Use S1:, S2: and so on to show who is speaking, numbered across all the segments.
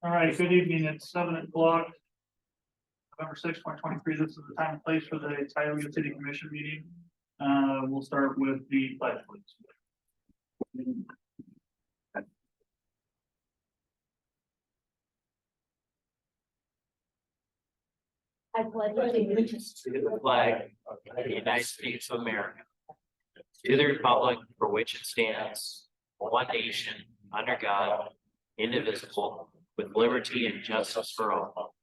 S1: All right, good evening. It's 7 o'clock. November 6th, 2023. This is the time and place for the Tioga City Commission meeting. We'll start with the pledge, please.
S2: I pledge allegiance
S3: to the flag of the United States of America, to the republic for which it stands, one nation, under God, indivisible, with liberty and justice for all.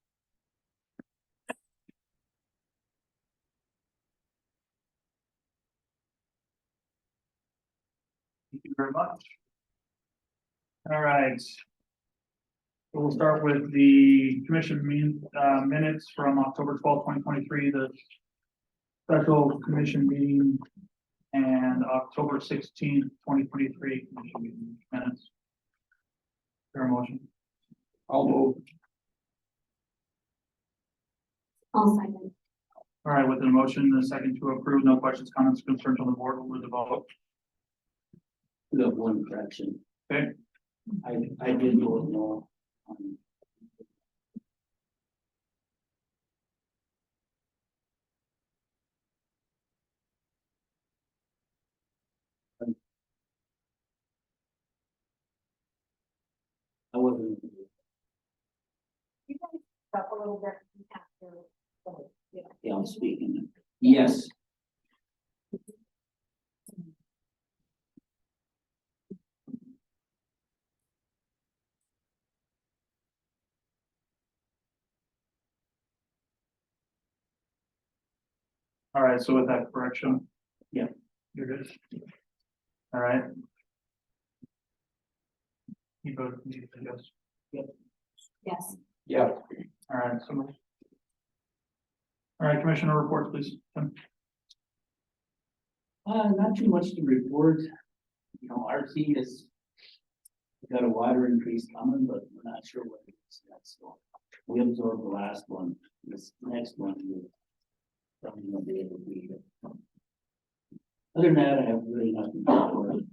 S1: Thank you very much. All right. So we'll start with the commission minutes from October 12th, 2023, the special commission meeting, and October 16th, 2023 commission meeting minutes. Fair motion.
S4: I'll move.
S2: I'll second.
S1: All right, with the motion, the second to approve, no questions, comments, concerns on the board, we'll move the vote.
S4: We have one correction.
S1: Okay.
S4: I did vote no. I wasn't.
S2: You guys up a little bit after.
S4: Yeah, I'm speaking. Yes.
S1: All right, so with that correction.
S4: Yeah.
S1: You're good. All right. You vote yes.
S2: Yes.
S4: Yeah.
S1: All right, so. All right, commissioner reports, please. Tim.
S4: Not too much to report. You know, our team is. We got a water increase coming, but we're not sure what it is yet, so. We absorbed the last one. This next one. We'll probably not be able to do it. Other than that, I have really nothing to report.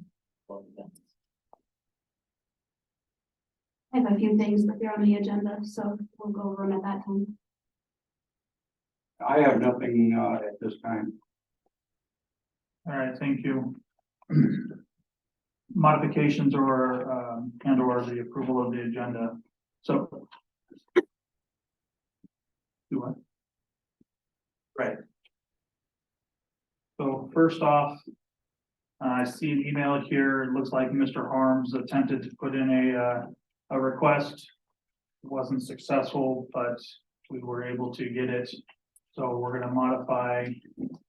S2: I have a few things, but they're on the agenda, so we'll go over them at that time.
S5: I have nothing at this time.
S1: All right, thank you. Modifications or and or the approval of the agenda. So. Do what? Right. So first off, I see an email here. It looks like Mr. Harms attempted to put in a request. It wasn't successful, but we were able to get it. So we're going to modify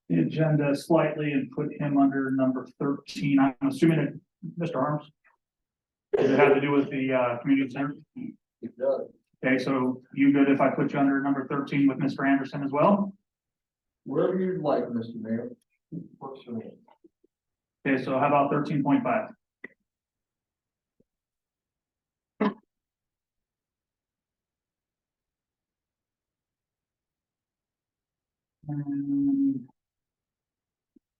S1: the agenda slightly and put him under number 13. I'm assuming that Mr. Harms. Does it have to do with the community center?
S4: It does.
S1: Okay, so you good if I put you under number 13 with Mr. Anderson as well?
S5: Wherever you'd like, Mr. Mayor. Works for me.
S1: Okay, so how about 13.5?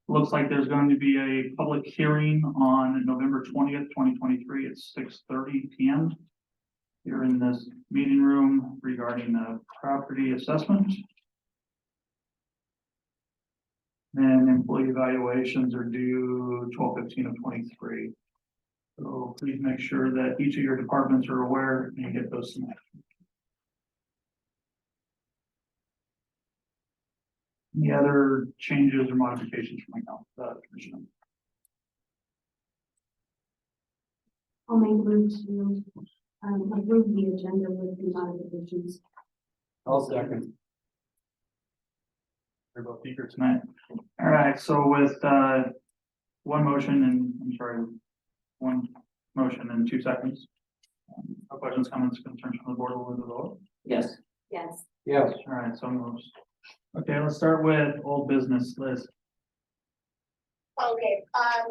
S1: Looks like there's going to be a public hearing on November 20th, 2023 at 6:30 p.m. here in this meeting room regarding the property assessment. And employee evaluations are due 12/15 of 23. So please make sure that each of your departments are aware and you get those submitted. Any other changes or modifications from my commission?
S2: I'll make a move to approve the agenda with the modifications.
S5: I'll second.
S1: They're both eager tonight. All right, so with one motion and one motion in 2 seconds. No questions, comments, concerns from the board over the vote?
S4: Yes.
S2: Yes.
S5: Yes.
S1: All right, so moved. Okay, let's start with old business, Liz.
S6: Okay, I'm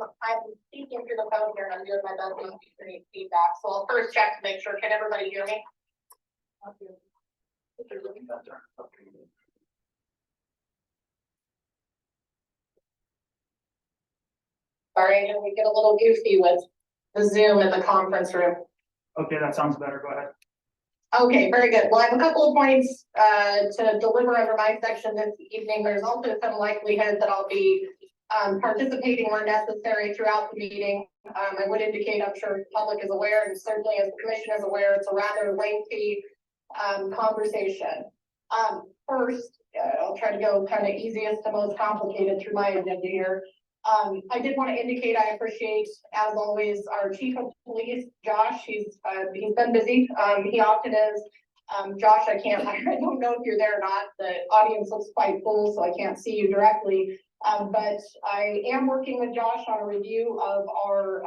S6: speaking through the phone here and I'm doing my best to create feedback, so I'll first check to make sure, can everybody hear me? Sorry, we get a little goofy with the Zoom in the conference room.
S1: Okay, that sounds better, go ahead.
S6: Okay, very good. Well, I have a couple of points to deliver under my section this evening. There's also some likelihood that I'll be participating where necessary throughout the meeting. I would indicate, I'm sure the public is aware, and certainly as the commission is aware, it's a rather lengthy conversation. First, I'll try to go kind of easiest to most complicated through my agenda here. I did want to indicate I appreciate, as always, our chief of police, Josh. He's been busy. He often is. Josh, I don't know if you're there or not. The audience looks quite full, so I can't see you directly. But I am working with Josh on a review of our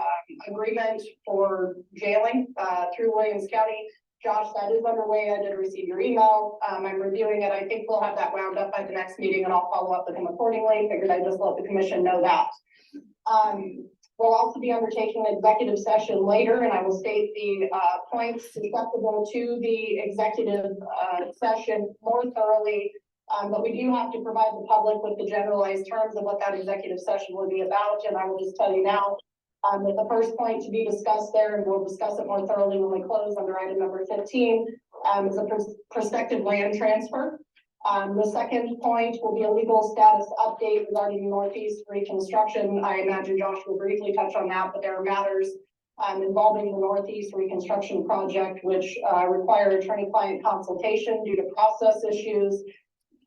S6: agreement for jailing through Williams County. Josh, that is underway. I did receive your email. I'm reviewing it. I think we'll have that wound up by the next meeting, and I'll follow up with him accordingly. Figured I'd just let the commission know that. We'll also be undertaking an executive session later, and I will state the points susceptible to the executive session more thoroughly. But we do have to provide the public with the generalized terms of what that executive session will be about, and I will just tell you now. That the first point to be discussed there, and we'll discuss it more thoroughly when we close under item number 15, is a prospective land transfer. The second point will be a legal status update regarding Northeast reconstruction. I imagine Josh will briefly touch on that, but there are matters involving the Northeast reconstruction project, which require attorney-client consultation due to process issues.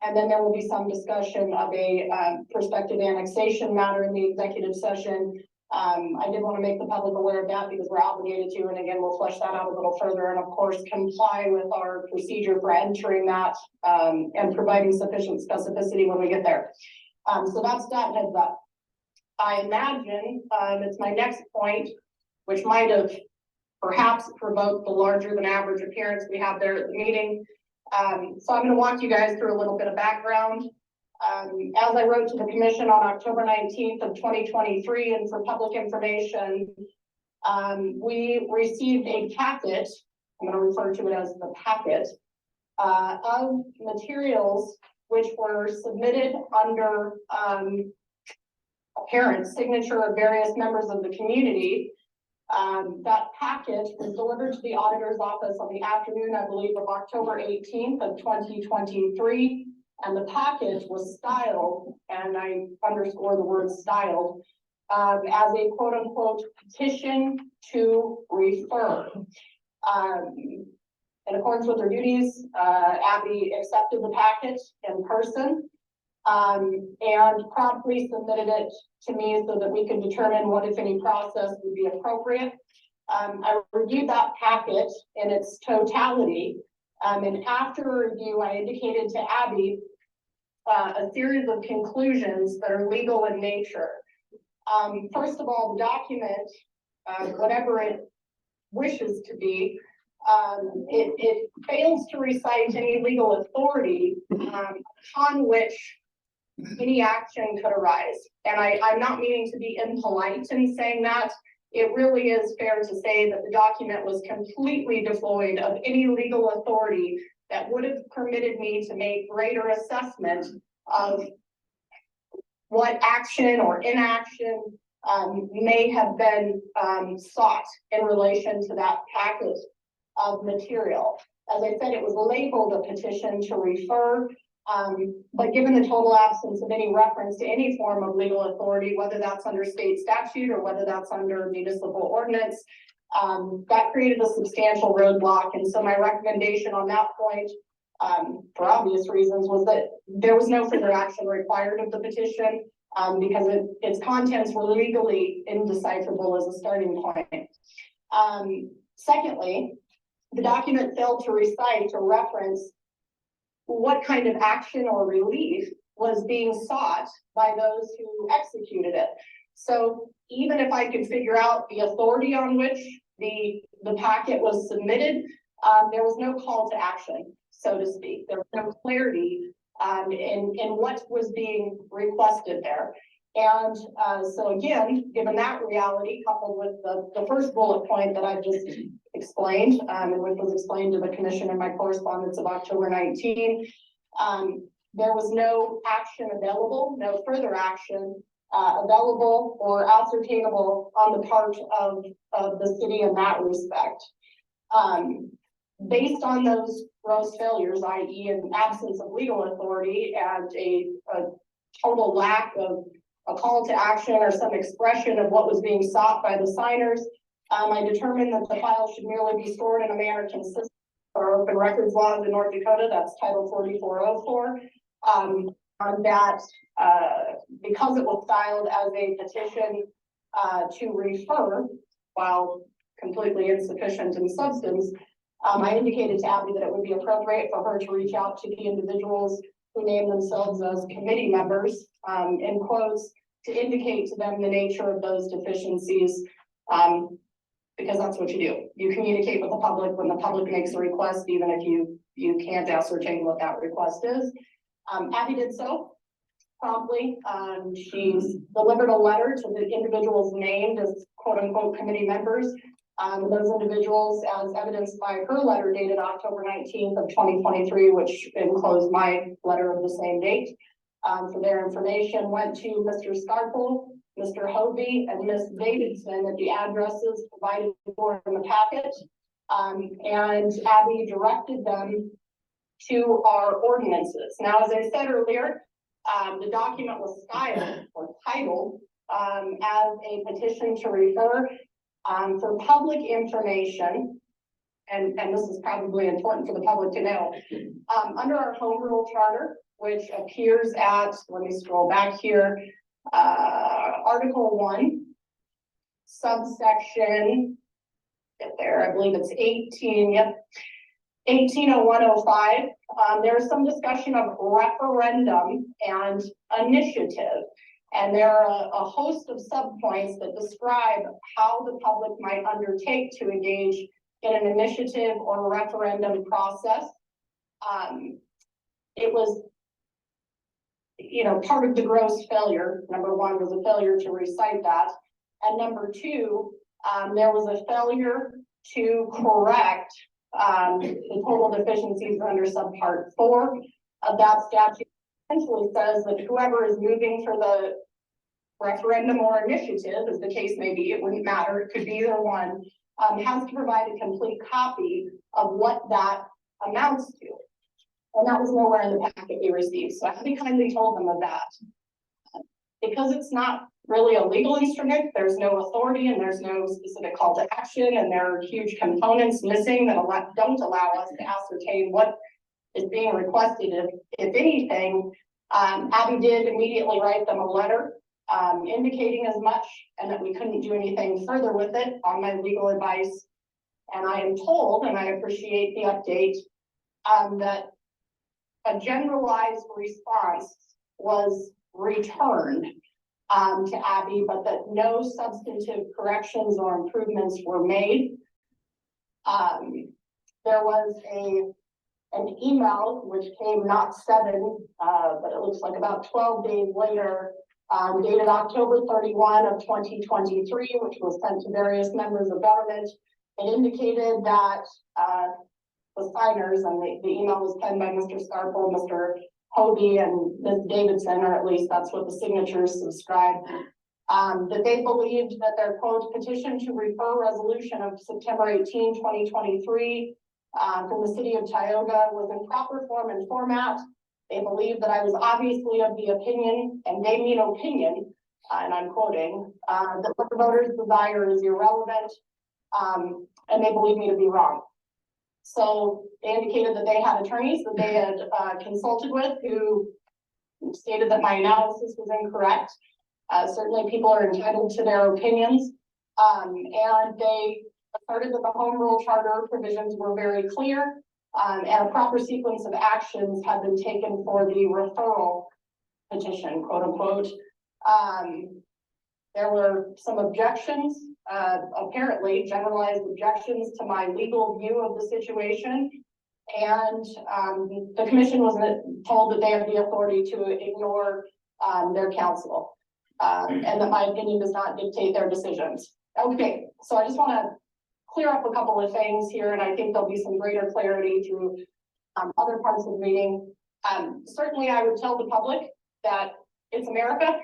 S6: And then there will be some discussion of a prospective annexation matter in the executive session. I did want to make the public aware of that because we're obligated to, and again, we'll flesh that out a little further, and of course, comply with our procedure for entering that and providing sufficient specificity when we get there. So that's that heads up. I imagine it's my next point, which might have perhaps provoked the larger than average appearance we have there at the meeting. So I'm going to walk you guys through a little bit of background. As I wrote to the commission on October 19th of 2023, and for public information, we received a packet, I'm going to refer to it as the packet, of materials which were submitted under apparent signature of various members of the community. That packet was delivered to the auditor's office on the afternoon, I believe, of October 18th of 2023. And the package was styled, and I underscore the word styled, as a quote unquote petition to refer. In accordance with her duties, Abby accepted the packet in person and promptly submitted it to me so that we could determine what, if any, process would be appropriate. I reviewed that packet in its totality. And after review, I indicated to Abby a series of conclusions that are legal in nature. First of all, the document, whatever it wishes to be, it fails to recite any legal authority upon which any action could arise. And I'm not meaning to be impolite in saying that. It really is fair to say that the document was completely devoid of any legal authority that would have permitted me to make greater assessment of what action or inaction may have been sought in relation to that packet of material. As I said, it was labeled a petition to refer, but given the total absence of any reference to any form of legal authority, whether that's under state statute or whether that's under municipal ordinance, that created a substantial roadblock. And so my recommendation on that point, for obvious reasons, was that there was no further action required of the petition because its contents were legally indecipherable as a starting point. Secondly, the document failed to recite or reference what kind of action or relief was being sought by those who executed it. So even if I could figure out the authority on which the packet was submitted, there was no call to action, so to speak. There was no clarity in what was being requested there. And so again, given that reality, coupled with the first bullet point that I just explained, and which was explained to the commission in my correspondence of October 19, there was no action available, no further action available or ascertainable on the part of the city in that respect. based on those gross failures, i.e. an absence of legal authority and a total lack of a call to action or some expression of what was being sought by the signers, I determined that the file should merely be stored in a manner consistent with our open records laws in North Dakota. That's Title 4404. On that, because it was filed as a petition to refer, while completely insufficient in substance, I indicated to Abby that it would be appropriate for her to reach out to the individuals who name themselves as committee members, in quotes, to indicate to them the nature of those deficiencies, because that's what you do. You communicate with the public when the public makes a request, even if you can't ascertain what that request is. Abby did so promptly. She's delivered a letter to the individuals named as quote unquote committee members. Those individuals, as evidenced by her letter dated October 19th of 2023, which enclosed my letter of the same date, for their information, went to Mr. Scarpel, Mr. Hovey, and Ms. Davidson at the addresses provided for in the packet. And Abby directed them to our ordinances. Now, as I said earlier, the document was styled or titled as a petition to refer for public information, and this is probably important for the public to know, under our home rule charter, which appears at, let me scroll back here, Article 1, subsection, get there, I believe it's 18, yep, 180105. There's some discussion of referendum and initiative. And there are a host of subpoints that describe how the public might undertake to engage in an initiative or referendum process. It was, part of the gross failure. Number one was a failure to recite that. And number two, there was a failure to correct the total deficiencies under subpart 4 of that statute. Essentially says that whoever is moving for the referendum or initiative, as the case may be, it wouldn't matter, it could be either one, has to provide a complete copy of what that amounts to. And that was nowhere in the packet we received. So I kindly told them of that. Because it's not really a legal instrument, there's no authority and there's no specific call to action, and there are huge components missing that don't allow us to ascertain what is being requested. If anything, Abby did immediately write them a letter indicating as much, and that we couldn't do anything further with it on my legal advice. And I am told, and I appreciate the update, that a generalized response was returned to Abby, but that no substantive corrections or improvements were made. There was an email which came not 7, but it looks like about 12 days later, dated October 31 of 2023, which was sent to various members of government. It indicated that the signers, and the email was penned by Mr. Scarpel, Mr. Hovey, and Ms. Davidson, or at least that's what the signatures subscribed, that they believed that their quote petition to refer resolution of September 18, 2023 from the city of Tioga was in proper form and format. They believed that I was obviously of the opinion, and they mean opinion, and I'm quoting, that what the voters desire is irrelevant, and they believe me to be wrong. So they indicated that they had attorneys that they had consulted with who stated that my analysis was incorrect. Certainly people are entitled to their opinions, and they asserted that the home rule charter provisions were very clear, and a proper sequence of actions had been taken for the referral petition, quote unquote. There were some objections, apparently generalized objections to my legal view of the situation. And the commission was told that they have the authority to ignore their counsel, and that my opinion does not dictate their decisions. Okay, so I just want to clear up a couple of things here, and I think there'll be some greater clarity through other parts of the meeting. Certainly I would tell the public that it's America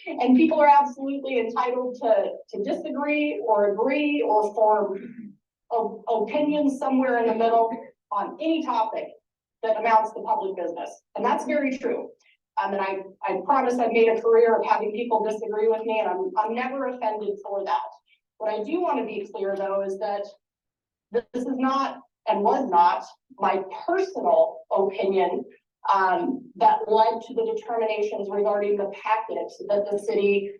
S6: and people are absolutely entitled to disagree or agree or form opinions somewhere in the middle on any topic that amounts to public business. And that's very true. And I promise I've made a career of having people disagree with me, and I'm never offended for that. What I do want to be clear, though, is that this is not and was not my personal opinion that led to the determinations regarding the packet that the city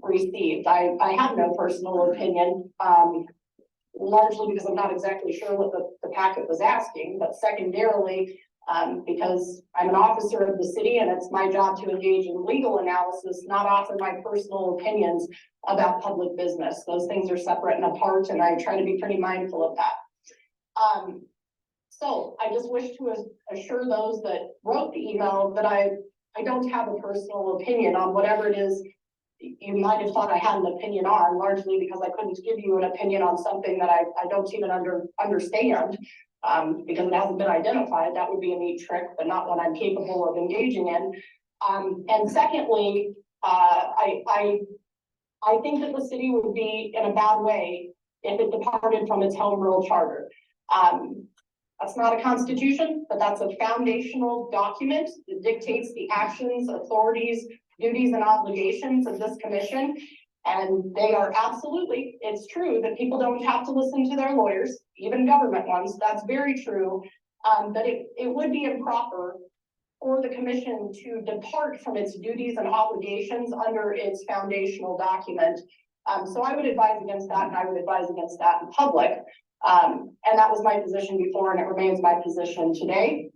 S6: received. I have no personal opinion, largely because I'm not exactly sure what the packet was asking, but secondarily, because I'm an officer of the city and it's my job to engage in legal analysis, not offer my personal opinions about public business. Those things are separate and apart, and I try to be pretty mindful of that. So I just wish to assure those that wrote the email that I don't have a personal opinion on whatever it is you might have thought I had an opinion on, largely because I couldn't give you an opinion on something that I don't even understand, because it hasn't been identified. That would be a neat trick, but not one I'm capable of engaging in. And secondly, I think that the city would be in a bad way if it departed from its home rule charter. That's not a constitution, but that's a foundational document that dictates the actions, authorities, duties, and obligations of this commission. And they are absolutely, it's true that people don't have to listen to their lawyers, even government ones. That's very true. But it would be improper for the commission to depart from its duties and obligations under its foundational document. So I would advise against that, and I would advise against that in public. And that was my position before, and it remains my position today.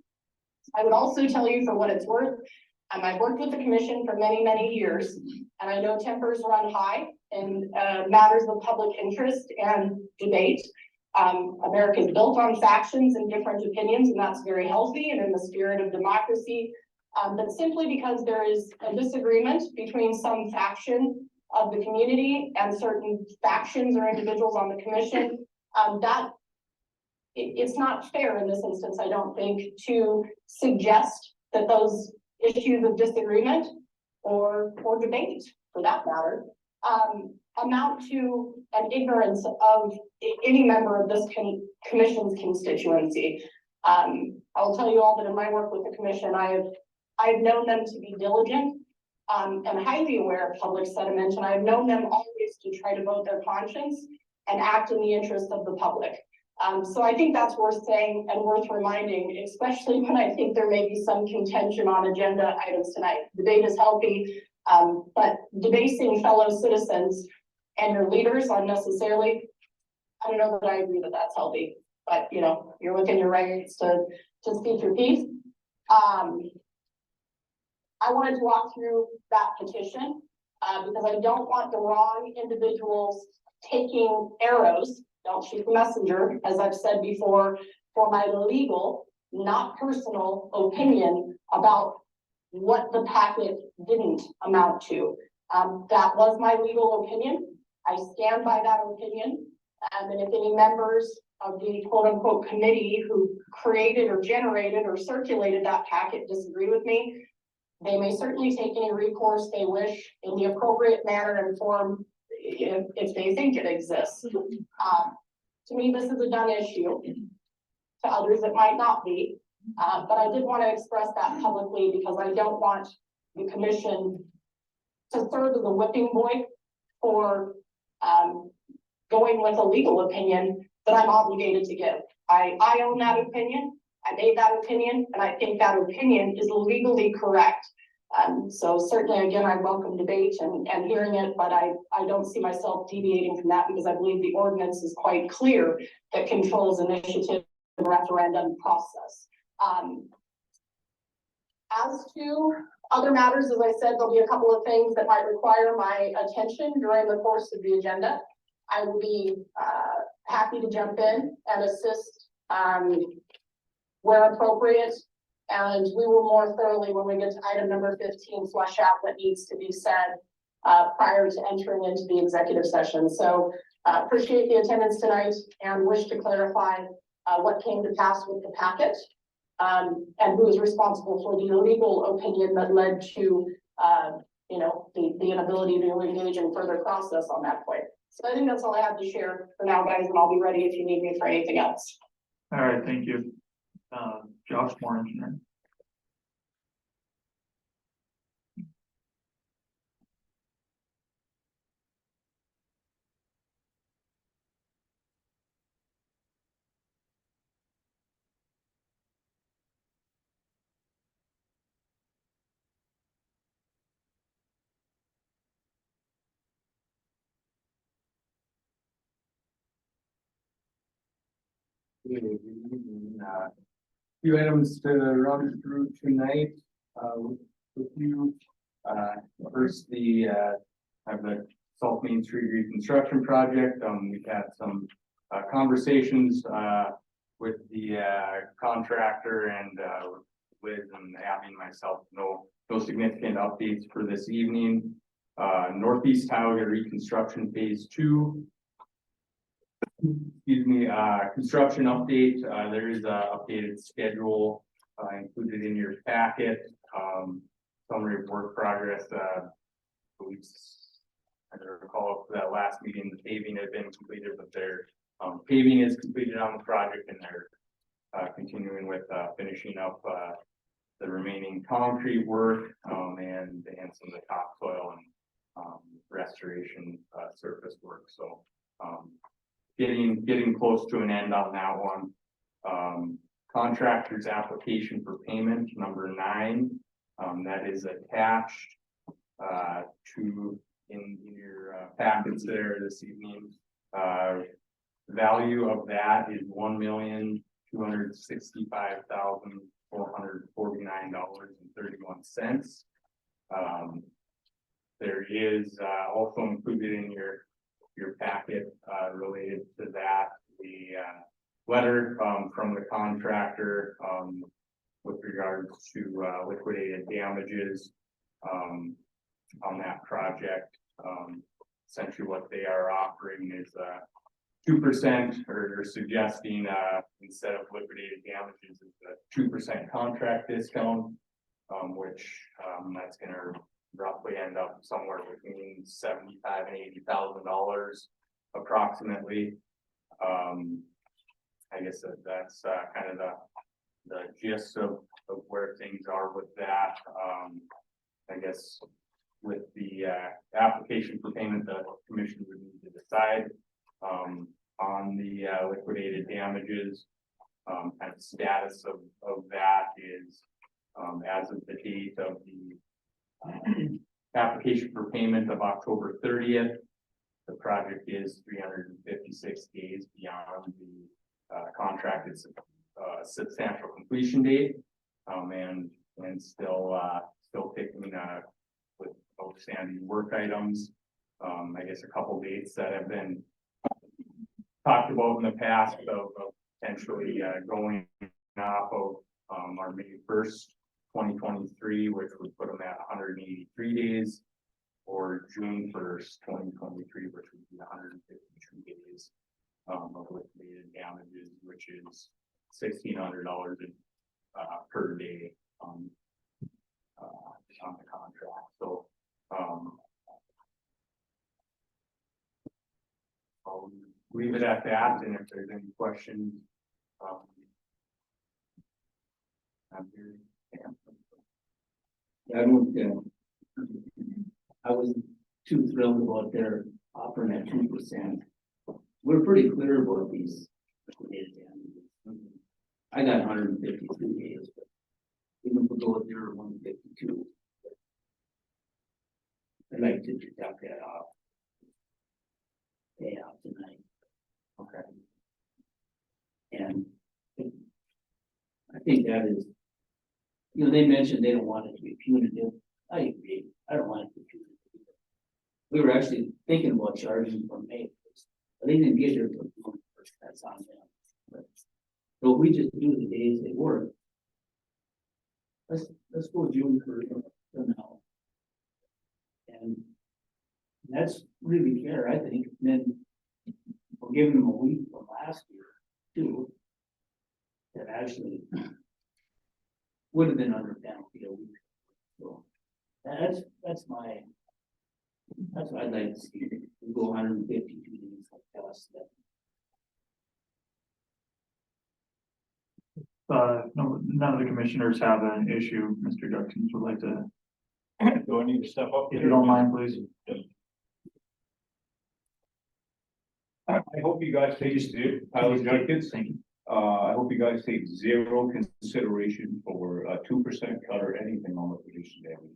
S6: I would also tell you, for what it's worth, I've worked with the commission for many, many years, and I know tempers run high in matters of public interest and debate. America is built on factions and different opinions, and that's very healthy and in the spirit of democracy. But simply because there is a disagreement between some faction of the community and certain factions or individuals on the commission, it's not fair in this instance, I don't think, to suggest that those issues of disagreement or debate, for that matter, amount to an ignorance of any member of this commission's constituency. I'll tell you all that in my work with the commission, I've known them to be diligent and highly aware of public sentiment, and I've known them always to try to vote their conscience and act in the interest of the public. So I think that's worth saying and worth reminding, especially when I think there may be some contention on agenda items tonight. Debate is healthy, but debasing fellow citizens and your leaders unnecessarily, I don't know that I agree that that's healthy, but you know, you're within your rights to speak your piece. I wanted to walk through that petition because I don't want the wrong individuals taking arrows. Don't shoot the messenger, as I've said before, for my legal, not personal opinion about what the packet didn't amount to. That was my legal opinion. I stand by that opinion. And if any members of the quote unquote committee who created or generated or circulated that packet disagree with me, they may certainly take any recourse they wish in the appropriate manner and form if they think it exists. To me, this is a done issue. To others, it might not be. But I did want to express that publicly because I don't want the commission to serve as a whipping boy for going with a legal opinion that I'm obligated to give. I own that opinion. I made that opinion, and I think that opinion is legally correct. So certainly, again, I welcome debate and hearing it, but I don't see myself deviating from that because I believe the ordinance is quite clear that controls initiative and referendum process. As to other matters, as I said, there'll be a couple of things that might require my attention during the course of the agenda. I will be happy to jump in and assist where appropriate. And we will more thoroughly, when we get to item number 15, flesh out what needs to be said prior to entering into the executive session. So appreciate the attendance tonight and wish to clarify what came to pass with the packet and who is responsible for the legal opinion that led to, the inability to engage in further process on that point. So I think that's all I have to share for now, guys, and I'll be ready if you need me for anything else.
S1: All right, thank you. Josh Moore, engineer.
S5: Few items to run through tonight, with you. First, have the Salt Main Street reconstruction project. We've had some, conversations, with the, contractor and, Liz and Abby and myself. No significant updates for this evening. Northeast Tioga reconstruction phase 2. Excuse me, construction update, there is a updated schedule, included in your packet, summary of work progress, I don't recall if that last meeting, the paving had been completed, but their, paving is completed on the project and they're, continuing with, finishing up, the remaining concrete work, and some of the topsoil and, restoration, surface work, so, getting close to an end on that one. Contractor's application for payment number 9, that is attached to in your packets there this evening. Value of that is $1,265,449.31. There is also included in your packet related to that, the letter from the contractor with regards to liquidated damages on that project. Essentially what they are offering is 2% or suggesting instead of liquidated damages is a 2% contract discount, which that's gonna roughly end up somewhere between $75,000 and $80,000 approximately. I guess that's kind of the gist of where things are with that. I guess with the application for payment, the commission would need to decide on the liquidated damages. Kind of status of that is as of the date of the application for payment of October 30th. The project is 356 days beyond the contracted substantial completion date, and still taking with outstanding work items. I guess a couple dates that have been talked about in the past of potentially going off of our May 1st, 2023, which would put them at 183 days, or June 1st, 2023, which would be 152 days of liquidated damages, which is $1,600 per day on the contract. So I'll leave it at that, and if there's any questions, I'm here.
S4: I don't, I wasn't too thrilled about their offering at 2%. We're pretty clear about these liquidated damages. I got 152 days, but even if we go with your 152, I'd like to deduct that off. Pay out tonight.
S5: Okay.
S4: And I think that is, you know, they mentioned they don't want it to be punitive. I agree. I don't want it to be punitive. We were actually thinking about charging from May 1st, but they didn't get here until June 1st. That's on them. So if we just do the days they work, let's go June 1st for now. And that's really fair, I think. And then we're giving them a week from last year too. That actually would have been under penalty a week. So that's my That's what I'd like to see, we go 152 days like us, that
S1: No, none of the commissioners have an issue. Mr. Judkins would like to,
S7: Do I need to step up?
S1: if you don't mind, please.
S7: I hope you guys take zero, Tyler Judkins.
S1: Thank you.
S7: I hope you guys take zero consideration for a 2% cut or anything on liquidation damages.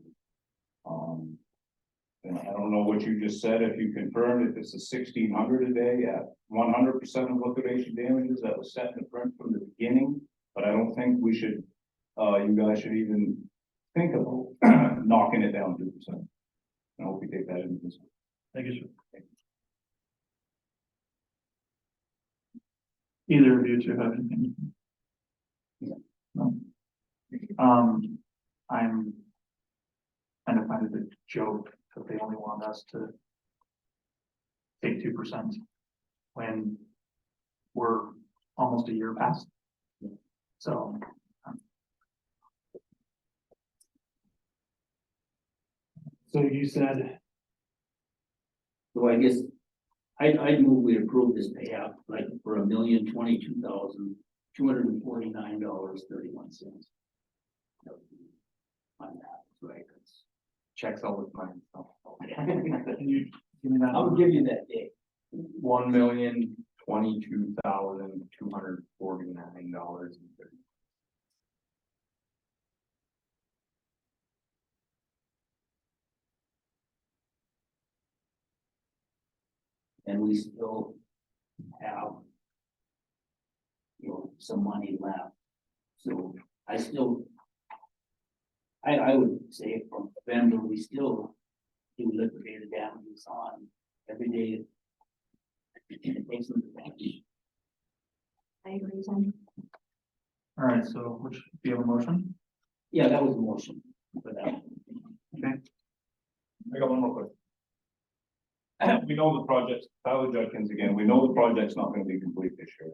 S7: And I don't know what you just said, if you confirmed if it's a 1,600 a day at 100% of liquidation damages that was set in the print from the beginning. But I don't think we should, you guys should even think about knocking it down 2%. I hope you take that into consideration.
S1: Thank you, sir. Either of you two have anything? No. I'm kind of find it a joke that they only want us to take 2% when we're almost a year past. So. So you said,
S4: So I guess I'd move we approve this payout like for $1,022,249.31. On that, right?
S5: Checks all the time.
S1: can you give me that?
S4: I'll give you that date.
S5: $1,022,249.
S4: And we still have, you know, some money left. So I still, I would say from November, we still do liquidated damages on every day. It takes them to finish.
S2: I agree, Tim.
S1: All right, so which, do you have a motion?
S4: Yeah, that was a motion for that.
S7: I got one more question. We know the project, Tyler Judkins again, we know the project's not gonna be complete this year.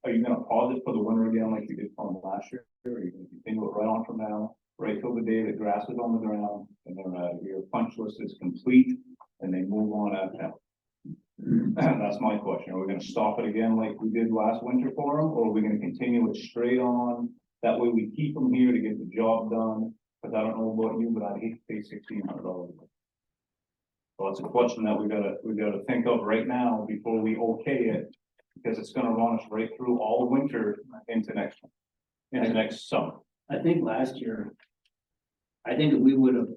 S7: Are you gonna pause it for the winter again like you did from last year? Or are you gonna continue it right on from now, right till the day the grass is on the ground and then your punch list is complete and they move on after that? That's my question. Are we gonna stop it again like we did last winter for them, or are we gonna continue it straight on? That way we keep them here to get the job done, because I don't know about you, but I'd hate to pay $1,600. So that's a question that we gotta think of right now before we okay it, because it's gonna run us right through all winter into next summer.
S4: I think last year, I think if we would have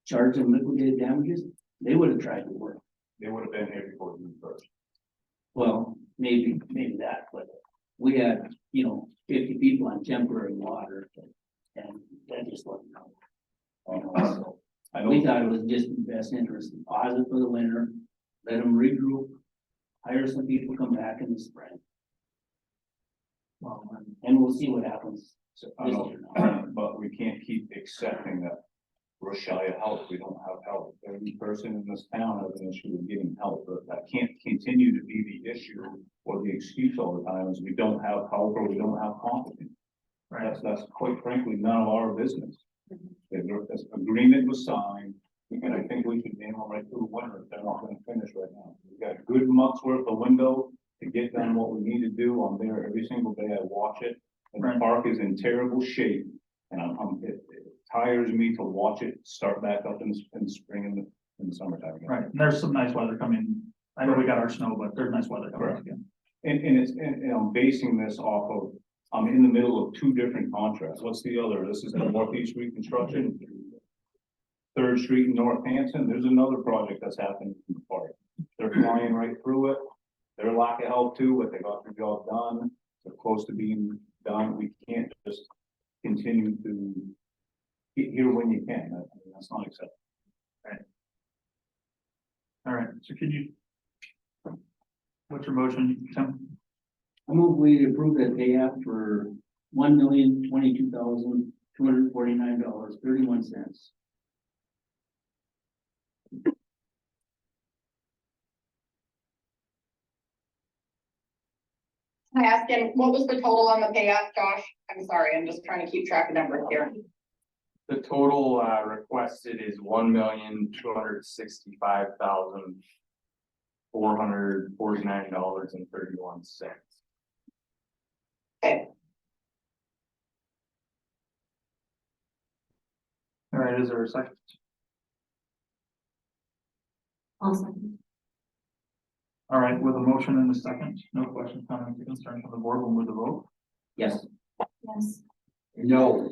S4: charged them liquidated damages, they would have tried to work.
S7: They would have been here before June 1st.
S4: Well, maybe that, but we had, 50 people on temporary water and that just wasn't. So
S7: I know.
S4: we thought it was just in the best interest to pause it for the winter, let them regroup, hire some people, come back in the spring,
S1: Well,
S4: and we'll see what happens.
S7: So, I know, but we can't keep accepting that we're shy of help. We don't have help. Every person in this town has an issue with getting help, but that can't continue to be the issue or the excuse all the time is we don't have help or we don't have competence.
S1: right,
S7: That's quite frankly none of our business. This agreement was signed, and I think we should handle right through the winter if they're not gonna finish right now. We've got a good month's worth of window to get done what we need to do. I'm there every single day. I watch it. And the
S1: Right.
S7: park is in terrible shape, and it tires me to watch it start back up in the spring and in the summertime again.
S1: right. And there's some nice weather coming. I know we got our snow, but there's nice weather coming
S7: Correct.
S1: again.
S7: And I'm basing this off of, I'm in the middle of two different contracts. What's the other? This is the Northeast Reconstruction. 3rd Street in Northampton, there's another project that's happening in the park. They're flying right through it. Their lack of help too, but they got the job done. They're close to being done. We can't just continue to get here when you can. That's not acceptable.
S1: All right, so can you? What's your motion, Tim?
S4: I move we approve that payout for $1,022,249.31.
S6: Can I ask him, what was the total on the payout, Josh? I'm sorry, I'm just trying to keep track of numbers here.
S5: The total requested is $1,265,449.31.
S1: All right, is there a second?
S2: I'll second.
S1: All right, with a motion and a second, no questions, comments, or concerns from the board, we'll move the vote.
S4: Yes.
S2: Yes.
S4: No.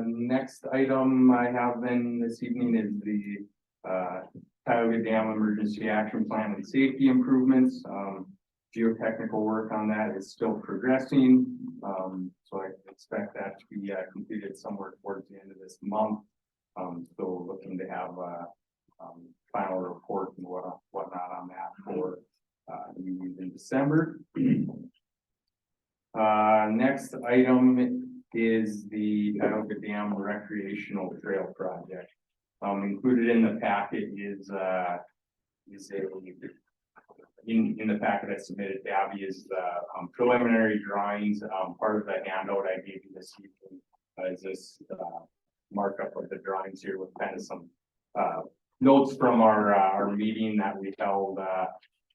S5: Next item I have then this evening is the Tioga Dam Emergency Action Plan and Safety Improvements. Geotechnical work on that is still progressing. So I expect that to be completed somewhere towards the end of this month. So looking to have final report and whatnot on that for in December. Next item is the Tioga Dam Recreational Trail Project. Included in the packet is in the packet I submitted, Abby, is the preliminary drawings. Part of the handout I gave you this evening is this markup of the drawings here with kind of some notes from our meeting that we held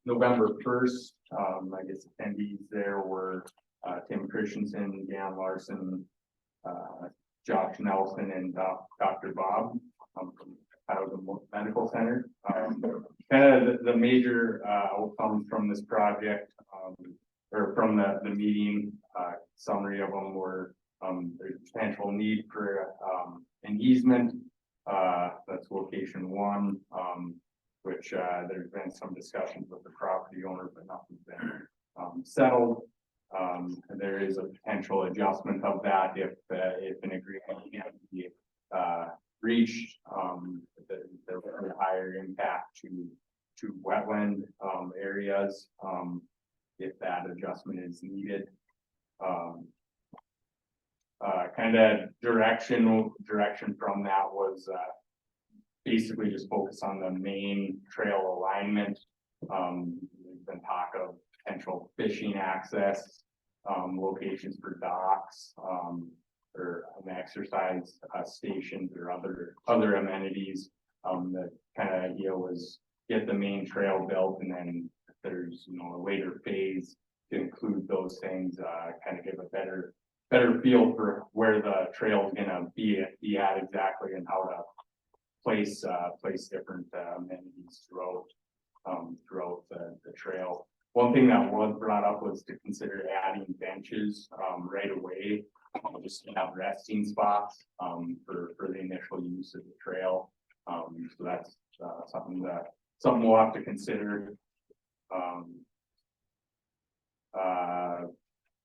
S5: November 1st. I guess attendees there were Tim Christensen, Dan Larson, Josh Nelson, and Dr. Bob from Tioga Medical Center. Kind of the major outcomes from this project, or from the meeting, summary of them were there's potential need for an easement. That's location one, which there's been some discussions with the property owner, but nothing's been settled. There is a potential adjustment of that if an agreement can't be reached. There was a higher impact to wetland areas if that adjustment is needed. Kind of direction from that was basically just focus on the main trail alignment. There's been talk of potential fishing access, locations for docks, or an exercise stations or other amenities. The kind of idea was get the main trail built, and then if there's a later phase to include those things, kind of give a better feel for where the trail is gonna be at exactly, and how to place different amenities throughout the trail. One thing that was brought up was to consider adding benches right away, just to have resting spots for the initial use of the trail. So that's something we'll have to consider.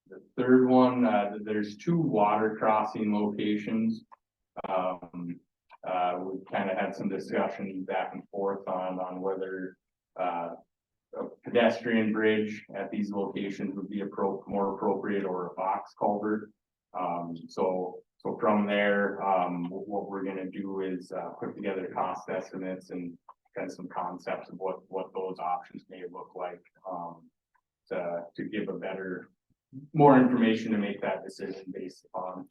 S5: The third one, there's two water crossing locations. We kind of had some discussion back and forth on whether a pedestrian bridge at these locations would be more appropriate, or a box culvert. So from there, what we're gonna do is put together cost estimates and kind of some concepts of what those options may look like, to give more information to make that decision based upon.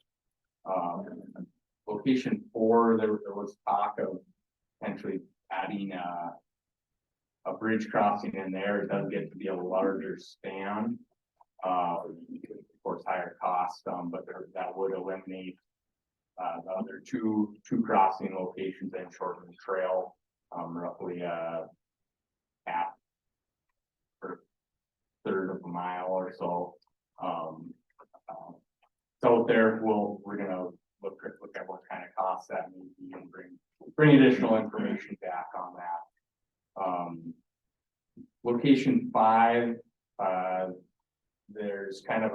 S5: Location 4, there was talk of potentially adding a bridge crossing in there. It does get to be a larger span, of course higher cost, but that would eliminate the other two crossing locations and shorten the trail roughly half or third of a mile or so. So there we're gonna look at what kind of costs that may be, and bring additional information back on that. Location 5, there's kind of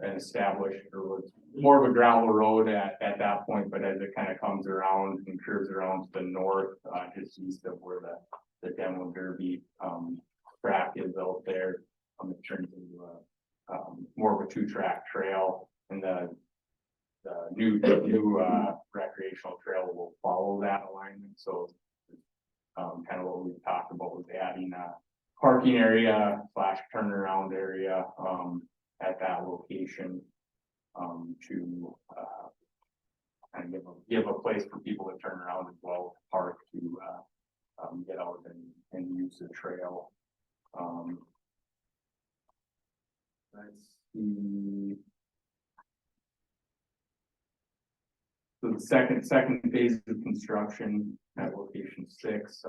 S5: an established, or more of a gravel road at that point, but as it kind of comes around and curves around to the north, just east of where the demo derby track is out there, it turns into more of a 2-track trail, and new recreational trail will follow that alignment, so. Kind of what we talked about was adding a parking area / turnaround area, at that location. To, kind of give a place for people to turn around as well, park to, get out and use the trail. Let's see. So the second phase of construction at location 6,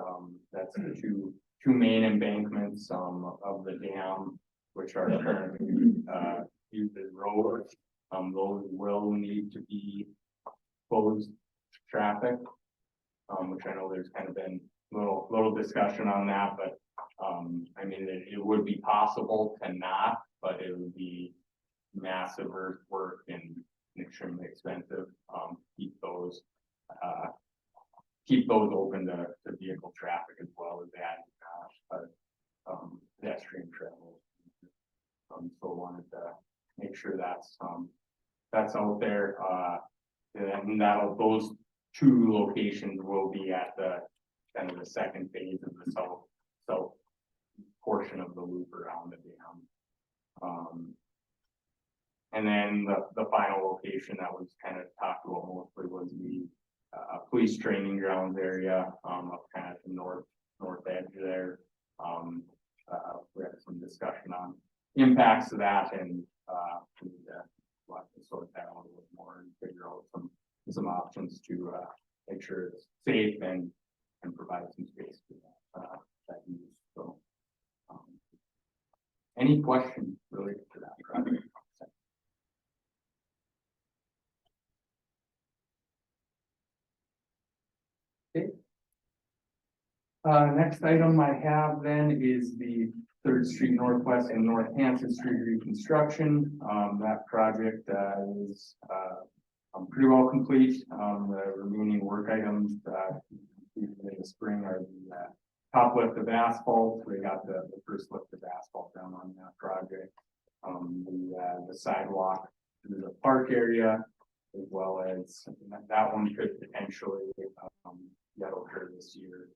S5: that's the two main embankments, of the dam, which are currently, used as roads. Those will need to be closed to traffic. Which I know there's kind of been little discussion on that, but, I mean, it would be possible to not, but it would be massive earthwork and extremely expensive. Keep those open to vehicle traffic as well as that, pedestrian travel. So wanted to make sure that's out there, and those 2 locations will be at the kind of the second phase of the south portion of the loop around the dam. And then the final location that was kind of talked about mostly was the police training grounds area, up kind of the north edge there. We had some discussion on impacts of that, and we need to sort that out a little more and figure out some options to make sure it's safe and provide some space for that use. So, any questions related to that project? Okay. Next item I have then is the 3rd Street Northwest and North Hanson Street reconstruction. That project is pretty well complete. The remaining work items in the spring are the top lift of asphalt. We got the first lift of asphalt down on that project. The sidewalk through the park area, as well as that one could potentially get occur this year,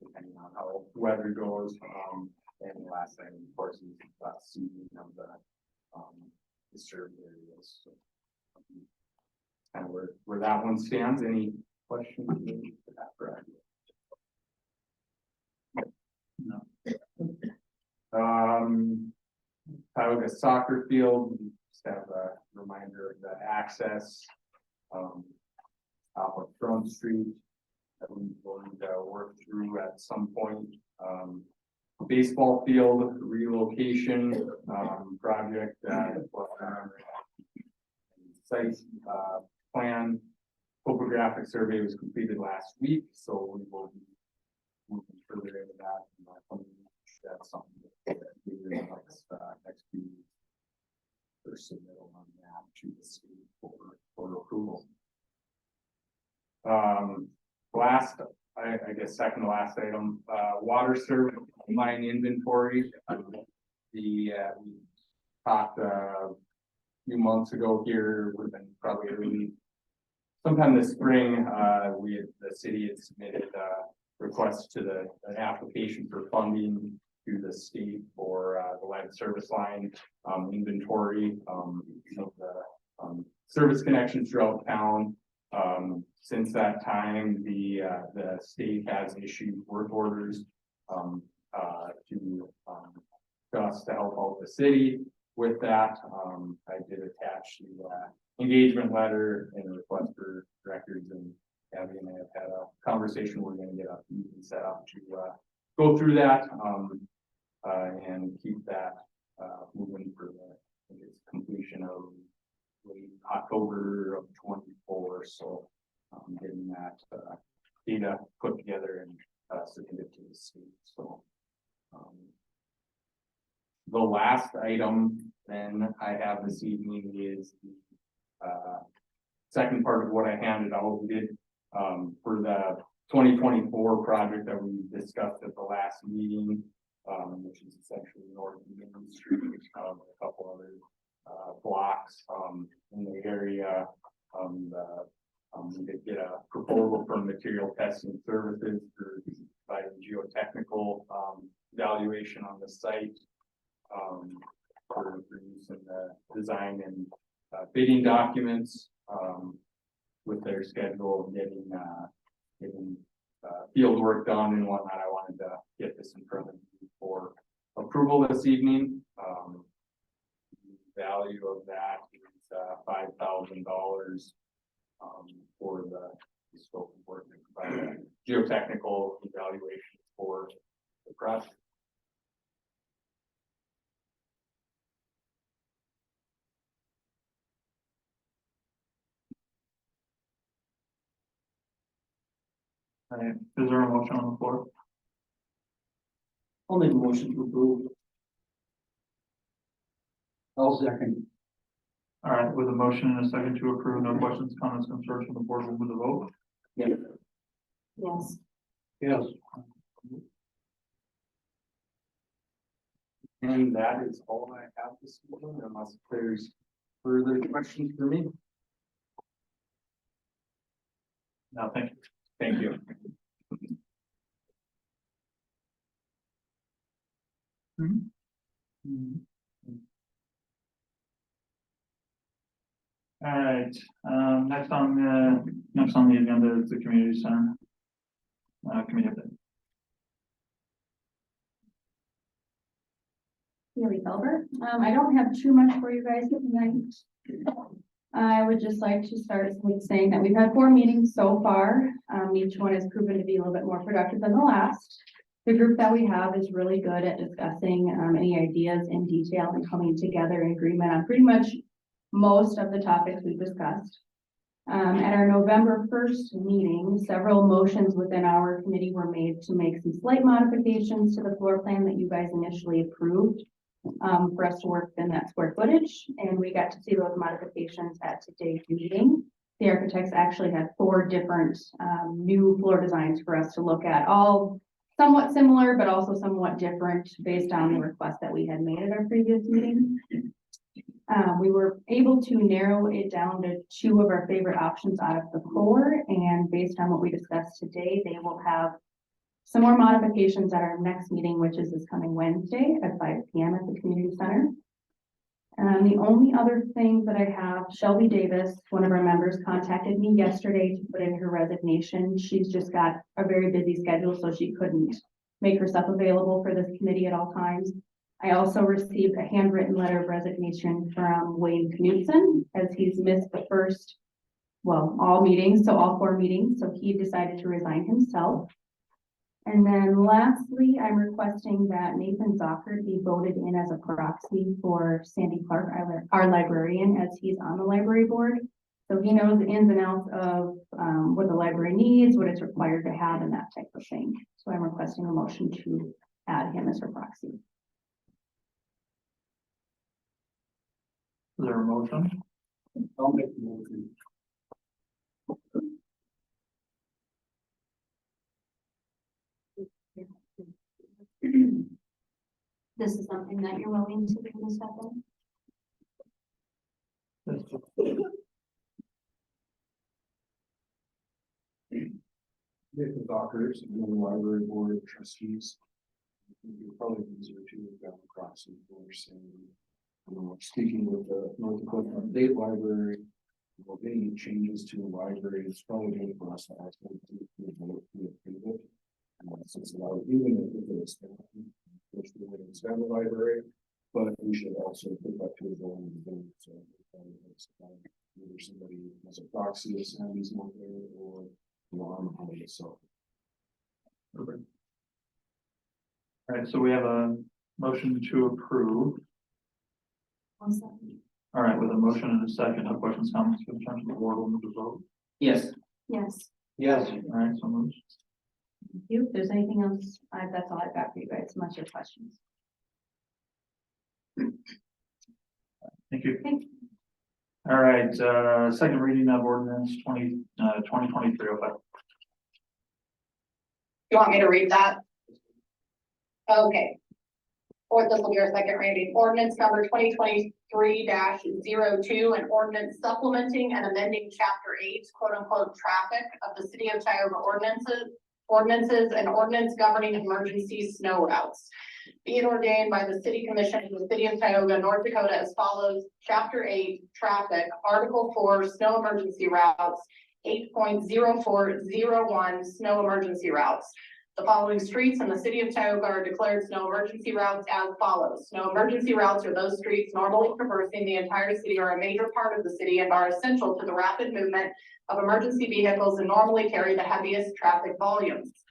S5: depending on how weather goes. And the last thing, of course, is seeding of the disturbed areas. So, kind of where that one stands. Any questions for that project? No. Tioga soccer field, just have a reminder of the access off of Front Street that we will need to work through at some point. Baseball field relocation project site plan topographic survey was completed last week, so we will be moving further into that. That's something that we in the next few weeks for submittal on that to the state for approval. Last, I guess second to last item, water service line inventory. We talked a few months ago here, would have been probably early, sometime this spring, the city had submitted a request to an application for funding to the state for the lead service line inventory of the service connections throughout town. Since that time, the state has issued work orders to us to help out the city with that. I did attach the engagement letter and a request for records, and Abby and I have had a conversation. We're going to get a meeting set up to go through that and keep that moving for the completion of late October of 24. So getting that data put together and submitted to the state. So the last item then I have this evening is the second part of what I handed out. We did for the 2024 project that we discussed at the last meeting, which is essentially North Main Street, a couple other blocks, in the area. We did get a proposal from Material Testing Services for providing geotechnical, evaluation on the site. For use in the design and bidding documents, with their schedule of getting field work done and whatnot. I wanted to get this in front of you for approval this evening. The value of that is $5,000 for the scope of work and provide a geotechnical evaluation for the project.
S1: All right, is there a motion on the floor?
S4: I'll make a motion to approve. I'll second.
S1: All right, with a motion and a second to approve, no questions, comments, concerns from the board, we'll move the vote.
S4: Yeah.
S2: Yes.
S4: Yes.
S5: And that is all I have this evening, unless there's further questions for me.
S1: No, thank you.
S5: Thank you.
S1: All right, next on the agenda is the community center. Committee update.
S8: Haley Felber. I don't have too much for you guys tonight. I would just like to start with saying that we've had 4 meetings so far. Each one has proven to be a little bit more productive than the last. The group that we have is really good at discussing any ideas in detail and coming together in agreement on pretty much most of the topics we've discussed. At our November 1st meeting, several motions within our committee were made to make some slight modifications to the floor plan that you guys initially approved for us to work within that square footage. And we got to see those modifications at today's meeting. The architects actually had 4 different new floor designs for us to look at, all somewhat similar, but also somewhat different based on the request that we had made at our previous meeting. We were able to narrow it down to 2 of our favorite options out of the 4, and based on what we discussed today, they will have some more modifications at our next meeting, which is this coming Wednesday at 5 p.m. at the community center. The only other thing that I have, Shelby Davis, one of our members, contacted me yesterday to put in her resignation. She's just got a very busy schedule, so she couldn't make herself available for this committee at all times. I also received a handwritten letter of resignation from Wayne Knudsen, as he's missed the first, all meetings, so all 4 meetings, so he decided to resign himself. And then lastly, I'm requesting that Nathan Zockert be voted in as a proxy for Sandy Clark, our librarian, as he's on the library board. So he knows the ins and outs of what the library needs, what it's required to have, and that type of thing. So I'm requesting a motion to add him as our proxy.
S1: Is there a motion?
S4: I'll make the motion.
S2: This is something that you're willing to do this happen?
S7: Nathan Dockers, and the library board of trustees. It'd probably be easier to have a proxy for saying, speaking with the North Dakota State Library, about any changes to the library, it's probably good for us to ask them to approve it. Since even if it is, which we would expand the library, but we should also put that to the board. So either somebody has a proxy that Sandy's not there, or I'm on it, so.
S1: All right, so we have a motion to approve.
S2: One second.
S1: All right, with a motion and a second, no questions, comments, concerns from the board, we'll move to vote.
S4: Yes.
S2: Yes.
S4: Yes.
S1: All right, so moved.
S8: Thank you. If there's anything else, that's all I've got for you guys, unless you have questions.
S1: Thank you.
S8: Thanks.
S1: All right, second reading of ordinance 2023-05.
S6: You want me to read that? Okay. Fourth, this will be our second reading. Ordinance number 2023-02, an ordinance supplementing and amending chapter 8, quote unquote, traffic of the city of Tioga ordinances and ordinance governing emergency snow routes. Be it ordained by the city commission of the city of Tioga, North Dakota as follows. Chapter 8, traffic, article 4, snow emergency routes, 8.0401, snow emergency routes. The following streets in the city of Tioga are declared snow emergency routes as follows. Snow emergency routes are those streets normally traversing the entire city or a major part of the city and are essential to the rapid movement of emergency vehicles and normally carry the heaviest traffic volumes.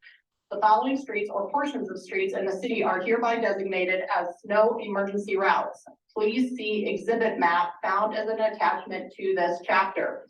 S6: The following streets or portions of streets in the city are hereby designated as snow emergency routes. Please see exhibit map found as an attachment to this chapter.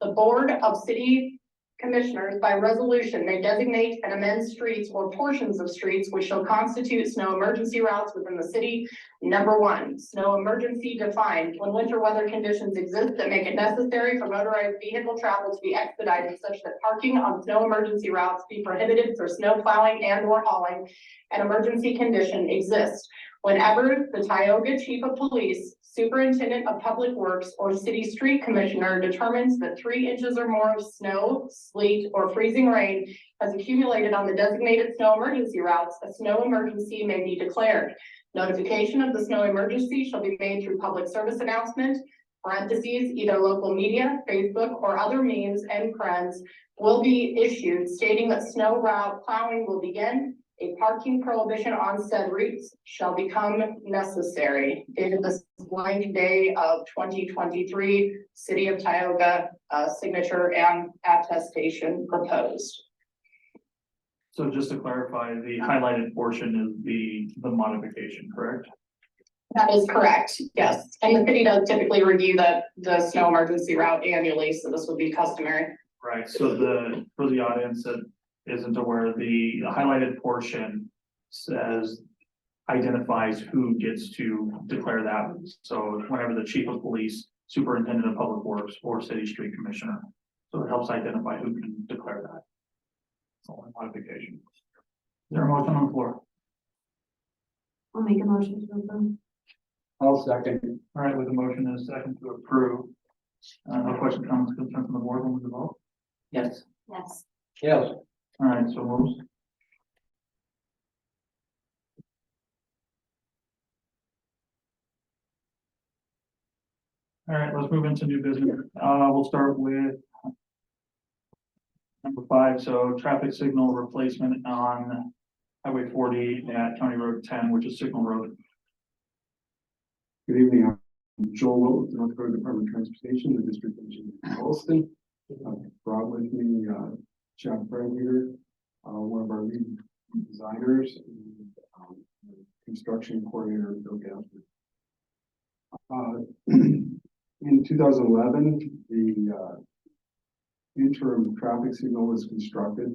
S6: The Board of City Commissioners by resolution may designate and amend streets or portions of streets which shall constitute snow emergency routes within the city. Number 1, snow emergency defined when winter weather conditions exist that make it necessary for motorized vehicle travel to be expedited such that parking on snow emergency routes be prohibited for snow plowing and or hauling. An emergency condition exists whenever the Tioga Chief of Police, Superintendent of Public Works, or City Street Commissioner determines that 3 inches or more of snow, sleet, or freezing rain has accumulated on the designated snow emergency routes, a snow emergency may be declared. Notification of the snow emergency shall be made through public service announcement, parentheses, either local media, Facebook, or other means, and friends will be issued stating that snow route plowing will begin. A parking prohibition on said routes shall become necessary. Dated this blank day of 2023, City of Tioga, signature and attestation proposed.
S1: So just to clarify, the highlighted portion is the modification, correct?
S6: That is correct, yes. And the city does typically review the snow emergency route annually, so this would be customary.
S1: Right, so for the audience that isn't aware, the highlighted portion identifies who gets to declare that. So whenever the chief of police, superintendent of public works, or city street commissioner. So it helps identify who can declare that. It's all a modification. Is there a motion on the floor?
S2: I'll make a motion to approve.
S7: I'll second.
S1: All right, with a motion and a second to approve. No question, comments, concerns from the board when we vote?
S4: Yes.
S2: Yes.
S7: Yes.
S1: All right, so moves. All right, let's move into new business. We'll start with number 5. So traffic signal replacement on Highway 40 at County Road 10, which is Signal Road.
S9: Good evening, I'm Joel Wilt with the North Dakota Department of Transportation, the district engineer in Williston. Brought with me, Chad Brandleader, one of our lead designers, and construction coordinator, Bill Gaspard. In 2011, the interim traffic signal was constructed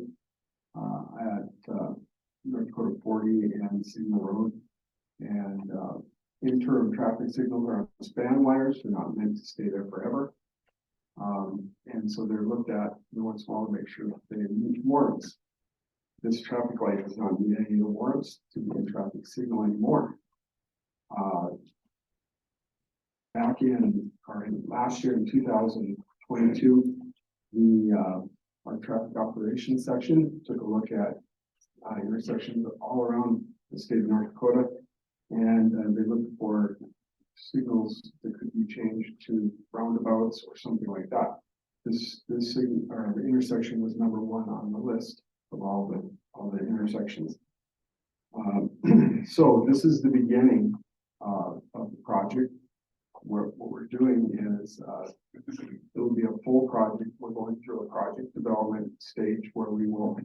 S9: at North Dakota 40 and Signal Road. And interim traffic signals are on span wires, they're not meant to stay there forever. And so they're looked at once in a while to make sure that they meet warrants. This traffic light does not meet any of the warrants to be a traffic signal anymore. Back in, last year in 2022, our traffic operations section took a look at intersections all around the state of North Dakota, and they looked for signals that could be changed to roundabouts or something like that. This intersection was number 1 on the list of all the intersections. So this is the beginning of the project. What we're doing is it will be a full project. We're going through a project development stage where we will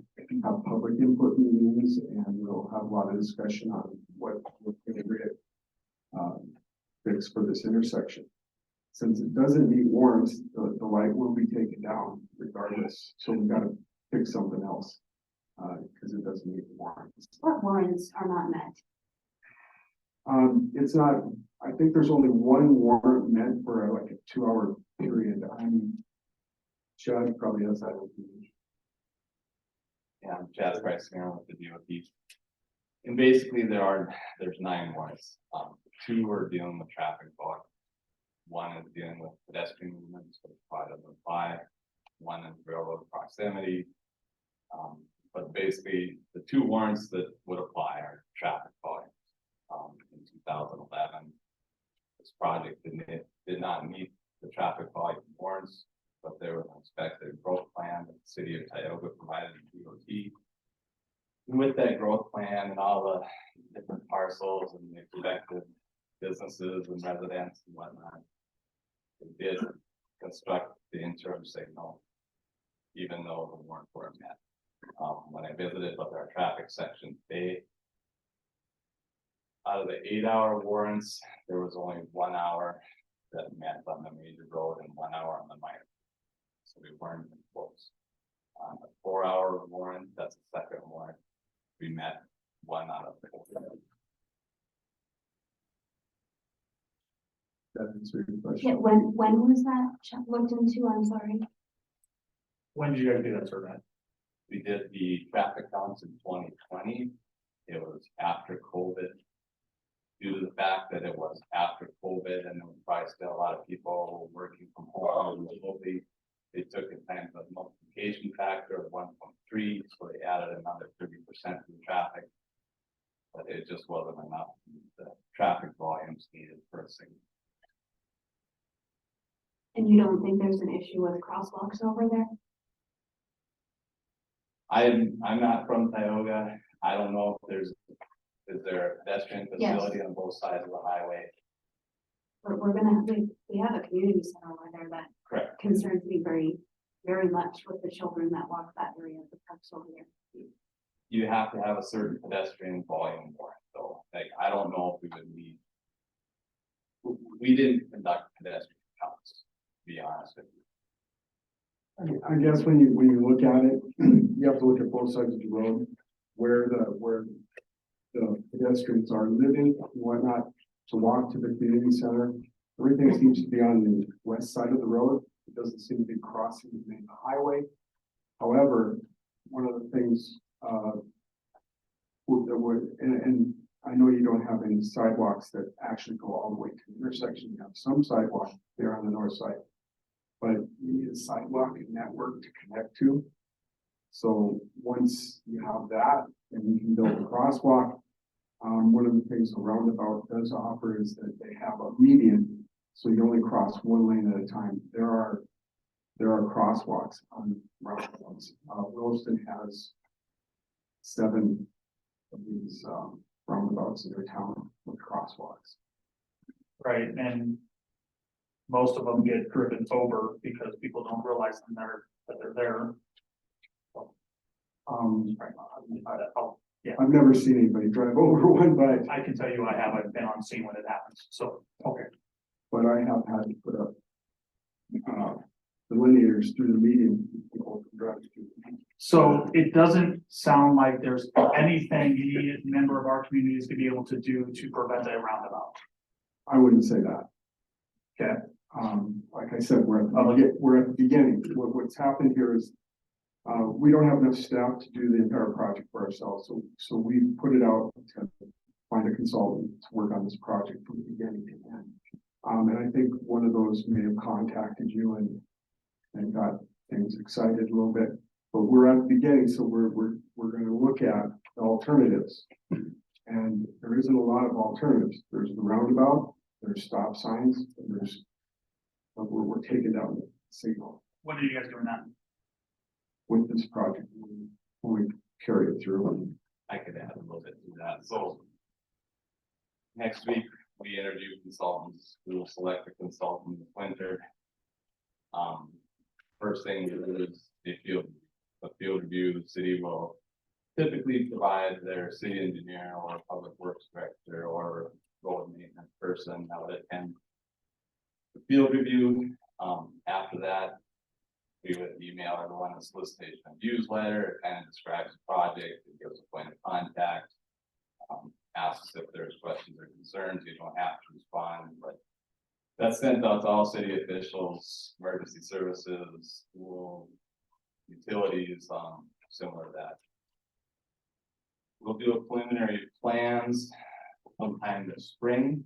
S9: have public input meetings and we'll have a lot of discussion on what we're going to fix for this intersection. Since it doesn't meet warrants, the light will be taken down regardless. So we've got to pick something else because it doesn't meet the warrants.
S2: What warrants are not met?
S9: It's not, I think there's only one warrant meant for like a 2-hour period. Chad probably has that information.
S5: Yeah, Chad's pricing on with the DOT. And basically there's 9 warrants. 2 are dealing with traffic volume. 1 is dealing with pedestrian movements, which apply to the 5. 1 is railroad proximity. But basically the 2 warrants that would apply are traffic volume. In 2011, this project did not meet the traffic volume warrants, but there was an expected growth plan that the city of Tioga provided to DOT. And with that growth plan and all the different parcels and the expected businesses and residents and whatnot, it did construct the interim signal, even though the warrants weren't met. When I visited with our traffic section today, out of the 8-hour warrants, there was only 1 hour that met on the major road and 1 hour on the minor. So we weren't even close. On the 4-hour warrant, that's the second warrant, we met 1 out of 4.
S9: That answers your
S2: Yeah,
S9: question.
S2: when was that looked into? I'm sorry.
S1: When did you guys do that survey?
S5: We did the traffic counts in 2020. It was after COVID. Due to the fact that it was after COVID and there was probably still a lot of people working from home remotely, they took it kind of a multiplication factor of 1.3, so they added another 30% to the traffic. But it just wasn't enough. The traffic volumes needed for a signal.
S2: And you don't think there's an issue with crosswalks over there?
S5: I'm not from Tioga. I don't know if is there a pedestrian
S2: Yes.
S5: facility on both sides of the highway?
S2: We're gonna, we have a community center over there that
S5: Correct.
S2: concerns me very, very much with the children that walk that area of the parks over there.
S5: You have to have a certain pedestrian volume warrant, though. Like, I don't know if we would need. We didn't conduct pedestrian counts, to be honest with you.
S9: I guess when you look at it, you have to look at both sides of the road, where the pedestrians are living and whatnot, to walk to the community center. Everything seems to be on the west side of the road. It doesn't seem to be crossing the main highway. However, one of the things, and I know you don't have any sidewalks that actually go all the way to the intersection. You have some sidewalk there on the north side, but you need a sidewalk network to connect to. So once you have that, then you can build a crosswalk. One of the things the roundabout does offer is that they have a median, so you only cross 1 lane at a time. There are crosswalks on roundabouts. Williston has 7 of these roundabouts in their town with crosswalks.
S1: Right, and most of them get driven over because people don't realize that they're there. Yeah.
S9: I've never seen anybody drive over one, but
S1: I can tell you I haven't been on scene when it happens, so, okay.
S9: I have had to put up delineators through the median. People can drive through.
S1: So it doesn't sound like there's anything any member of our community is gonna be able to do to prevent a roundabout.
S9: I wouldn't say that.
S1: Okay.
S9: Like I said, we're at the beginning. What's happened here is we don't have enough staff to do the entire project for ourselves. So we put it out to find a consultant to work on this project from the beginning to end. And I think one of those may have contacted you and got things excited a little bit. But we're at the beginning, so we're going to look at the alternatives. And there isn't a lot of alternatives. There's the roundabout, there's stop signs, and we're taking down the signal
S1: When are you guys doing that?
S9: with this project when we carry it through.
S5: I could add a little bit to that. So next week, we interview consultants. We will select a consultant this winter. First thing is a field review. The city will typically provide their city engineer or public works director or road maintenance person that would attend the field review. After that, we would email everyone a solicitation of views letter. It kind of describes the project. It gives a point of contact. Asks if there's questions or concerns. You don't have to respond, but that's sent out to all city officials, emergency services, school, utilities, similar to that. we'll do a preliminary plans sometime this spring.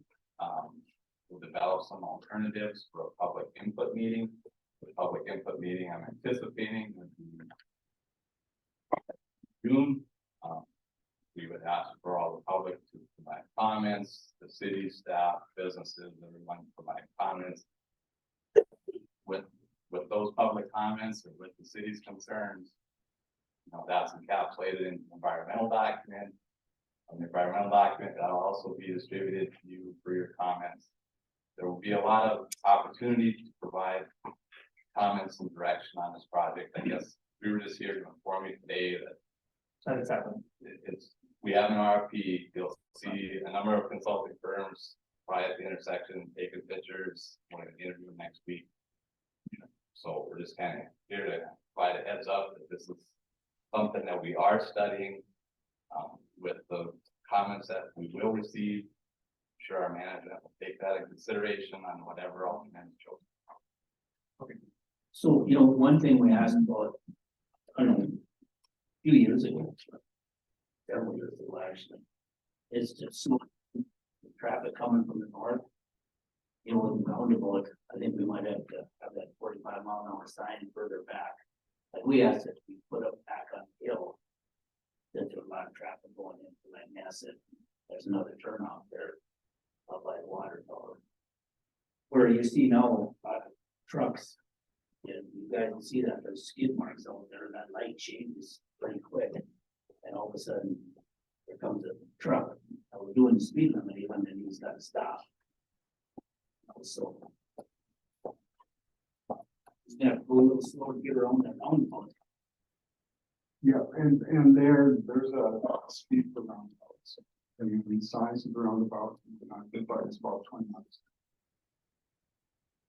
S5: We'll develop some alternatives for a public input meeting. The public input meeting I'm anticipating would be June. We would ask for all the public to provide comments, the city staff, businesses, everyone to provide comments. With those public comments or with the city's concerns, that's encapsulated in the environmental document. An environmental document that will also be distributed to you for your comments. There will be a lot of opportunity to provide comments and direction on this project. I guess we were just here to inform you today that
S1: That's happening.
S5: we have an RFP. You'll see a number of consulting firms right at the intersection, taking pictures. We're going to interview them next week. So we're just kind of here to provide a heads up that this is something that we are studying. With the comments that we will receive, I'm sure our management will take that in consideration on whatever alternative chosen.
S4: So, one thing we asked about, I don't know, a few years ago, several years ago actually, is to slow the traffic coming from the north. With the roundabout, I think we might have to have that 45-mile-an-hour sign further back. Like we asked it to be put up back on the hill. There's a lot of traffic going into that mess, and there's another turnoff there up by the water tower. Where you see now, trucks, and you guys can see that there's skid marks out there, and that light changes pretty quick. And all of a sudden, there comes a truck, and we're doing the speed limit, even then he's got to stop. So. He's gonna go a little slow to get around that roundabout.
S9: Yeah, and there's a speed for roundabouts. And the size of the roundabout, it's about 20 miles.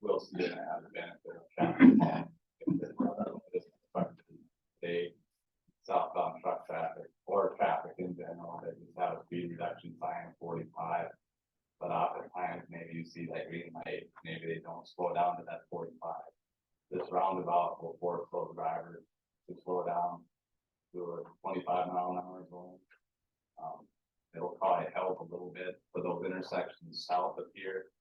S5: We'll see it have the benefit of they southbound truck traffic or traffic in general that just have a speed reduction sign of 45. But oftentimes maybe you see that green light, maybe they don't slow down to that 45. This roundabout will force those drivers to slow down to a 25-mile-an-hour zone. It'll probably help a little bit for those intersections south of here.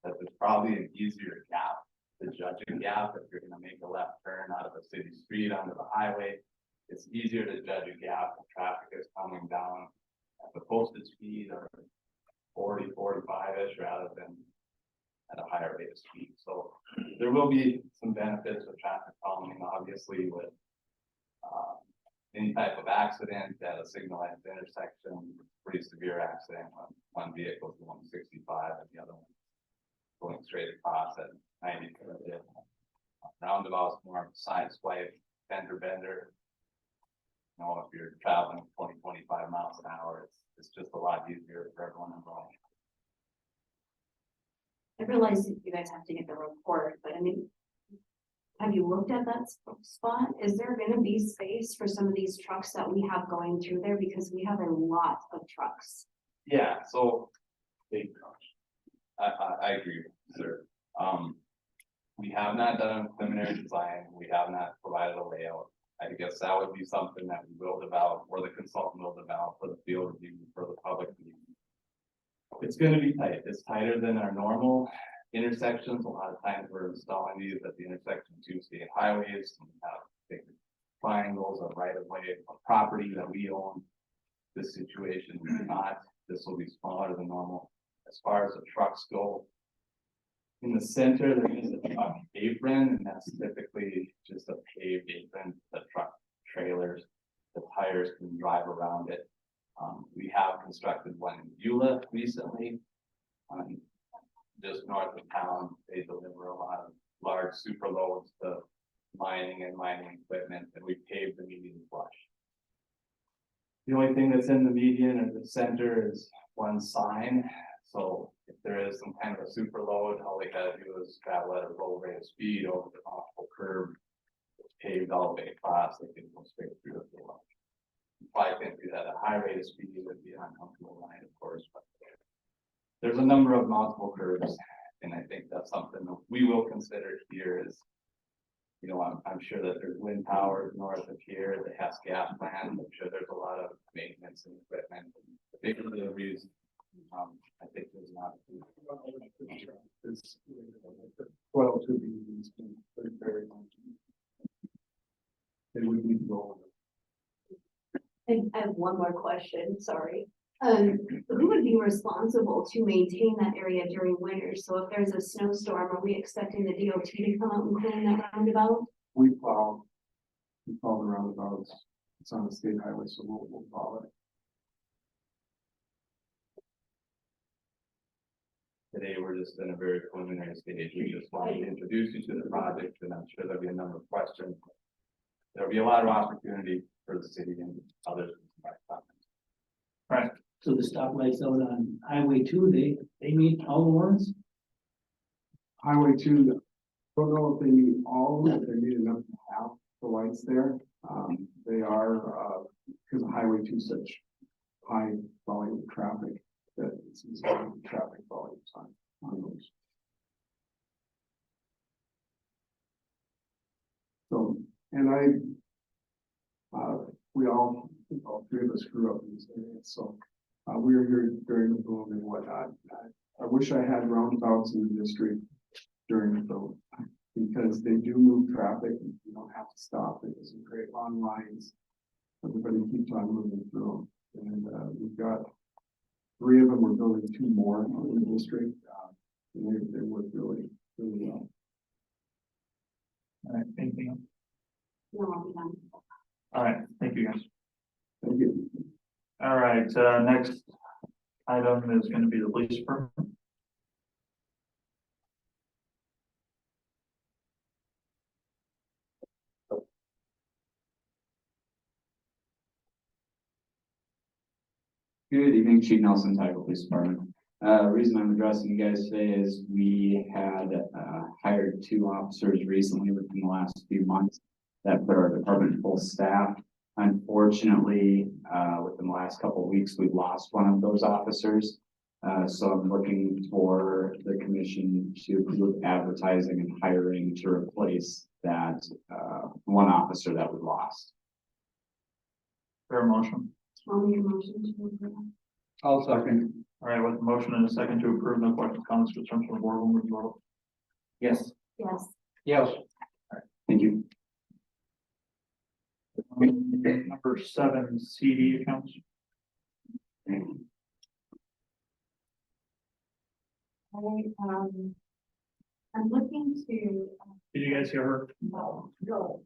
S5: That there's probably an easier gap to judge a gap if you're going to make a left turn out of a city street onto the highway. It's easier to judge a gap if traffic is coming down at the posted speed or 40, 45-ish rather than at a higher rate of speed. So there will be some benefits of traffic calming, obviously, with any type of accident at a signalized intersection, pretty severe accident. One vehicle is going 65 and the other one going straight across at 90. Roundabouts more of a side swipe, fender bender. If you're traveling 20, 25 miles an hour, it's just a lot easier for everyone involved.
S2: I realize you guys have to get the report, but I mean, have you looked at that spot? Is there gonna be space for some of these trucks that we have going through there? Because we have a lot of trucks.
S5: Yeah, so big trucks. I agree, sir. We have not done a preliminary design. We have not provided a layout. I guess that would be something that we will develop, or the consultant will develop for the field review, for the public view. It's going to be tight. It's tighter than our normal intersections. A lot of times we're installing these at the intersection of 2 state highways and have big triangles of right of way of property that we own. This situation is not. This will be smaller than normal. As far as the trucks go, in the center, there is a truck apron, and that's typically just a paved apron. The truck trailers, the tires can drive around it. We have constructed one in Beulah recently, just north of town. They deliver a lot of large super loads to mining and mining equipment, and we paved the median flush. The only thing that's in the median or the center is one sign. So if there is some kind of a super load, all they gotta do is travel at a low rate of speed over the multiple curb. It's paved all the way across, they can go straight through if they want. If I can do that at a high rate of speed, it would be an uncomfortable line, of course, but there's a number of multiple curves, and I think that's something that we will consider here is You know, I'm sure that there's wind towers north of here, the Hess gas plant, I'm sure there's a lot of maintenance and equipment, big deliveries. I think there's not.
S9: It's, well, to be, it's been very much. They would need to go.
S2: I have one more question, sorry. Who would be responsible to maintain that area during winter? So if there's a snowstorm, are we expecting the DOT to come out and clean that roundabout?
S9: We plow the roundabouts. It's on the state highway, so we'll plow it.
S5: Today, we're just in a very preliminary stage. We just wanted to introduce you to the project, and I'm sure there'll be a number of questions. There'll be a lot of opportunity for the city and others.
S1: Right,
S4: So the stoplights out on Highway 2, they meet all the warrants?
S9: Highway 2, don't know if they need all, if they need enough to have the lights there. They are, because Highway 2 is such high volume of traffic that it's traffic volumes on those. So, and we all three of us grew up in this area, so we were here during the boom and whatnot. I wish I had roundabouts in the district during the boom, because they do move traffic and you don't have to stop. It doesn't create long lines. Everybody keeps on moving through them. And we've got 3 of them. We're building 2 more in the district. And they work really, really well.
S1: all right, anything else?
S2: No, I'll be done.
S1: All right, thank you guys.
S9: Thank you.
S1: All right, next item is gonna be the police department.
S10: Good evening, Chief Nelson, Tioga Police Department. Reason I'm addressing you guys today is we had hired 2 officers recently within the last few months that put our department full staff. Unfortunately, within the last couple of weeks, we've lost one of those officers. So I'm looking for the commission to approve advertising and hiring to replace that one officer that we lost.
S1: Fair motion.
S2: I'll make a motion to approve.
S9: I'll second.
S1: All right, with a motion and a second to approve, no questions, comments, concerns from the board, when we vote.
S5: Yes.
S2: Yes.
S1: Yes.
S10: Thank you.
S1: Number 7, CD accounts.
S2: I'm looking to,
S1: Did you guys hear her?
S2: go.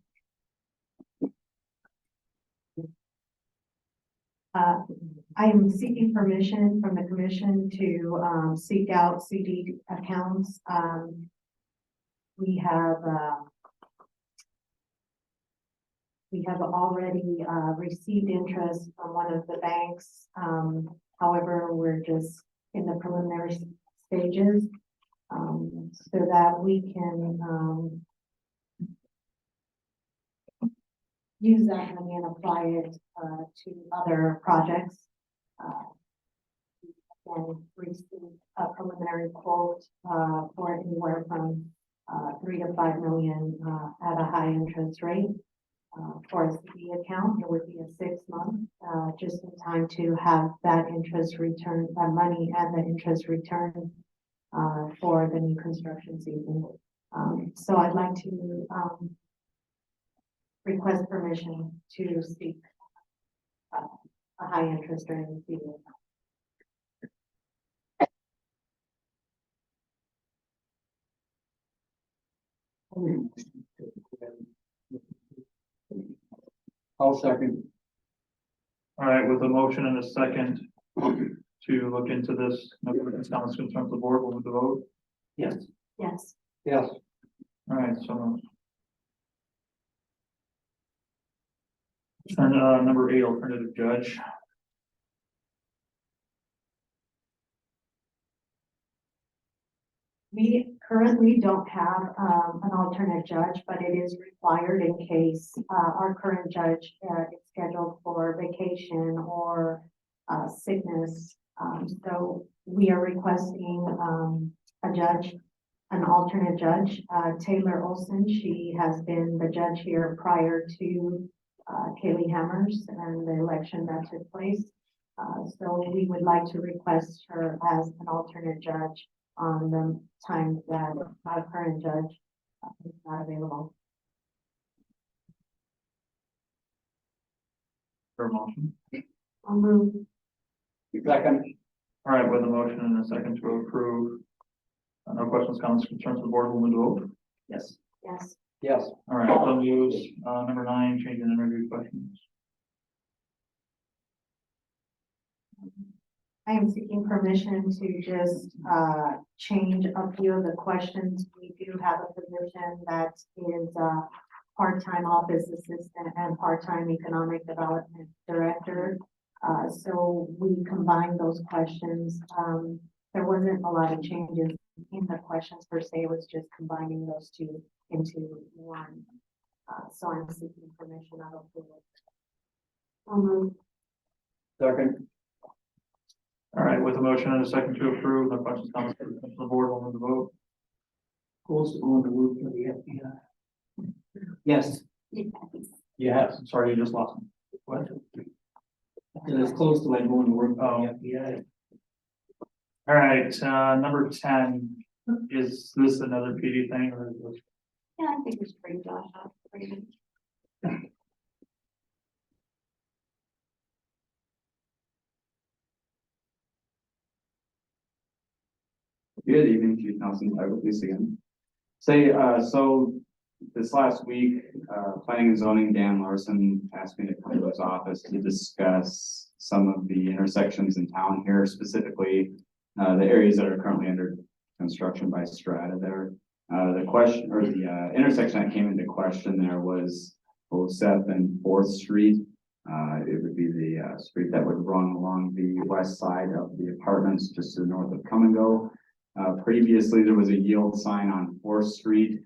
S11: I am seeking permission from the commission to seek out CD accounts. We have already received interest from one of the banks. However, we're just in the preliminary stages, so that we can use that money and apply it to other projects. And receive a preliminary quote for anywhere from 3 to 5 million at a high interest rate. For a CD account, it would be a 6-month, just in time to have that interest return, that money and the interest return for the new construction season. So I'd like to request permission to seek a high interest during the season.
S9: I'll second.
S1: All right, with a motion and a second to look into this, no questions, comments, concerns from the board, when we vote.
S4: Yes.
S2: Yes.
S1: Yes. All right, so. Turn, number 8, alternative judge.
S11: We currently don't have an alternate judge, but it is required in case our current judge is scheduled for vacation or sickness. So we are requesting a judge an alternate judge, Taylor Olson. She has been the judge here prior to Kaylee Hammers and the election that took place. So we would like to request her as an alternate judge on the times that our current judge is not available.
S1: For a motion.
S11: I'll move.
S4: Second.
S1: All right, with a motion and a second to approve. No questions, comments, concerns of the board, we'll move to vote.
S4: Yes.
S11: Yes.
S4: Yes.
S1: All right, so moves, number 9, change in interview questions.
S11: I am seeking permission to just change a few of the questions. We do have a position that is part-time office assistant and part-time economic development director. So we combined those questions. There wasn't a lot of changes in the questions per se, it was just combining those two into one. So I'm seeking permission out of the.
S4: Second.
S1: All right, with a motion and a second to approve, no questions, comments, concerns of the board, we'll move to vote.
S4: Who's going to work for the FBI? Yes.
S1: Yes. Sorry, you just lost me. What?
S4: And it's close to like going to work for
S1: Oh.
S4: the FBI.
S1: All right, number 10, is this another PD thing or is this?
S2: Yeah, I think it's pretty Josh out. Pretty good.
S10: Good evening, Chief Nelson, I will please again. So this last week, planning and zoning, Dan Larson asked me to come to his office to discuss some of the intersections in town here, specifically the areas that are currently under construction by Strata there. The question or the intersection that came into question there was Oseth and 4th Street. It would be the street that would run along the west side of the apartments just to the north of Come and Go. Previously, there was a yield sign on 4th Street,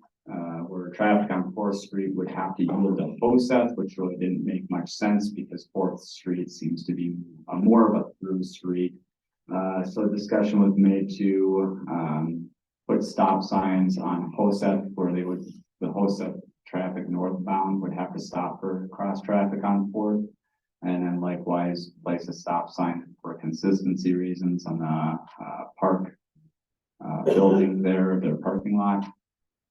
S10: where traffic on 4th Street would have to yield to Oseth, which really didn't make much sense because 4th Street seems to be more of a through street. So discussion was made to put stop signs on Oseth where they would, the Oseth traffic northbound would have to stop for cross traffic on 4th. And then likewise, place a stop sign for consistency reasons on the park building there, their parking lot.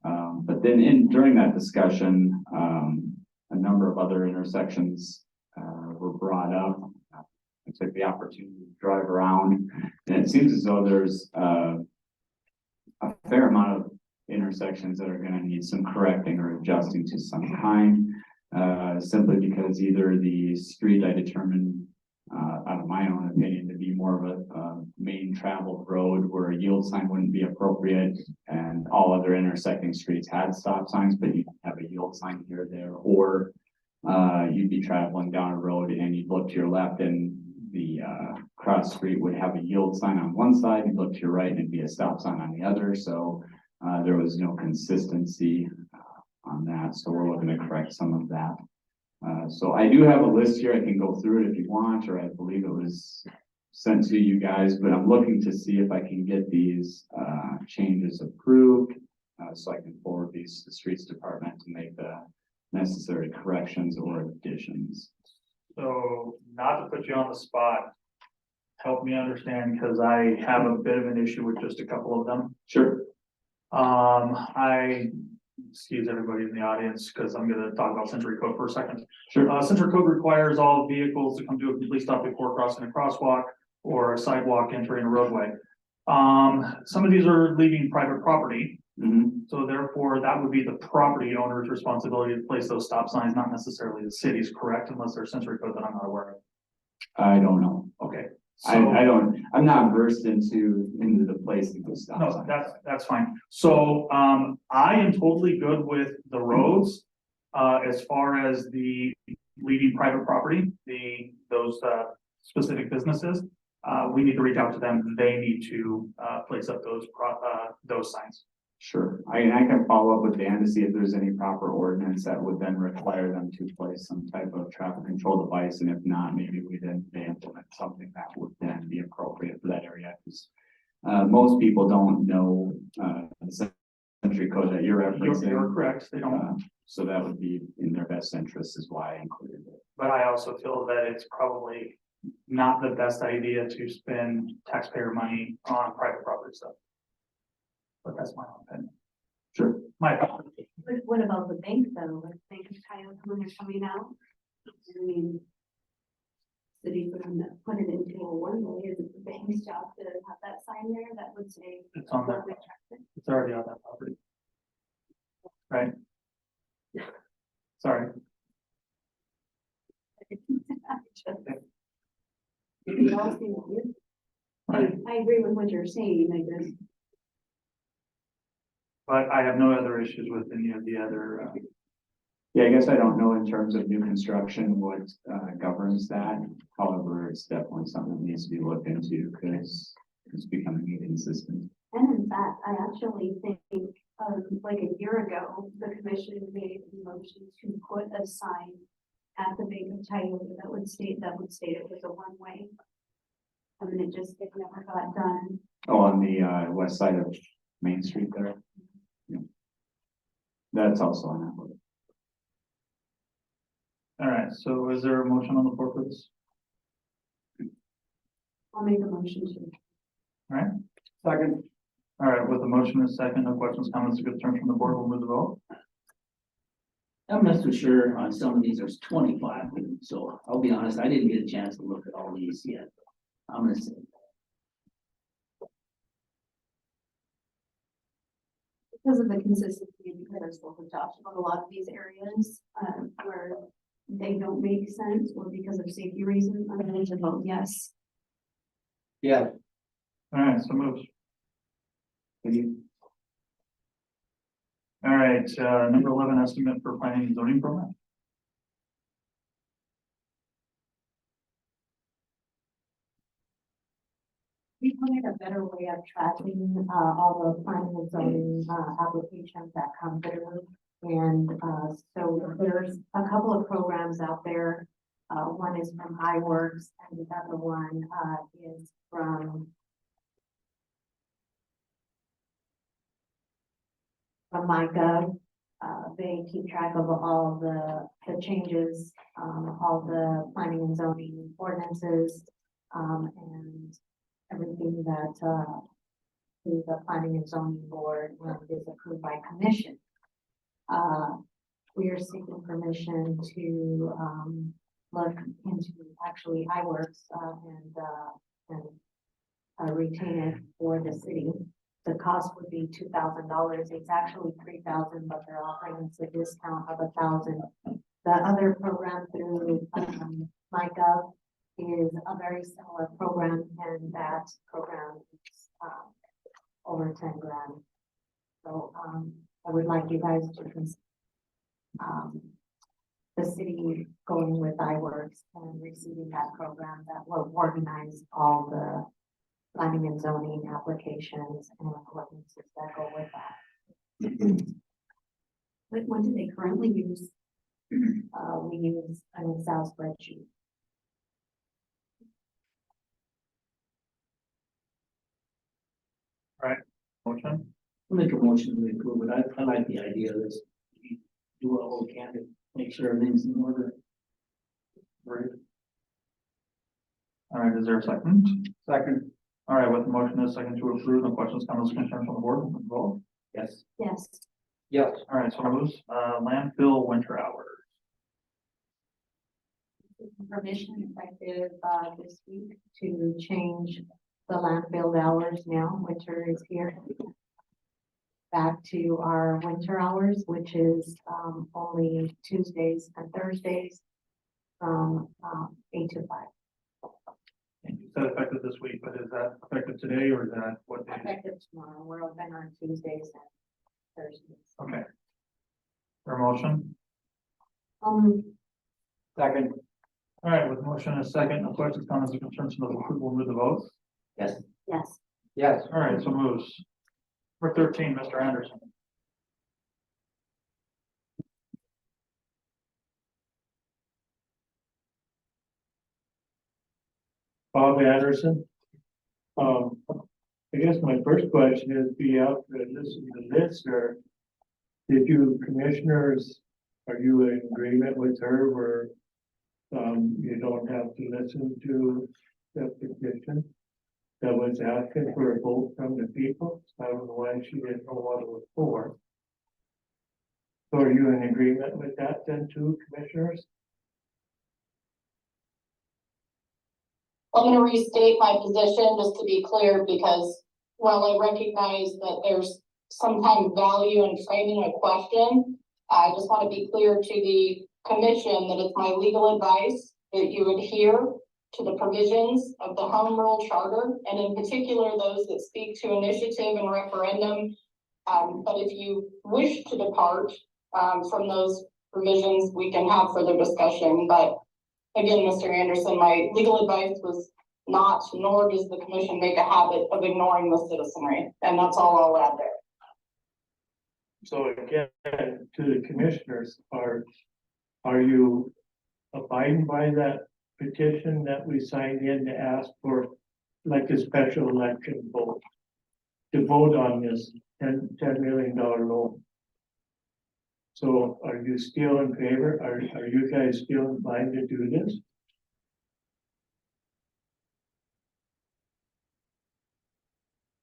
S10: But then during that discussion, a number of other intersections were brought up. I took the opportunity to drive around, and it seems as though there's a fair amount of intersections that are going to need some correcting or adjusting to some kind, simply because either the street I determined, out of my own opinion, to be more of a main traveled road where a yield sign wouldn't be appropriate, and all other intersecting streets had stop signs, but you have a yield sign here or there, or you'd be traveling down a road and you'd look to your left and the cross street would have a yield sign on one side, you'd look to your right and it'd be a stop sign on the other. So there was no consistency on that. So we're looking to correct some of that. So I do have a list here. I can go through it if you want, or I believe it was sent to you guys, but I'm looking to see if I can get these changes approved so I can forward these to the streets department to make the necessary corrections or additions.
S1: So not to put you on the spot, help me understand, because I have a bit of an issue with just a couple of them.
S10: Sure.
S1: I excuse everybody in the audience because I'm going to talk about Century Code for a second.
S10: Sure.
S1: Century Code requires all vehicles to come to a complete stop before crossing a crosswalk or a sidewalk entering a roadway. Some of these are leaving private property.
S10: Mm-hmm.
S1: So therefore, that would be the property owner's responsibility to place those stop signs, not necessarily the city's, correct? Unless there's Century Code that I'm not aware of.
S10: I don't know.
S1: Okay.
S10: I'm not versed into the placing of stop
S1: No,
S10: signs.
S1: that's fine. So, I am totally good with the roads, as far as the leaving private property, those specific businesses. We need to reach out to them. They need to, place up those signs.
S10: Sure. I can follow up with Dan to see if there's any proper ordinance that would then require them to place some type of traffic control device. And if not, maybe we then implement something that would then be appropriate for that area. Because most people don't know the country code that you're
S1: You're
S10: referencing.
S1: correct, they don't,
S10: So that would be in their best interest is why I included it.
S1: but I also feel that it's probably not the best idea to spend taxpayer money on private property stuff. But that's my own opinion.
S10: Sure.
S1: My opinion.
S2: But what about the bank though? Like Bank of Tioga when they're coming out? I mean. City put it into a one way, is it the bank's job to have that sign there that would say.
S1: It's on their,
S2: public traffic?
S1: it's already on that property. Right? Sorry.
S2: It all seems good. I agree with what you're saying, I guess.
S1: But I have no other issues with any of the other,
S10: Yeah, I guess I don't know in terms of new construction, what governs that. However, it's definitely something that needs to be looked into because it's becoming inconsistent.
S2: And in fact, I actually think, like a year ago, the commission made a motion to put a sign at the Bank of Tioga that would state it was a one-way. I mean, it never got done.
S10: Oh, on the west side of Main Street there. Yeah. That's also on that one.
S1: all right, so is there a motion on the floor for this?
S2: I'll make a motion to.
S1: Second. All right, with the motion and second, no questions, comments, or concerns from the board, we'll move the vote.
S4: I'm not so sure on some of these, there's 25, so I'll be honest, I didn't get a chance to look at all these yet. I'm gonna say.
S2: Because of the consistency, because I spoke with Josh about a lot of these areas, where they don't make sense, or because of safety reasons, I'm going to vote yes.
S4: Yeah.
S1: All right, so moves. All right, number 11, estimate for planning and zoning program.
S11: We wanted a better way of tracking, all the planning and zoning, applications that come through. And, so there's a couple of programs out there. One is from iWorks and the other one, is from MyGov. They keep track of all the changes, all the planning and zoning ordinances, and everything that, the planning and zoning board is approved by commission. We are seeking permission to, look into actually iWorks, and retain it for the city. The cost would be $2,000. It's actually $3,000, but they're offering us a discount of $1,000. The other program through, MyGov is a very similar program, and that program is, over 10 grand. So, I would like you guys to consider, the city going with iWorks and receiving that program that will organize all the planning and zoning applications and ordinances that go with that.
S2: What do they currently use?
S11: We use an Excel spreadsheet.
S1: Motion,
S4: I'll make a motion to approve it. I like the idea of this. Do what we can to make sure everything's in order.
S1: great. All right, is there a second? Second. All right, with the motion and second to approve, no questions, comments, or concerns from the board, we'll vote.
S4: Yes.
S2: Yes.
S1: Yes. All right, so moves, landfill winter hours.
S11: Permission effective, this week to change the landfill hours now, winter is here. Back to our winter hours, which is, only Tuesdays and Thursdays from, 8 to 5.
S1: And you said effective this week, but is that effective today or is that what day?
S11: Effective tomorrow, we're open on Tuesdays and Thursdays.
S1: Okay. For motion?
S4: Second.
S1: All right, with motion and second, no questions, comments, or concerns from the board, we'll move the vote.
S4: Yes.
S2: Yes.
S1: Yes. All right, so moves. Number 13, Mr. Anderson.
S12: Bob Anderson. I guess my first question is, be out to listen to this, or did you commissioners, are you in agreement with her where you don't have to listen to the petition that was asking for a vote from the people? I don't know why she didn't know what it was for. So are you in agreement with that then too, commissioners?
S6: I'm gonna restate my position just to be clear, because while I recognize that there's sometimes value in framing a question, I just want to be clear to the commission that it's my legal advice that you adhere to the provisions of the Home Rule Charter, and in particular, those that speak to initiative and referendum. But if you wish to depart from those provisions, we can have further discussion. But again, Mr. Anderson, my legal advice was not, nor does the commission make a habit of ignoring the citizenry, and that's all I'll add there.
S12: So again, to the commissioners, are you abiding by that petition that we signed in to ask for like a special election vote? To vote on this $10 million loan? So are you still in favor? Are you guys still inclined to do this?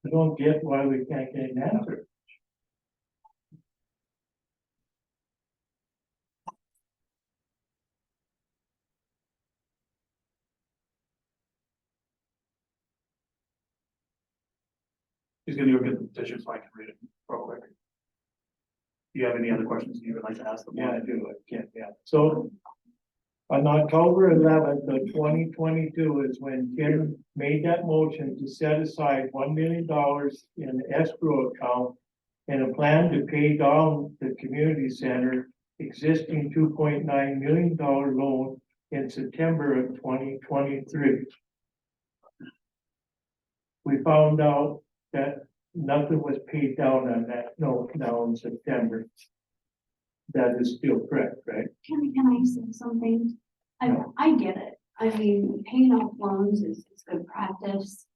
S12: I don't get why we can't get an answer.
S1: He's gonna go get the petition so I can read it real quick. Do you have any other questions you would like to ask them?
S12: Yeah, I do. I can't, yeah. So on October 11th of 2022 is when Kim made that motion to set aside $1 million in the escrow account and a plan to pay down the community center existing $2.9 million loan in September of 2023. We found out that nothing was paid down on that note now in September. That is still correct, right?
S2: Can I say something? I get it. I mean, paying off loans is good practice.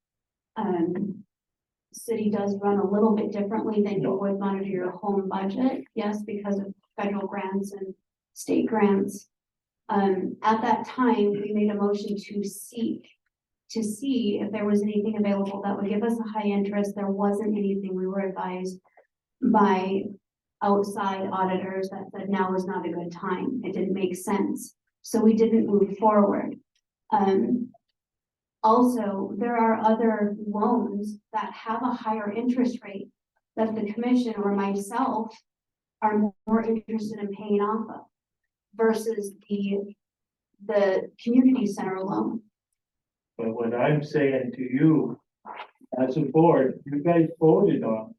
S2: City does run a little bit differently than you would monitor your home budget. Yes, because of federal grants and state grants. At that time, we made a motion to see if there was anything available that would give us a high interest. There wasn't anything. We were advised by outside auditors that said now is not a good time. It didn't make sense. So we didn't move forward. Also, there are other loans that have a higher interest rate that the commission or myself are more interested in paying off of versus the community center loan.
S12: But what I'm saying to you, as a board, you guys voted on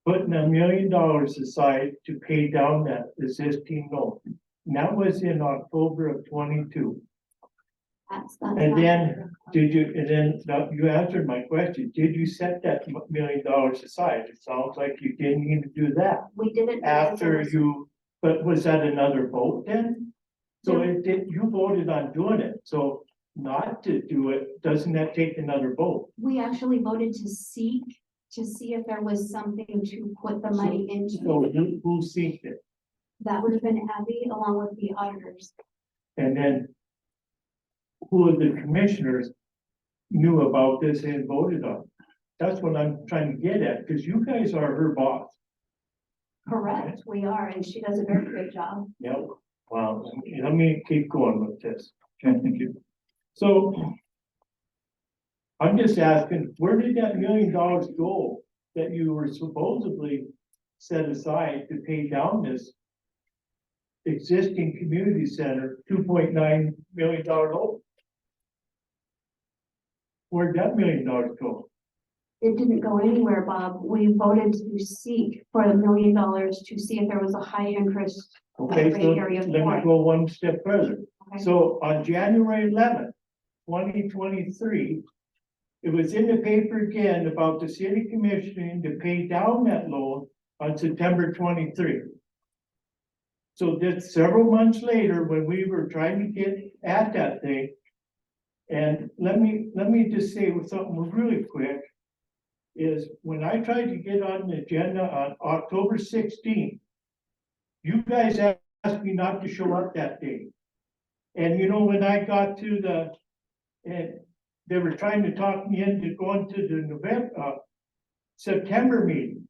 S12: putting $1 million aside to pay down that existing loan. And that was in October of 22. And then, you answered my question. Did you set that $1 million aside? It sounds like you didn't even do that.
S2: We didn't.
S12: After you, but was that another vote then? So you voted on doing it. So not to do it, doesn't that take another vote?
S2: We actually voted to see if there was something to put the money into.
S12: So who seeked it?
S2: That would have been Abby along with the auditors.
S12: And then who of the commissioners knew about this and voted on it? That's what I'm trying to get at, because you guys are her boss.
S2: Correct, we are, and she does a very great job.
S12: Yep. Well, let me keep going with this. Okay, thank you. So I'm just asking, where did that $1 million go that you were supposedly set aside to pay down this existing community center $2.9 million loan? Where'd that $1 million go?
S2: It didn't go anywhere, Bob. We voted to seek for $1 million to see if there was a high interest.
S12: Okay, so
S2: area
S12: let
S2: for
S12: me
S2: it.
S12: go one step further.
S2: Okay.
S12: So on January 11th, 2023, it was in the paper again about the city commissioning to pay down that loan on September 23. So that's several months later when we were trying to get at that thing. And let me just say with something really quick. is when I tried to get on the agenda on October 16th, you guys asked me not to show up that day. And you know, when I got to and they were trying to talk me into going to the September meeting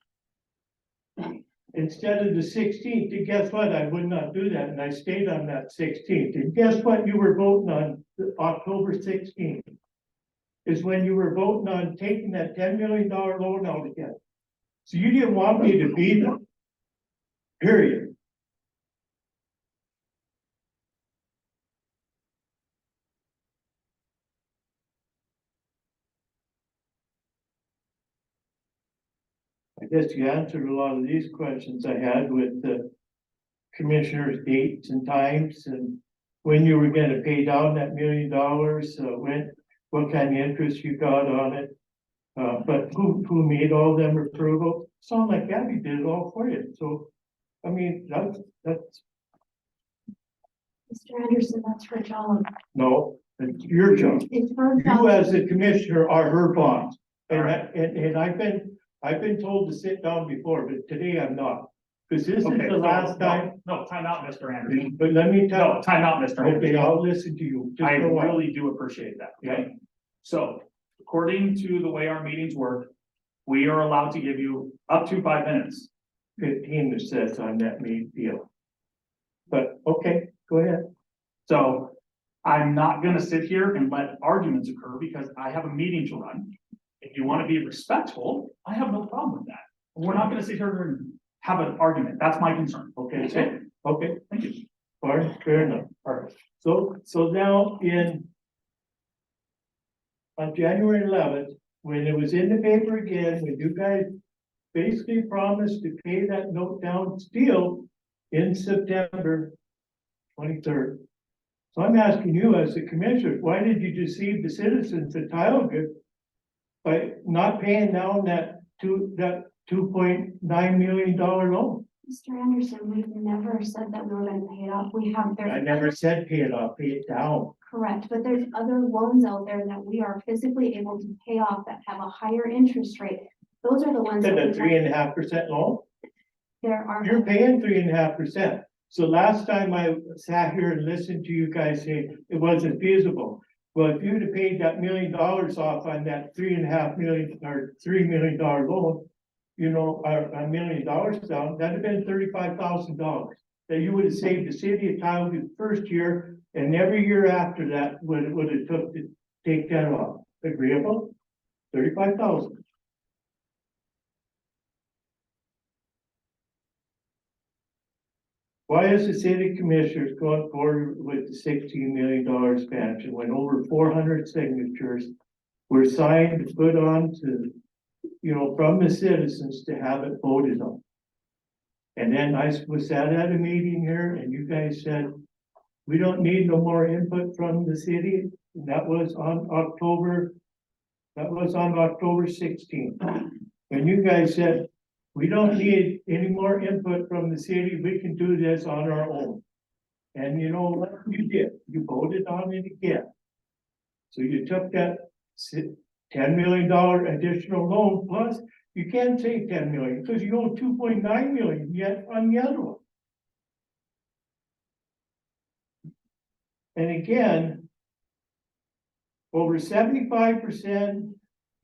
S12: instead of the 16th, and guess what? I would not do that, and I stayed on that 16th. And guess what? You were voting on October 16th. Is when you were voting on taking that $10 million loan out again. So you didn't want me to be there. Period. I guess you answered a lot of these questions I had with the commissioner's dates and times and when you were gonna pay down that $1 million, what kind of interest you got on it. But who made all them approval? Sound like Abby did it all for you. So, I mean, that's,
S2: Mr. Anderson, that's her job.
S12: no, it's your job.
S2: It's her
S12: You
S2: job.
S12: as the commissioner are her boss. And I've been told to sit down before, but today I'm not. Because this is
S1: Okay,
S12: the last time,
S1: No, time out, Mr. Anderson.
S12: but let me tell.
S1: No, time out, Mr. Anderson.
S12: Okay, I'll listen to you. Just
S1: I
S12: a while.
S1: really do appreciate that, okay? So, according to the way our meetings work, we are allowed to give you up to 5 minutes.
S12: 15 that says on that meat deal. But, okay, go ahead.
S1: So, I'm not gonna sit here and let arguments occur because I have a meeting to run. If you wanna be respectful, I have no problem with that. We're not gonna sit here and have an argument. That's my concern.
S12: Okay, so, okay,
S1: Thank you.
S12: all right, fair enough. All right. So now on January 11th, when it was in the paper again, when you guys basically promised to pay that note down still in September 23rd. So I'm asking you as the commissioner, why did you deceive the citizens of Tioga by not paying down that $2.9 million loan?
S2: Mr. Anderson, we've never said that we were gonna pay it off. We have,
S12: I never said pay it off, pay it down.
S2: correct, but there's other loans out there that we are physically able to pay off that have a higher interest rate. Those are the ones that
S12: Instead of
S2: we have.
S12: 3.5% loan,
S2: There are.
S12: you're paying 3.5%. So last time I sat here and listened to you guys say it wasn't feasible. Well, if you'd have paid that $1 million off on that $3.5 million or $3 million loan, you know, $1 million down, that'd have been $35,000. That you would have saved the city of Tioga the first year, and every year after that would have took to take that off. Agreeable? 35,000. Why is the city commissioners going forward with the $16 million expansion when over 400 signatures were signed, put on to, you know, from the citizens to have it voted on? And then I was sat at a meeting here and you guys said, we don't need no more input from the city. That was on October 16th. And you guys said, we don't need any more input from the city. We can do this on our own. And you know what you did? You voted on it again. So you took that $10 million additional loan, plus you can't say 10 million because you own 2.9 million yet on the other one. And again, over 75%,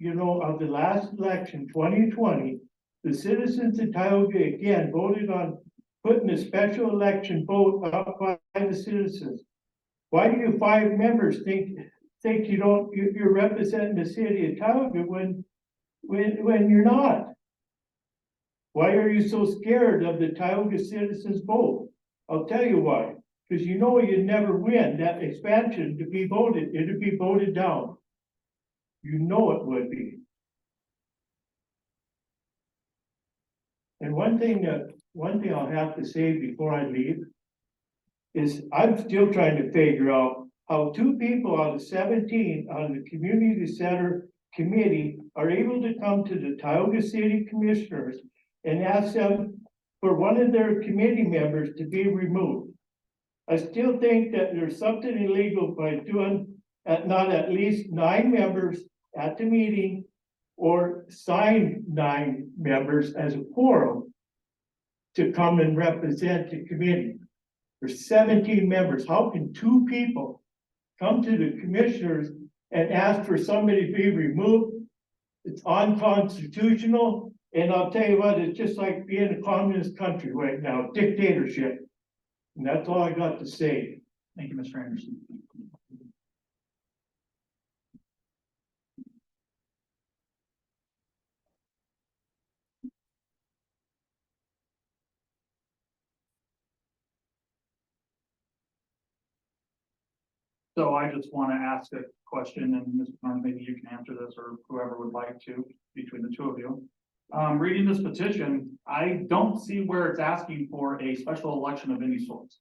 S12: you know, of the last election, 2020, the citizens of Tioga again voted on putting a special election vote up by the citizens. Why do you 5 members think you're representing the city of Tioga when you're not? Why are you so scared of the Tioga citizens vote? I'll tell you why. Because you know you'd never win that expansion to be voted. It'd be voted down. You know it would be. And one thing I'll have to say before I leave is I'm still trying to figure out how 2 people out of 17 on the community center committee are able to come to the Tioga City Commissioners and ask them for one of their committee members to be removed. I still think that there's something illegal by doing not at least 9 members at the meeting or sign 9 members as a quorum to come and represent the committee. There's 17 members. How can 2 people come to the commissioners and ask for somebody to be removed? It's unconstitutional, and I'll tell you what, it's just like being a communist country right now, dictatorship. And that's all I got to say.
S1: Thank you, Mr. Anderson. So I just want to ask a question, and Mr. Barnes, maybe you can answer this, or whoever would like to, between the 2 of you. Reading this petition, I don't see where it's asking for a special election of any sort.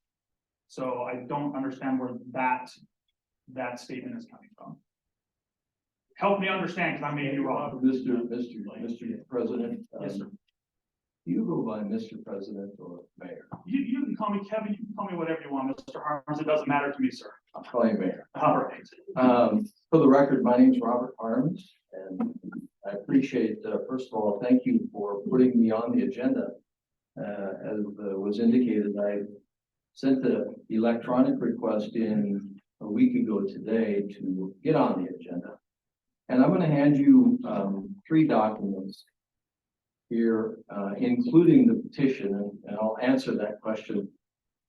S1: So I don't understand where that statement is coming from. Help me understand, because I may be wrong.
S13: Mr. President.
S1: Yes, sir.
S13: Do you go by Mr. President or Mayor?
S1: You can call me Kevin, you can call me whatever you want, Mr. Harms, it doesn't matter to me, sir.
S13: I'll call you Mayor.
S1: All right.
S13: For the record, my name is Robert Harms, and I appreciate, first of all, thank you for putting me on the agenda. As was indicated, I sent the electronic request in a week ago today to get on the agenda. And I'm going to hand you 3 documents here, including the petition, and I'll answer that question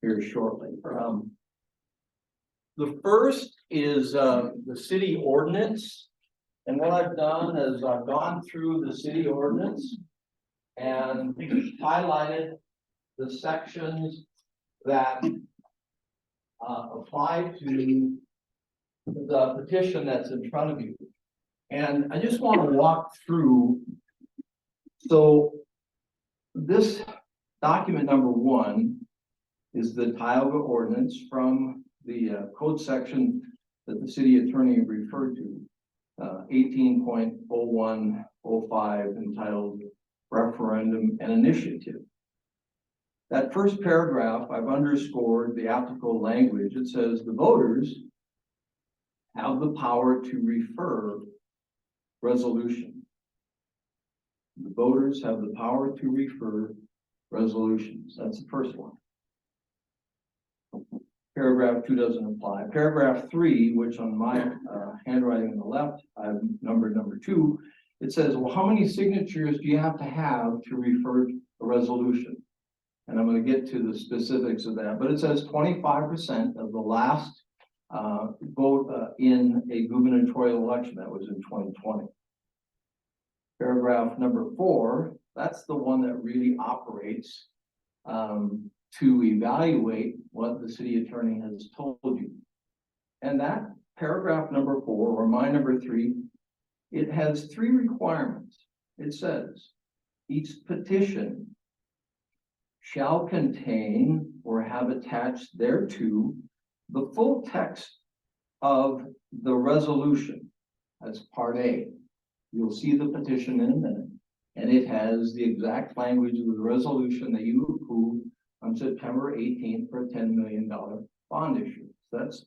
S13: here shortly. The first is the city ordinance. And what I've done is I've gone through the city ordinance and highlighted the sections that apply to the petition that's in front of you. And I just want to walk through. So this document number 1 is the Tioga ordinance from the code section that the city attorney referred to, 18.0105, entitled Referendum and Initiative. That first paragraph, I've underscored the applicable language. It says the voters have the power to refer resolution. The voters have the power to refer resolutions. That's the first one. Paragraph 2 doesn't apply. Paragraph 3, which on my handwriting on the left, I've numbered number 2. It says, well, how many signatures do you have to refer a resolution? And I'm going to get to the specifics of that, but it says 25% of the last vote in a gubernatorial election. That was in 2020. Paragraph number 4, that's the one that really operates to evaluate what the city attorney has told you. And that paragraph number 4, or my number 3, it has 3 requirements. It says each petition shall contain or have attached thereto the full text of the resolution. That's part A. You'll see the petition in a minute, and it has the exact language of the resolution that you approved on September 18th for a $10 million bond issue. So that's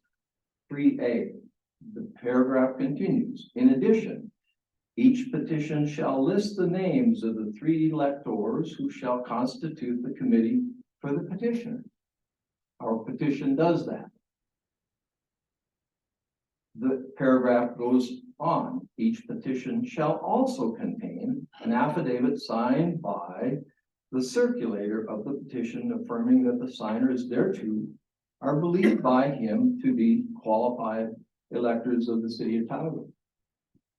S13: 3A. The paragraph continues. In addition, each petition shall list the names of the 3 electors who shall constitute the committee for the petitioner. Our petition does that. The paragraph goes on. Each petition shall also contain an affidavit signed by the circulator of the petition, affirming that the signers thereto are believed by him to be qualified electors of the city of Tioga.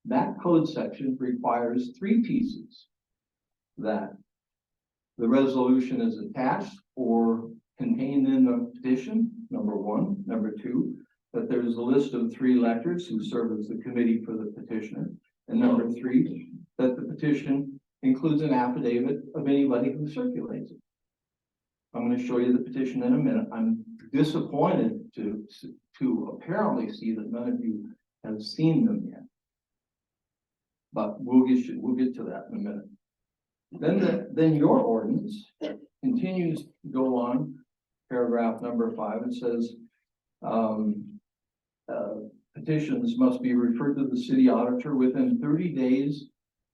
S13: That code section requires 3 pieces: that the resolution is attached or contained in the petition, number 1. Number 2, that there's a list of 3 electors who serve as the committee for the petitioner. And number 3, that the petition includes an affidavit of anybody who circulates it. I'm going to show you the petition in a minute. I'm disappointed to apparently see that none of you have seen them yet. But we'll get to that in a minute. Then your ordinance continues to go on. Paragraph number 5, it says petitions must be referred to the city auditor within 30 days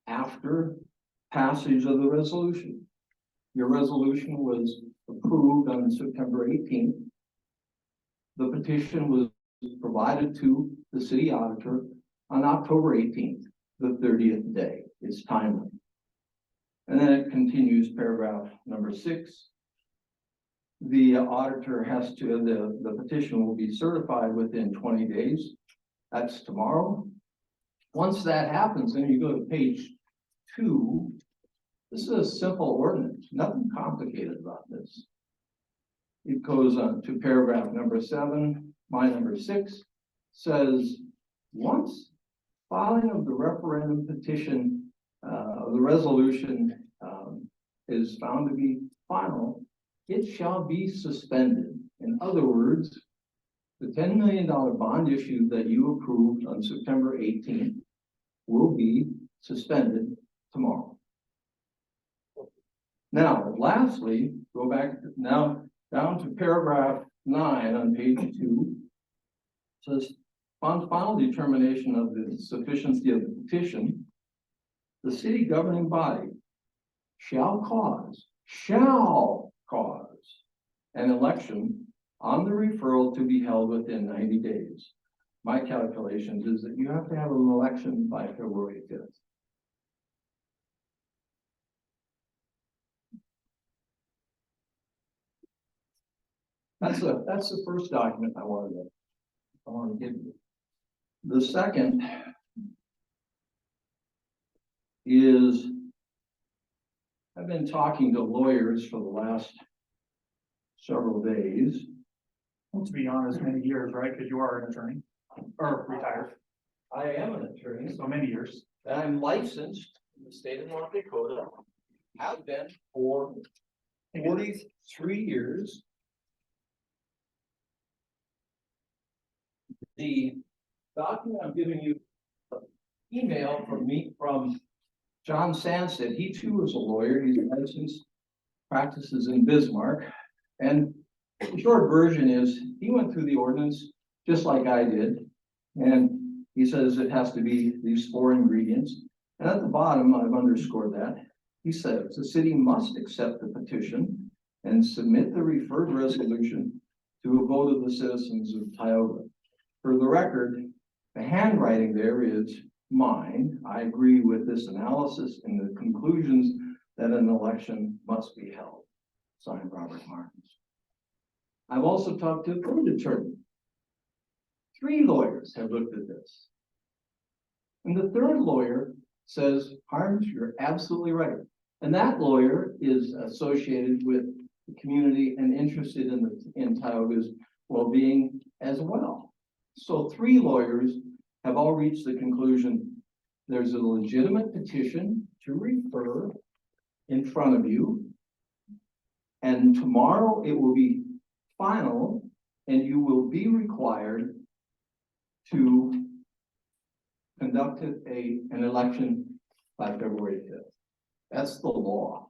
S13: after passage of the resolution. Your resolution was approved on September 18th. The petition was provided to the city auditor on October 18th, the 30th day. It's timely. And then it continues, paragraph number 6. The auditor has to, the petition will be certified within 20 days. That's tomorrow. Once that happens, then you go to page 2. This is a simple ordinance, nothing complicated about this. It goes on to paragraph number 7. My number 6 says, once filing of the referendum petition, the resolution is found to be final, it shall be suspended. In other words, the $10 million bond issue that you approved on September 18th will be suspended tomorrow. Now, lastly, go back now down to paragraph 9 on page 2. It says, on final determination of the sufficiency of the petition, the city governing body shall cause an election on the referral to be held within 90 days. My calculations is that you have to have an election by February 5th. That's the first document I want to give you. The second is, I've been talking to lawyers for the last several days.
S1: Well, to be honest, many years, right? Because you are an attorney or retired,
S13: I am an attorney,
S1: so many years.
S13: and I'm licensed in the state of North Dakota, have been for 43 years. The document I'm giving you, email from John Sanstead. He too is a lawyer. He's licensed, practices in Bismarck. And the short version is he went through the ordinance just like I did. And he says it has to be these 4 ingredients. And at the bottom, I've underscored that. He says the city must accept the petition and submit the referred resolution to a vote of the citizens of Tioga. For the record, the handwriting there is mine. I agree with this analysis and the conclusions that an election must be held. Signed, Robert Martins. I've also talked to a third attorney. 3 lawyers have looked at this. And the third lawyer says, Harms, you're absolutely right. And that lawyer is associated with the community and interested in Tioga's well-being as well. So 3 lawyers have all reached the conclusion there's a legitimate petition to refer in front of you. And tomorrow it will be final and you will be required to conduct an election by February 5th. That's the law.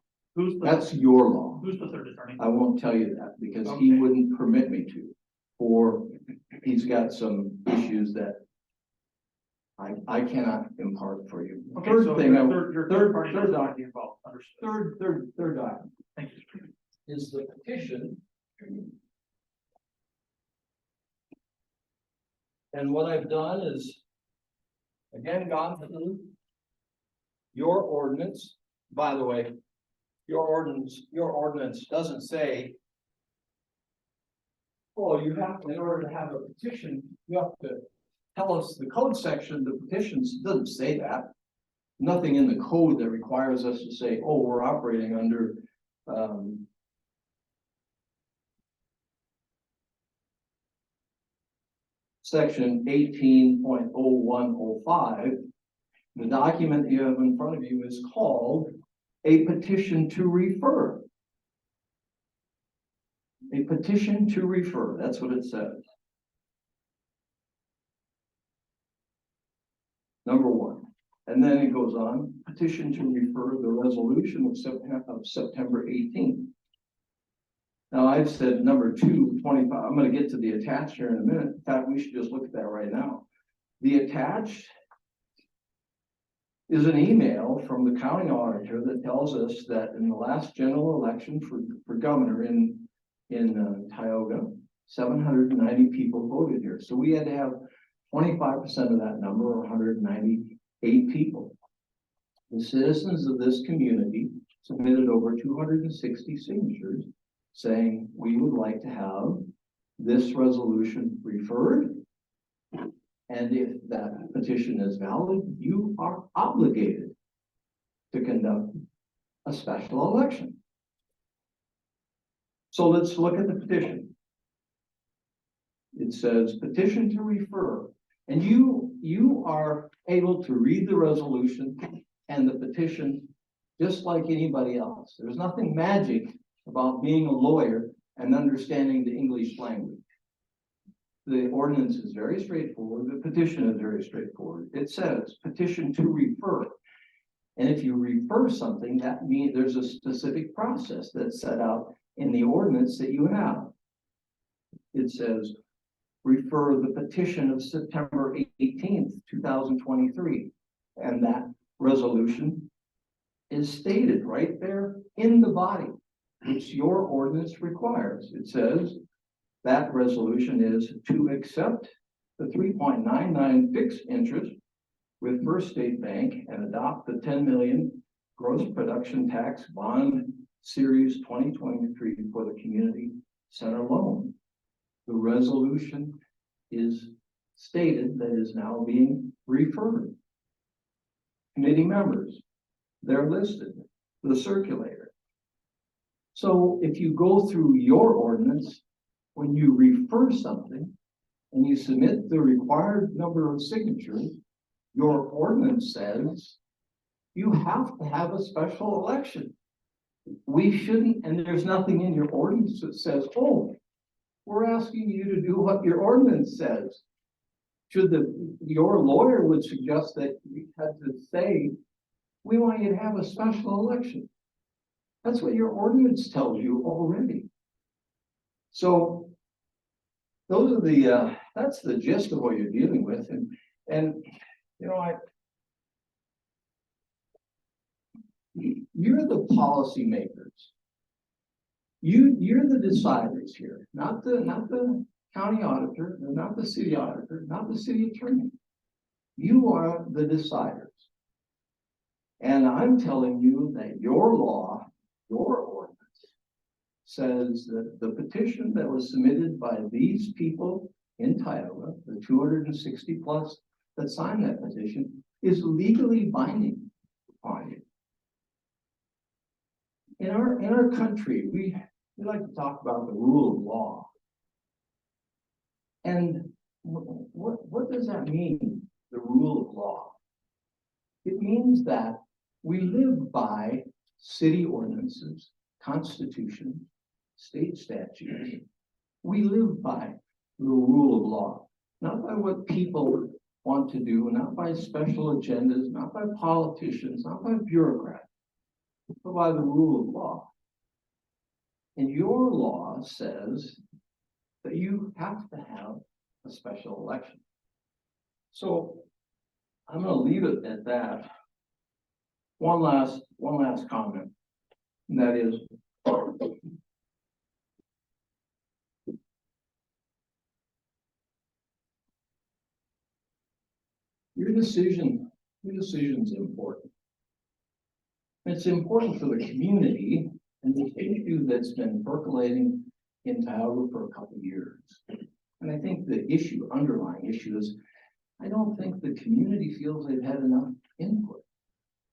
S13: That's your law.
S1: Who's the third attorney?
S13: I won't tell you that because he wouldn't permit me to, or he's got some issues that I cannot impart for you.
S1: Okay,
S13: Third
S1: so
S13: thing,
S1: your third party
S13: third
S1: doesn't
S13: doc-
S1: want to be involved. Understood.
S13: third document
S1: Thank you.
S13: is the petition. And what I've done is, again, gone through your ordinance. By the way, your ordinance doesn't say, oh, you have to, in order to have a petition, you have to tell us the code section, the petitions, doesn't say that. Nothing in the code that requires us to say, oh, we're operating under, section 18.0105. The document you have in front of you is called a petition to refer. A petition to refer, that's what it says. Number 1. And then it goes on, petition to refer the resolution of September 18th. Now I've said number 2, 25. I'm going to get to the attached here in a minute. In fact, we should just look at that right now. The attached is an email from the county auditor that tells us that in the last general election for governor in Tioga, 790 people voted here. So we had to have 25% of that number, or 198 people. The citizens of this community submitted over 260 signatures saying we would like to have this resolution referred. And if that petition is valid, you are obligated to conduct a special election. So let's look at the petition. It says petition to refer, and you are able to read the resolution and the petition just like anybody else. There's nothing magic about being a lawyer and understanding the English language. The ordinance is very straightforward. The petition is very straightforward. It says petition to refer. And if you refer something, that means there's a specific process that's set out in the ordinance that you have. It says refer the petition of September 18th, 2023. And that resolution is stated right there in the body, which your ordinance requires. It says that resolution is to accept the 3.99 fixed interest with First State Bank and adopt the 10 million gross production tax bond series 2023 for the community center loan. The resolution is stated that is now being referred. Committee members, they're listed, the circulator. So if you go through your ordinance, when you refer something and you submit the required number of signatures, your ordinance says you have to have a special election. We shouldn't, and there's nothing in your ordinance that says, oh, we're asking you to do what your ordinance says. Your lawyer would suggest that you had to say, we want you to have a special election. That's what your ordinance tells you already. So those are that's the gist of what you're dealing with. And you know, you're the policy makers. You're the deciders here, not the county auditor, not the city auditor, not the city attorney. You are the deciders. And I'm telling you that your law, your ordinance, says that the petition that was submitted by these people in Tioga, the 260 plus that signed that petition, is legally binding upon you. In our country, we like to talk about the rule of law. And what does that mean, the rule of law? It means that we live by city ordinances, constitution, state statutes. We live by the rule of law, not by what people want to do, not by special agendas, not by politicians, not by bureaucrats, but by the rule of law. And your law says that you have to have a special election. So I'm going to leave it at that. One last comment, and that is, your decision is important. It's important for the community and the issue that's been percolating in Tioga for a couple of years. And I think the underlying issue is, I don't think the community feels they've had enough input.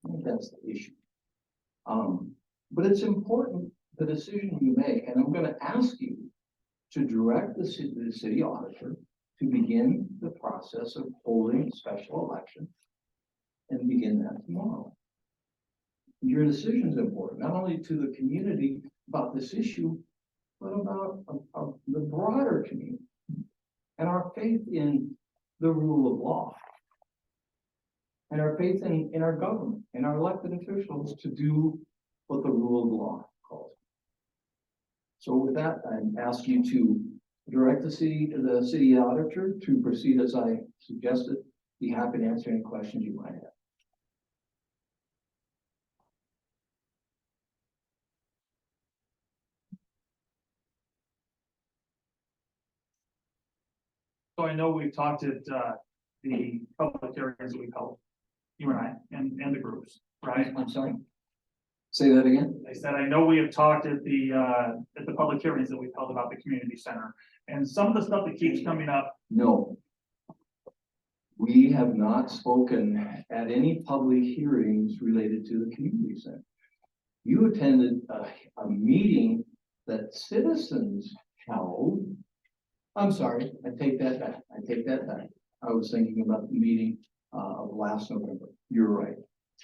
S13: I think that's the issue. But it's important, the decision you make, and I'm going to ask you to direct the city auditor to begin the process of holding a special election and begin that tomorrow. Your decision is important, not only to the community about this issue, but about the broader community and our faith in the rule of law and our faith in our government and our elected officials to do what the rule of law calls. So with that, I ask you to direct the city auditor to proceed as I suggested. Be happy to answer any questions you might have.
S1: So I know we've talked at, the public hearings we've held, you and I, and the groups, right?
S13: I'm sorry. Say that again?
S1: I said, I know we have talked at the public hearings that we've held about the community center, and some of the stuff that keeps coming up.
S13: No. We have not spoken at any public hearings related to the community center. You attended a meeting that citizens held. I'm sorry, I take that back. I take that back. I was thinking about the meeting of last November. You're right.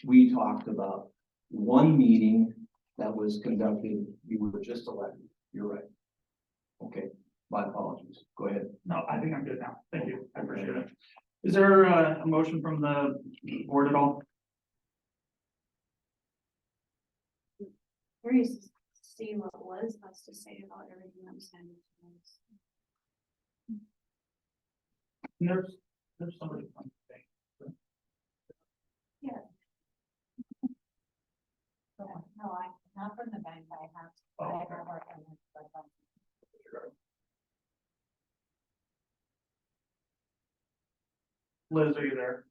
S13: We talked about one meeting that was conducted. You were just elected. You're right. Okay, my apologies. Go ahead.
S1: No, I think I'm good now. Thank you. I appreciate it. Is there a motion from the board at all?
S2: Curious to see what Liz has to say about everything that was handed to us.
S1: There's somebody from the bank.
S11: No, not from the bank, I have.
S1: Oh, okay.
S11: worked on this, but,
S1: Liz, are you there?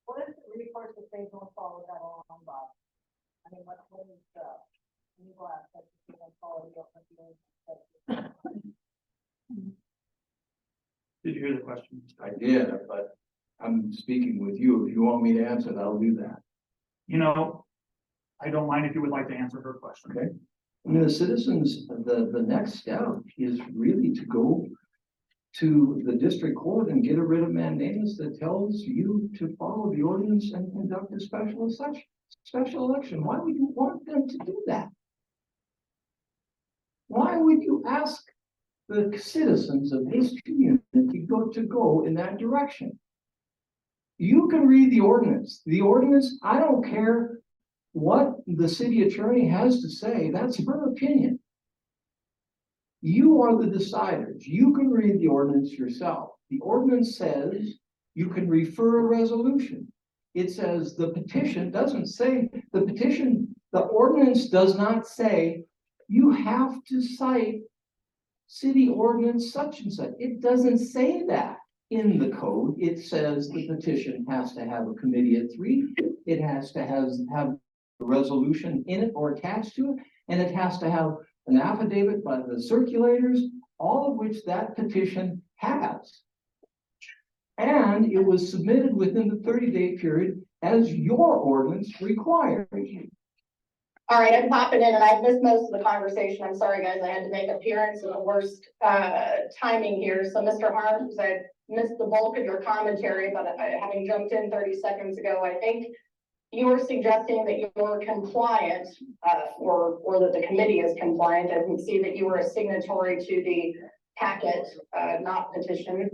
S11: what is the recourse if they don't follow that along, Bob? I mean, what is the legal aspect if they don't follow the open meeting?
S1: Did you hear the question?
S13: I did, but I'm speaking with you. If you want me to answer that, I'll do that.
S1: You know, I don't mind if you would like to answer her question.
S13: Okay. I mean, the citizens, the next step is really to go to the district court and get a writ of mandamus that tells you to follow the ordinance and conduct a special election. Why would you want them to do that? Why would you ask the citizens of this community to go in that direction? You can read the ordinance. The ordinance, I don't care what the city attorney has to say. That's her opinion. You are the deciders. You can read the ordinance yourself. The ordinance says you can refer a resolution. It says the petition doesn't say the petition, the ordinance does not say you have to cite city ordinance such and such. It doesn't say that in the code. It says the petition has to have a committee of 3. It has to have a resolution in it or attached to it, and it has to have an affidavit by the circulators, all of which that petition has. And it was submitted within the 30-day period as your ordinance requires.
S6: All right, I'm popping in and I've missed most of the conversation. I'm sorry, guys. I had to make appearance in the worst timing here. So Mr. Harms, I missed the bulk of your commentary, but having jumped in 30 seconds ago, I think you were suggesting that you're compliant or that the committee is compliant. I can see that you were a signatory to the packet, not petition.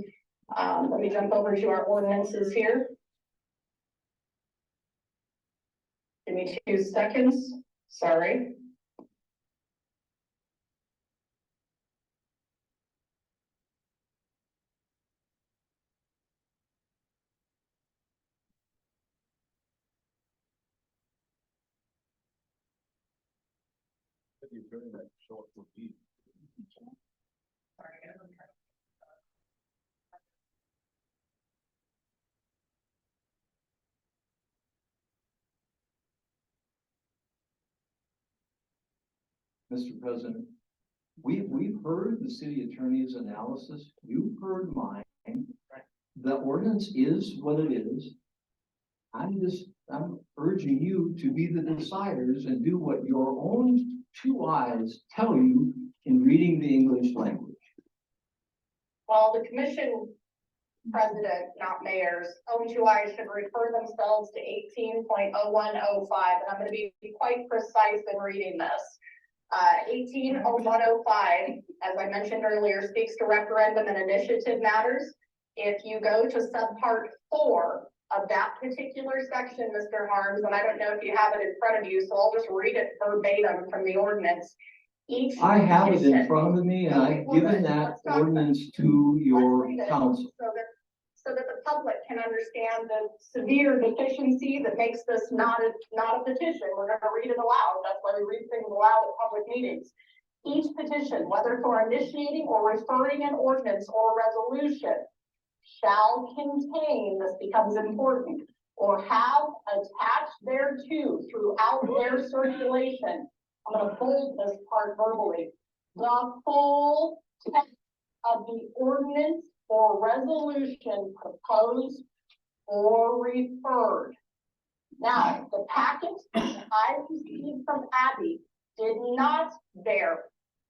S6: Let me jump over to our ordinances here. Give me 2 seconds. Sorry.
S13: Mr. President, we've heard the city attorney's analysis. You've heard mine. The ordinance is what it is. I'm urging you to be the deciders and do what your own 2 eyes tell you in reading the English language.
S6: Well, the commission president, not mayors, own 2 eyes should refer themselves to 18.0105, and I'm going to be quite precise in reading this. 18.0105, as I mentioned earlier, speaks to referendum and initiative matters. If you go to subpart 4 of that particular section, Mr. Harms, and I don't know if you have it in front of you, so I'll just read it verbatim from the ordinance.
S13: I have it in front of me, and I've given that ordinance to your council.
S6: So that the public can understand the severe deficiency that makes this not a petition. We're going to read it aloud. That's why we read things aloud at public meetings. Each petition, whether for initiating or referring an ordinance or resolution, shall contain, this becomes important, or have attached thereto throughout their circulation. I'm gonna bold this part verbally. The full text of the ordinance or resolution proposed or referred. Now, the packet I received from Abby did not bear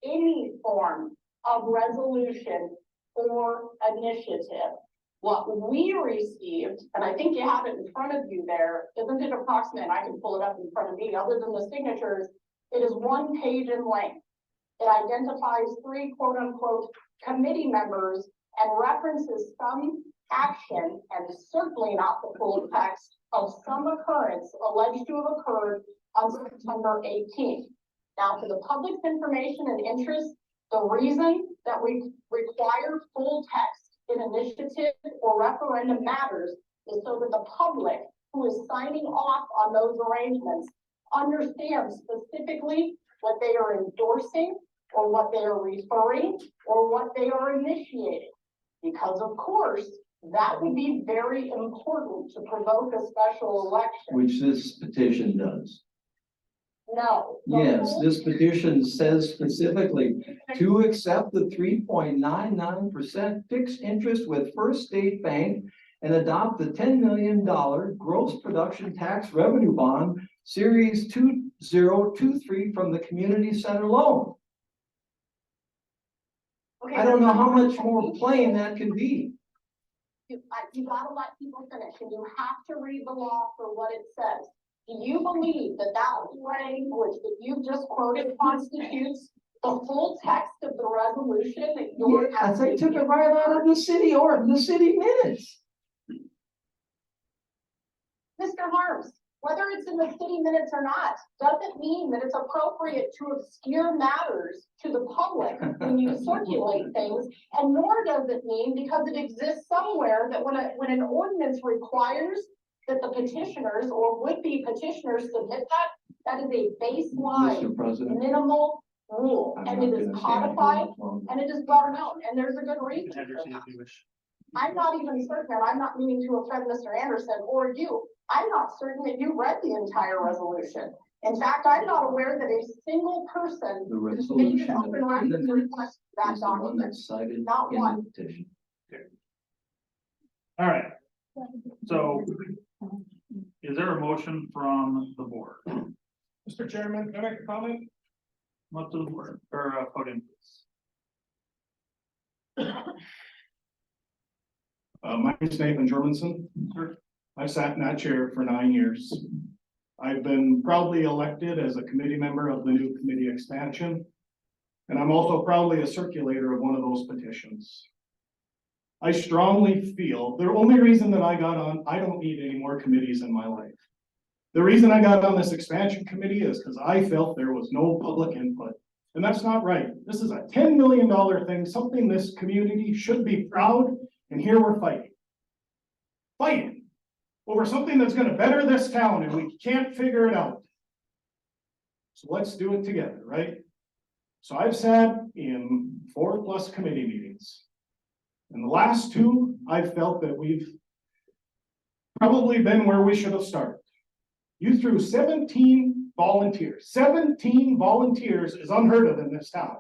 S6: any form of resolution or initiative. What we received, and I think you have it in front of you there, isn't it approximate? I can pull it up in front of me, other than the signatures, it is 1 page in length. It identifies 3 quote unquote committee members and references some action, and certainly not the full text of some occurrence alleged to have occurred on September 18th. Now, for the public's information and interest, the reason that we require full text in initiative or referendum matters is so that the public who is signing off on those arrangements understands specifically what they are endorsing or what they are referring or what they are initiating. Because of course, that would be very important to provoke a special election.
S13: Which this petition does.
S6: No.
S13: Yes, this petition says specifically to accept the 3.99% fixed interest with First State Bank and adopt the $10 million gross production tax revenue bond series 2023 from the community center loan.
S6: Okay,
S13: I don't know how much more plain that can be.
S6: You gotta let people finish, and you have to read the law for what it says. Do you believe that that language that you just quoted constitutes the full text of the resolution that you're
S13: Yes, I took it right out of the city or the city minutes.
S6: Mr. Harms, whether it's in the city minutes or not, doesn't mean that it's appropriate to obscure matters to the public when you circulate things, and nor does it mean, because it exists somewhere, that when an ordinance requires that the petitioners or would-be petitioners submit that is a baseline
S13: Mr. President,
S6: minimal rule,
S13: I'm
S6: and
S13: not
S6: it is
S13: gonna stand here
S6: codified,
S13: much longer.
S6: and it is well known, and there's a good reason for that. I'm not even certain, and I'm not meaning to offend Mr. Anderson or you, I'm not certain that you read the entire resolution. In fact, I'm not aware that a single person
S13: The
S6: made
S13: resolution
S6: an open record request for that
S13: is the one
S6: document.
S13: that's cited
S6: Not
S13: in
S6: one.
S13: the petition.
S1: All right. So is there a motion from the board?
S12: Mr. Chairman, can I make a comment?
S1: Up to the board, or podium, please.
S7: My name's Nathan Jorgensen. I've sat in that chair for 9 years. I've been proudly elected as a committee member of the new committee expansion. And I'm also proudly a circulator of one of those petitions. I strongly feel the only reason that I got on, I don't need any more committees in my life. The reason I got on this expansion committee is because I felt there was no public input. And that's not right. This is a $10 million thing, something this community should be proud, and here we're fighting. Fighting over something that's gonna better this town, and we can't figure it out. So let's do it together, right? So I've sat in 4+ committee meetings. In the last 2, I've felt that we've probably been where we should have started. You threw 17 volunteers. 17 volunteers is unheard of in this town.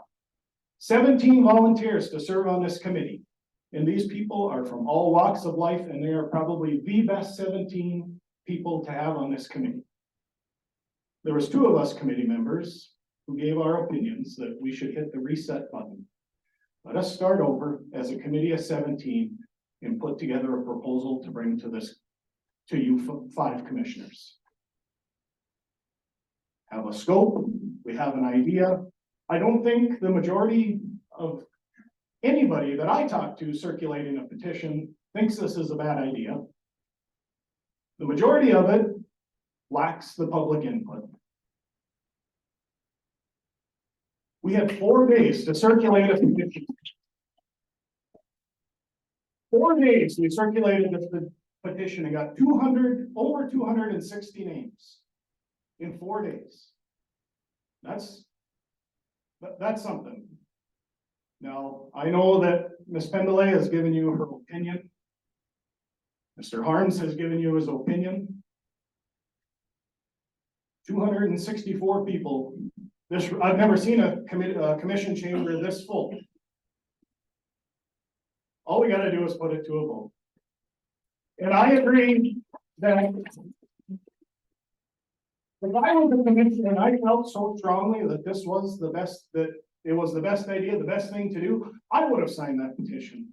S7: 17 volunteers to serve on this committee. And these people are from all walks of life, and they are probably the best 17 people to have on this committee. There was 2 of us committee members who gave our opinions that we should hit the reset button. Let us start over as a committee of 17 and put together a proposal to bring to you 5 commissioners. Have a scope, we have an idea. I don't think the majority of anybody that I talk to circulating a petition thinks this is a bad idea. The majority of it lacks the public input. We had 4 days to circulate a petition. 4 days we circulated this petition and got over 260 names in 4 days. That's
S14: That's something. Now, I know that Ms. Pendelay has given you her opinion. Mr. Harms has given you his opinion. 264 people. I've never seen a commission chamber this full. All we gotta do is put it to a vote. And I agree that if I was the commission and I felt so strongly that this was the best, that it was the best idea, the best thing to do, I would have signed that petition.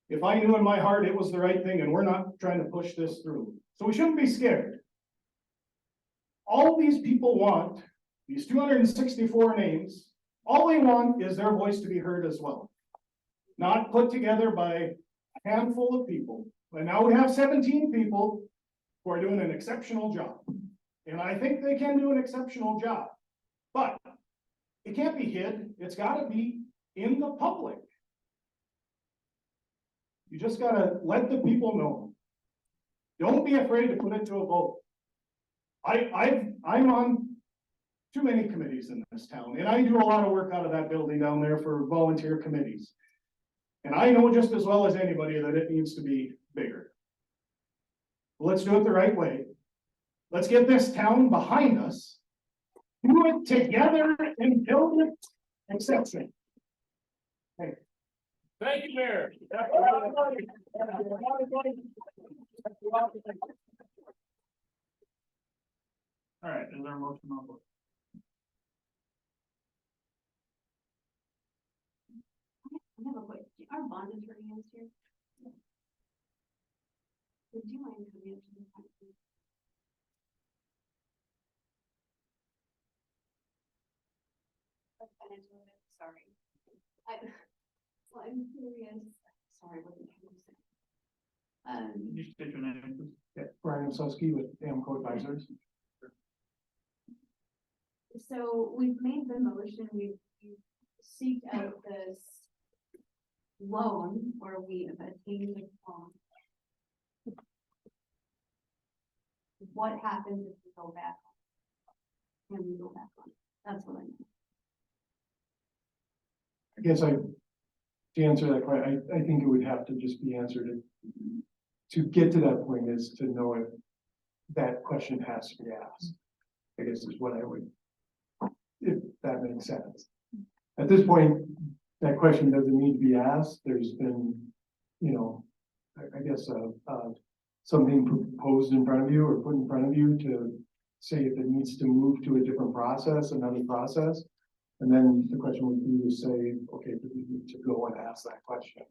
S14: If I knew in my heart it was the right thing and we're not trying to push this through. So we shouldn't be scared. All these people want, these 264 names, all they want is their voice to be heard as well. Not put together by a handful of people. But now we have 17 people who are doing an exceptional job. And I think they can do an exceptional job. But it can't be hid. It's gotta be in the public. You just gotta let the people know. Don't be afraid to put it to a vote. I'm on too many committees in this town, and I do a lot of work out of that building down there for volunteer committees. And I know just as well as anybody that it needs to be bigger. Let's do it the right way. Let's get this town behind us. Do it together and build it exceptional. Thank you, Mayor.
S1: All right, is there a motion on the floor?
S2: I have a question. Our bond attorney is here. Would you mind coming up to the front, please? Sorry. I'm curious. Sorry, what did you say?
S1: Can you state your name, please?
S14: Yeah, Brian Osowski with AMCO Advisors.
S2: So we've made the motion, we've seeked out this loan, or we have attained the loan. What happens if we go back? Can we go back on? That's what I mean.
S14: I guess to answer that question, I think it would have to just be answered to get to that point is to know if that question has to be asked. I guess is what I would, if that makes sense. At this point, that question doesn't need to be asked. There's been, I guess, something proposed in front of you or put in front of you to say if it needs to move to a different process, another process. And then the question would be to say, okay, do we need to go and ask that question?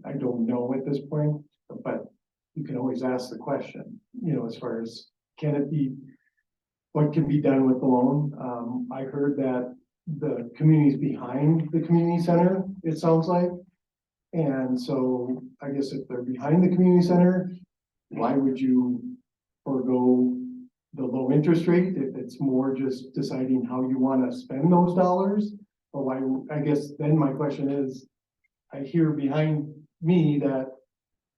S14: I don't know at this point, but you can always ask the question, as far as can it be, what can be done with the loan? I heard that the community's behind the community center, it sounds like. And so I guess if they're behind the community center, why would you forego the low interest rate if it's more just deciding how you want to spend those dollars? Or why, I guess then my question is, I hear behind me that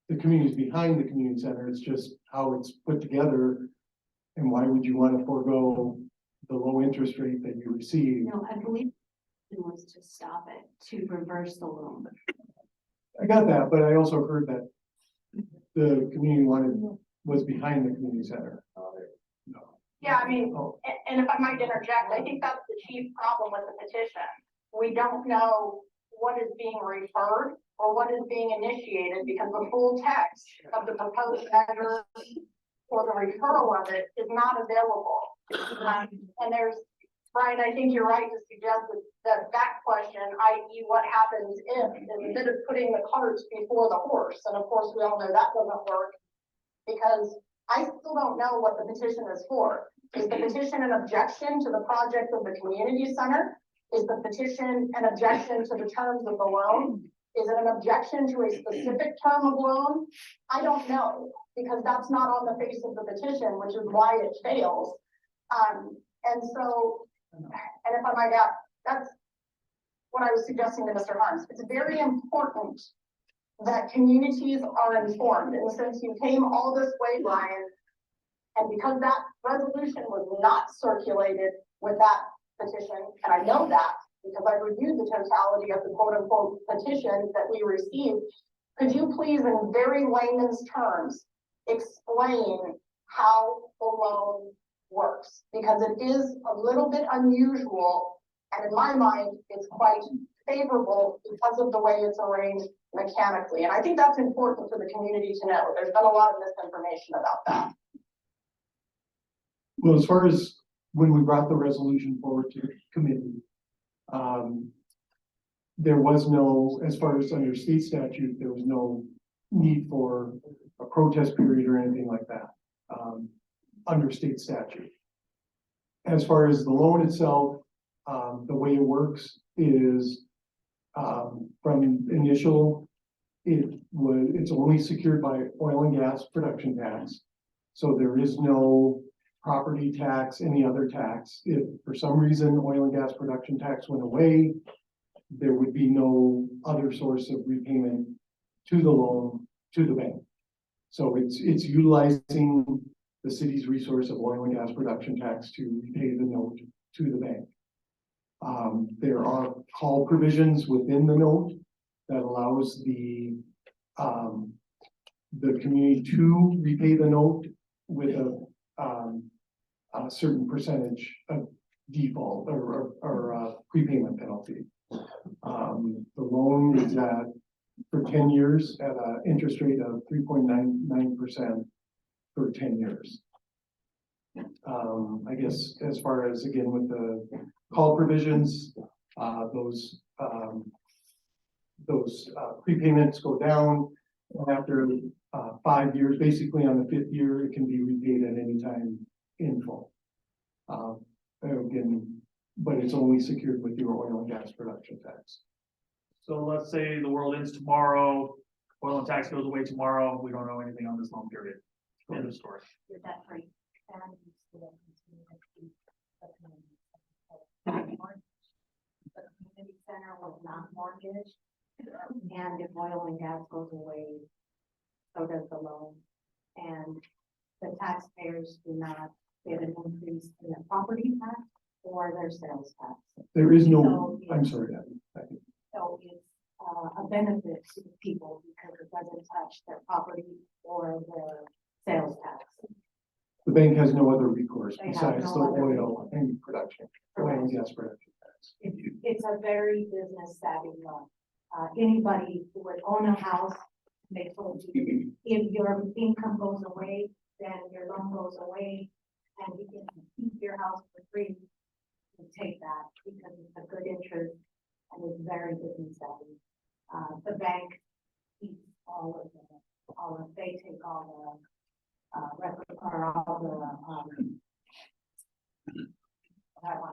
S14: the community is behind the community center. It's just how it's put together. And why would you want to forego the low interest rate that you receive?
S2: No, I believe it was to stop it, to reverse the loan.
S14: I got that, but I also heard that the community was behind the community center.
S6: Yeah, I mean,
S14: Oh.
S6: and if I might interject, I think that's the chief problem with the petition. We don't know what is being referred or what is being initiated because the full text of the proposed measure or the referral of it is not available. And there's, Brian, I think you're right to suggest that question, i.e. what happens if, instead of putting the cart before the horse. And of course, we all know that doesn't work because I still don't know what the petition is for. Is the petition an objection to the project of the community center? Is the petition an objection to the terms of the loan? Is it an objection to a specific term of loan? I don't know, because that's not on the face of the petition, which is why it fails. And if I might add, that's what I was suggesting to Mr. Harms. It's very important that communities are informed. And since you came all this way, Brian, and because that resolution was not circulated with that petition, and I know that because I reviewed the totality of the quote unquote petition that we received. Could you please, in very layman's terms, explain how the loan works? Because it is a little bit unusual, and in my mind, it's quite favorable because of the way it's arranged mechanically. And I think that's important for the community to know. There's been a lot of misinformation about that.
S14: Well, as far as when we brought the resolution forward to the committee, there was no, as far as under state statute, there was no need for a protest period or anything like that, under state statute. As far as the loan itself, the way it works is, from initial, it's only secured by oil and gas production tax. So there is no property tax, any other tax. If for some reason oil and gas production tax went away, there would be no other source of repayment to the loan, to the bank. So it's utilizing the city's resource of oil and gas production tax to repay the note to the bank. There are call provisions within the note that allows the community to repay the note with a certain percentage of default or prepayment penalty. The loan is for 10 years at an interest rate of 3.99% for 10 years. I guess as far as, again, with the call provisions, those prepayments go down after 5 years. Basically, on the 5th year, it can be repaid at any time in full. Again, but it's only secured with your oil and gas production tax.
S1: So let's say the world ends tomorrow, oil and tax goes away tomorrow, we don't know anything on this loan period. End of story.
S2: You're debt free. The community center was not mortgaged, and if oil and gas goes away, so does the loan. And the taxpayers do not get an increase in their property tax or their sales tax.
S14: There is no,
S2: So
S14: I'm sorry, Abby.
S2: So it's a benefit to the people because it doesn't touch their property or their sales tax.
S14: The bank has no other recourse
S2: They have
S14: besides
S2: no
S14: the
S2: other
S14: oil and production, oil and gas production tax.
S2: It's a very business savvy loan. Anybody who would own a house, they told you, if your income goes away, then your loan goes away, and you can keep your house for free. You take that because it's a good interest and it's very business savvy. The bank keeps they take all the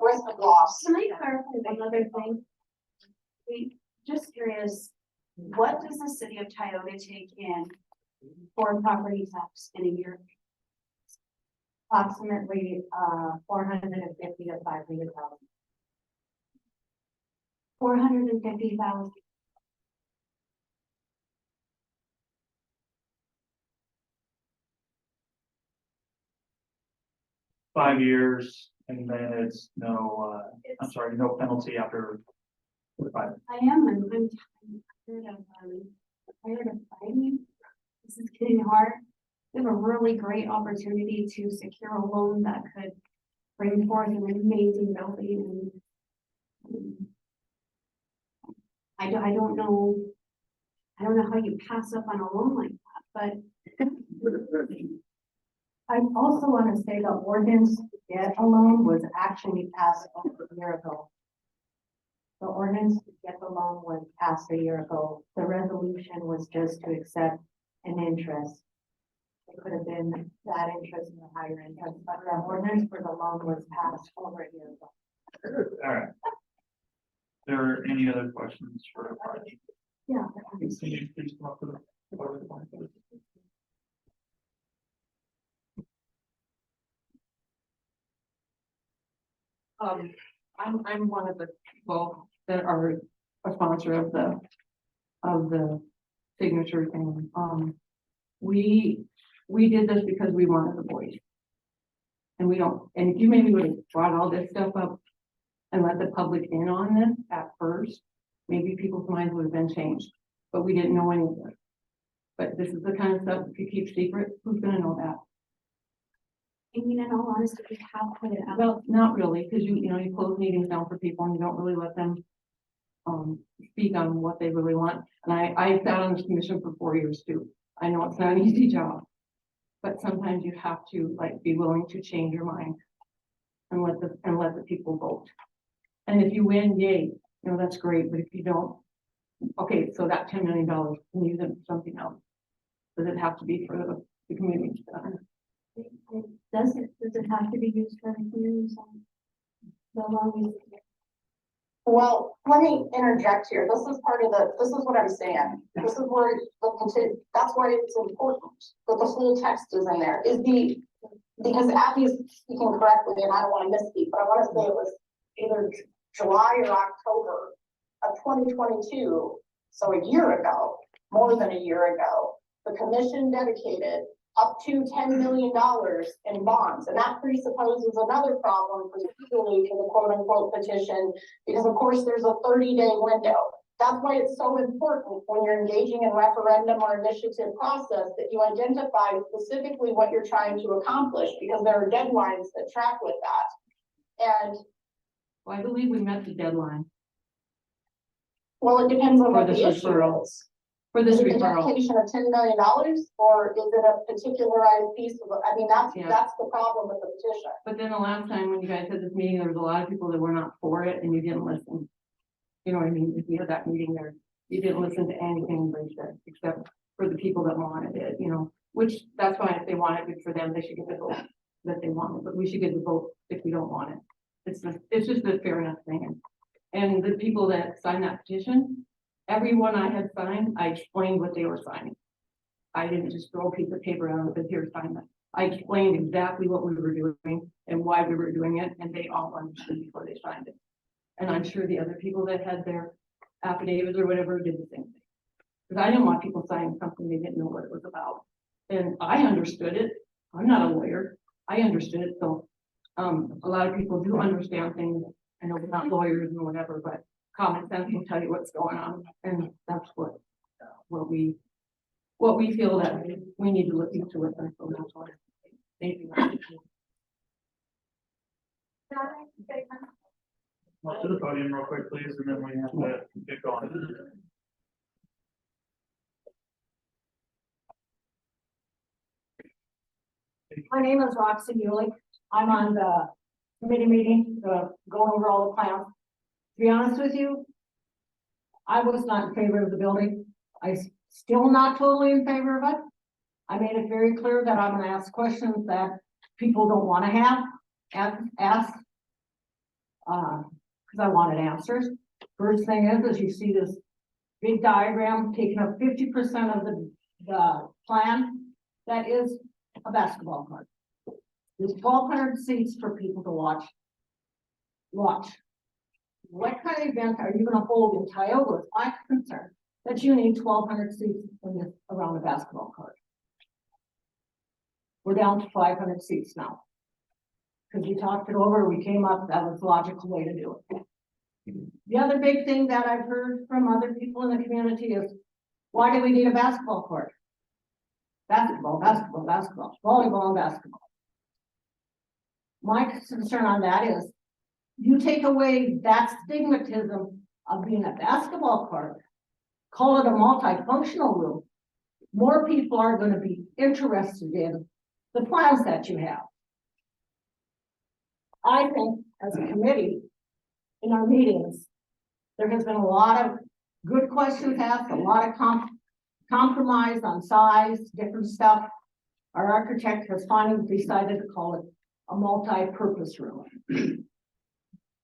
S6: Risk of loss.
S2: Can I clarify another thing? Just curious, what does the city of Tioga take in for property tax in a year? Approximately, 450 to 500,000. 450,000.
S1: Five years, and then it's no, no penalty after 5.
S2: I am, I'm tired of fighting. This is getting hard. We have a really great opportunity to secure a loan that could bring forth an amazing building. And I don't know how you pass up on a loan like that, but
S11: I also want to say the ordinance to get a loan was actually passed over a year ago. The ordinance to get the loan was passed a year ago. The resolution was just to accept an interest. It could have been that interest and a higher interest, but the ordinance for the loan was passed over a year ago.
S1: All right. There are any other questions for the party?
S11: Yeah.
S1: Can you please come up to the PowerPoint, please?
S15: I'm one of the people that are a sponsor of the signature thing. We did this because we wanted the boys. And we don't, and if you maybe would have brought all this stuff up and let the public in on this at first, maybe people's minds would have been changed, but we didn't know any of this. But this is the kind of stuff, if you keep secret, who's gonna know that?
S2: I mean, in all honesty, we have put it out.
S15: Well, not really, because you know, you close meetings down for people and you don't really let them speak on what they really want. And I sat on this commission for 4 years too. I know it's not an easy job, but sometimes you have to like be willing to change your mind and let the people vote. And if you win, yay, you know, that's great. But if you don't, okay, so that $10 million can use it for something else. Does it have to be for the community center?
S2: Does it have to be used for the community center? The long
S6: Well, let me interject here. This is what I'm saying. This is where that's why it's important that the full text is in there, because Abby's speaking correctly, and I don't want to misspeak, but I want to say it was either July or October of 2022, so a year ago, more than a year ago, the commission dedicated up to $10 million in bonds. And that presupposes another problem, particularly for the quote unquote petition, because of course there's a 30-day window. That's why it's so important when you're engaging in referendum or initiative process that you identify specifically what you're trying to accomplish, because there are deadlines that track with that. And
S15: well, I believe we met the deadline
S6: well, it depends on
S15: for
S6: what
S15: this
S6: the issue
S15: referral.
S6: is.
S15: For this
S6: Is it a
S15: referral.
S6: dedication of $10 million, or is it a particularized piece of, I mean, that's the problem with the petition.
S15: But then the last time when you guys had this meeting, there was a lot of people that were not for it and you didn't listen. You know what I mean? If you had that meeting there, you didn't listen to anything they said, except for the people that wanted it, you know, which that's fine. If they want it, good for them. They should get the vote that they want, but we should get the vote if we don't want it. It's just a fair enough thing. And the people that signed that petition, everyone I had signed, I explained what they were signing. I didn't just throw a piece of paper out and said, here, sign that. I explained exactly what we were doing and why we were doing it, and they all understood before they signed it. And I'm sure the other people that had their affidavits or whatever did the same thing. Because I didn't want people signing something they didn't know what it was about. And I understood it. I'm not a lawyer. I understood it. So a lot of people do understand things. I know we're not lawyers and whatever, but common sense will tell you what's going on. And that's what we feel that we need to look into it. And so that's why. Thank you.
S1: Well, to the podium real quick, please, and then we have to get going.
S11: My name is Roxy Muley. I'm on the committee meeting, going over all the plans. To be honest with you, I was not in favor of the building. I still not totally in favor of it. I made it very clear that I'm gonna ask questions that people don't want to have asked. Because I wanted answers. First thing is you see this big diagram taking up 50% of the plan. That is a basketball court. There's 1,200 seats for people to watch. What kind of event are you going to hold in Tioga? It's my concern that you need 1,200 seats in this, around the basketball court. We're down to 500 seats now. Because we talked it over, we came up, that was the logical way to do it. The other big thing that I've heard from other people in the community is, why do we need a basketball court? Basketball, volleyball, and basketball. My concern on that is, you take away that stigmatism of being a basketball court, call it a multifunctional room. More people are going to be interested in the plans that you have. I think as a committee, in our meetings, there has been a lot of good questions asked, a lot of compromise on size, different stuff. Our architect has finally decided to call it a multi-purpose room.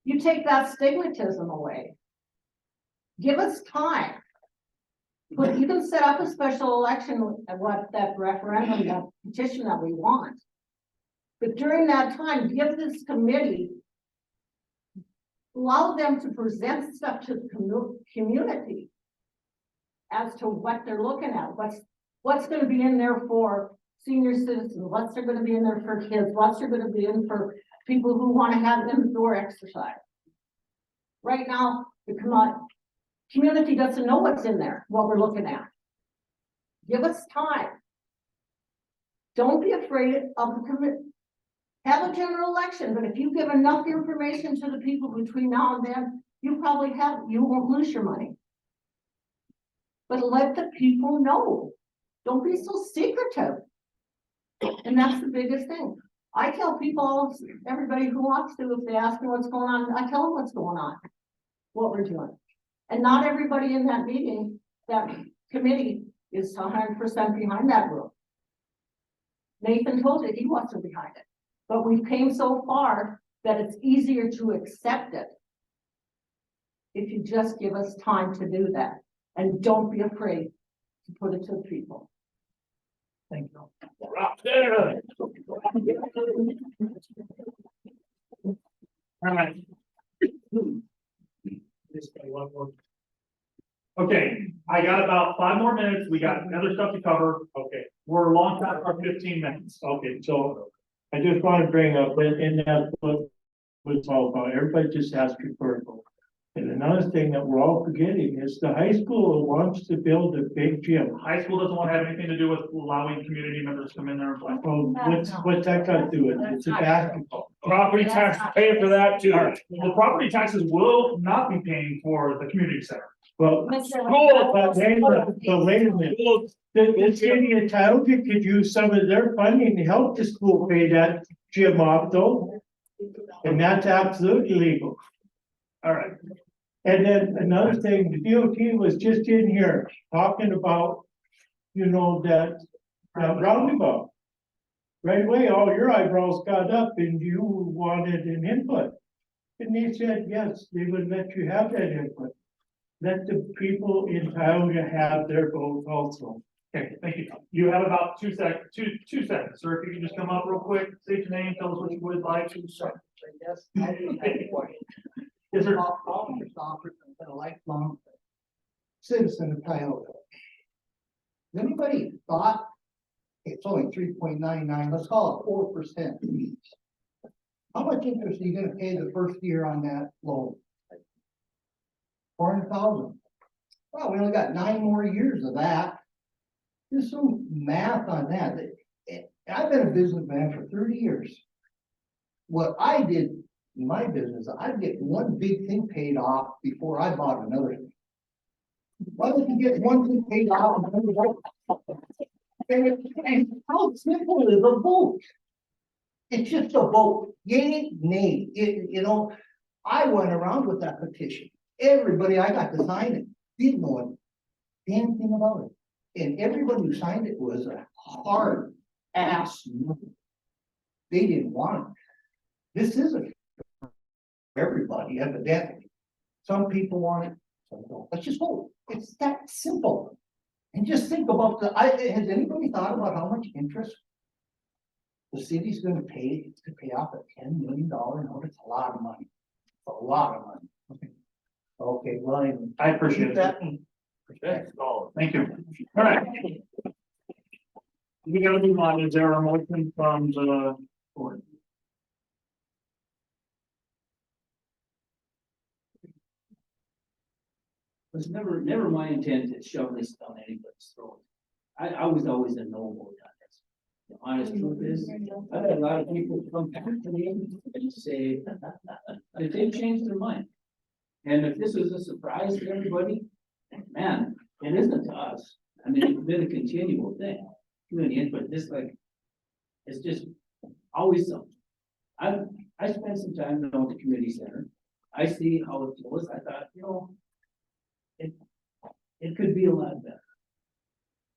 S11: You take that stigmatism away. Give us time. But you can set up a special election at what that referendum, that petition that we want. But during that time, give this committee, allow them to present stuff to the community as to what they're looking at, what's going to be in there for senior citizens, what's going to be in there for kids, what's going to be in for people who want to have indoor exercise. Right now, the community doesn't know what's in there, what we're looking at. Give us time. Don't be afraid of the committee. Have a general election, but if you give enough information to the people between now and then, you won't lose your money. But let the people know. Don't be so secretive. And that's the biggest thing. I tell people, everybody who wants to, if they ask me what's going on, I tell them what's going on, what we're doing. And not everybody in that meeting, that committee is 100% behind that rule. Nathan told you he wasn't behind it, but we've came so far that it's easier to accept it. If you just give us time to do that, and don't be afraid to put it to the people.
S1: Thank you. All right. Okay, I got about 5 more minutes. We got other stuff to cover. Okay, we're long past our 15 minutes.
S12: Okay, so I just want to bring up, and that's what it's all about. Everybody just has to for a vote. And another thing that we're all forgetting is the high school wants to build a big gym.
S1: High school doesn't want to have anything to do with allowing community members to come in there and play.
S12: Well, what's that got to do with it? It's a basketball.
S1: Property tax paying for that too. Well, property taxes will not be paying for the community center.
S12: Well,
S1: School,
S12: but wait a minute. The city of Tioga could use some of their funding to help the school pay that gym off though. And that's absolutely legal.
S1: all right.
S12: And then another thing, the DOT was just in here talking about, you know, that roundabout. Right away, all your eyebrows got up and you wanted an input. And they said, yes, they would let you have that input. Let the people in Tioga have their vote also.
S1: Okay, thank you. You have about 2 seconds, two seconds, sir. If you can just come up real quick, state your name, tell us what you would like. 2 seconds. Yes, sir.
S16: Been a lifelong citizen of Tioga. Has anybody thought it's only 3.99, let's call it 4%? How much interest are you gonna pay the first year on that loan? 400,000. Well, we only got 9 more years of that. There's some math on that. I've been a businessman for 30 years. What I did in my business, I'd get one big thing paid off before I bought another thing. Why don't you get one thing paid off? And how simple is a vote? It's just a vote, yay, nay. You know, I went around with that petition. Everybody I got to sign it, didn't know a damn thing about it. And everybody who signed it was a hard ass. They didn't want it. This isn't for everybody, evidently. Some people want it, some don't. Let's just vote. It's that simple. And just think about has anybody thought about how much interest the city's gonna pay to pay off a $10 million note? It's a lot of money. It's a lot of money. Okay, well, anyway,
S1: I appreciate that. Thank you. All right. We gotta move on. Is there a motion from the board?
S4: It was never my intent to shove this down anybody's throat. I was always a no vote on this. The honest truth is, I've had a lot of people come back to me and say that they've changed their mind. And if this is a surprise to everybody, man, it isn't to us. I mean, it's been a continual thing. Doing input, this it's just always something. I spent some time down at the community center. I see how it goes. I thought, you know, it could be a lot better.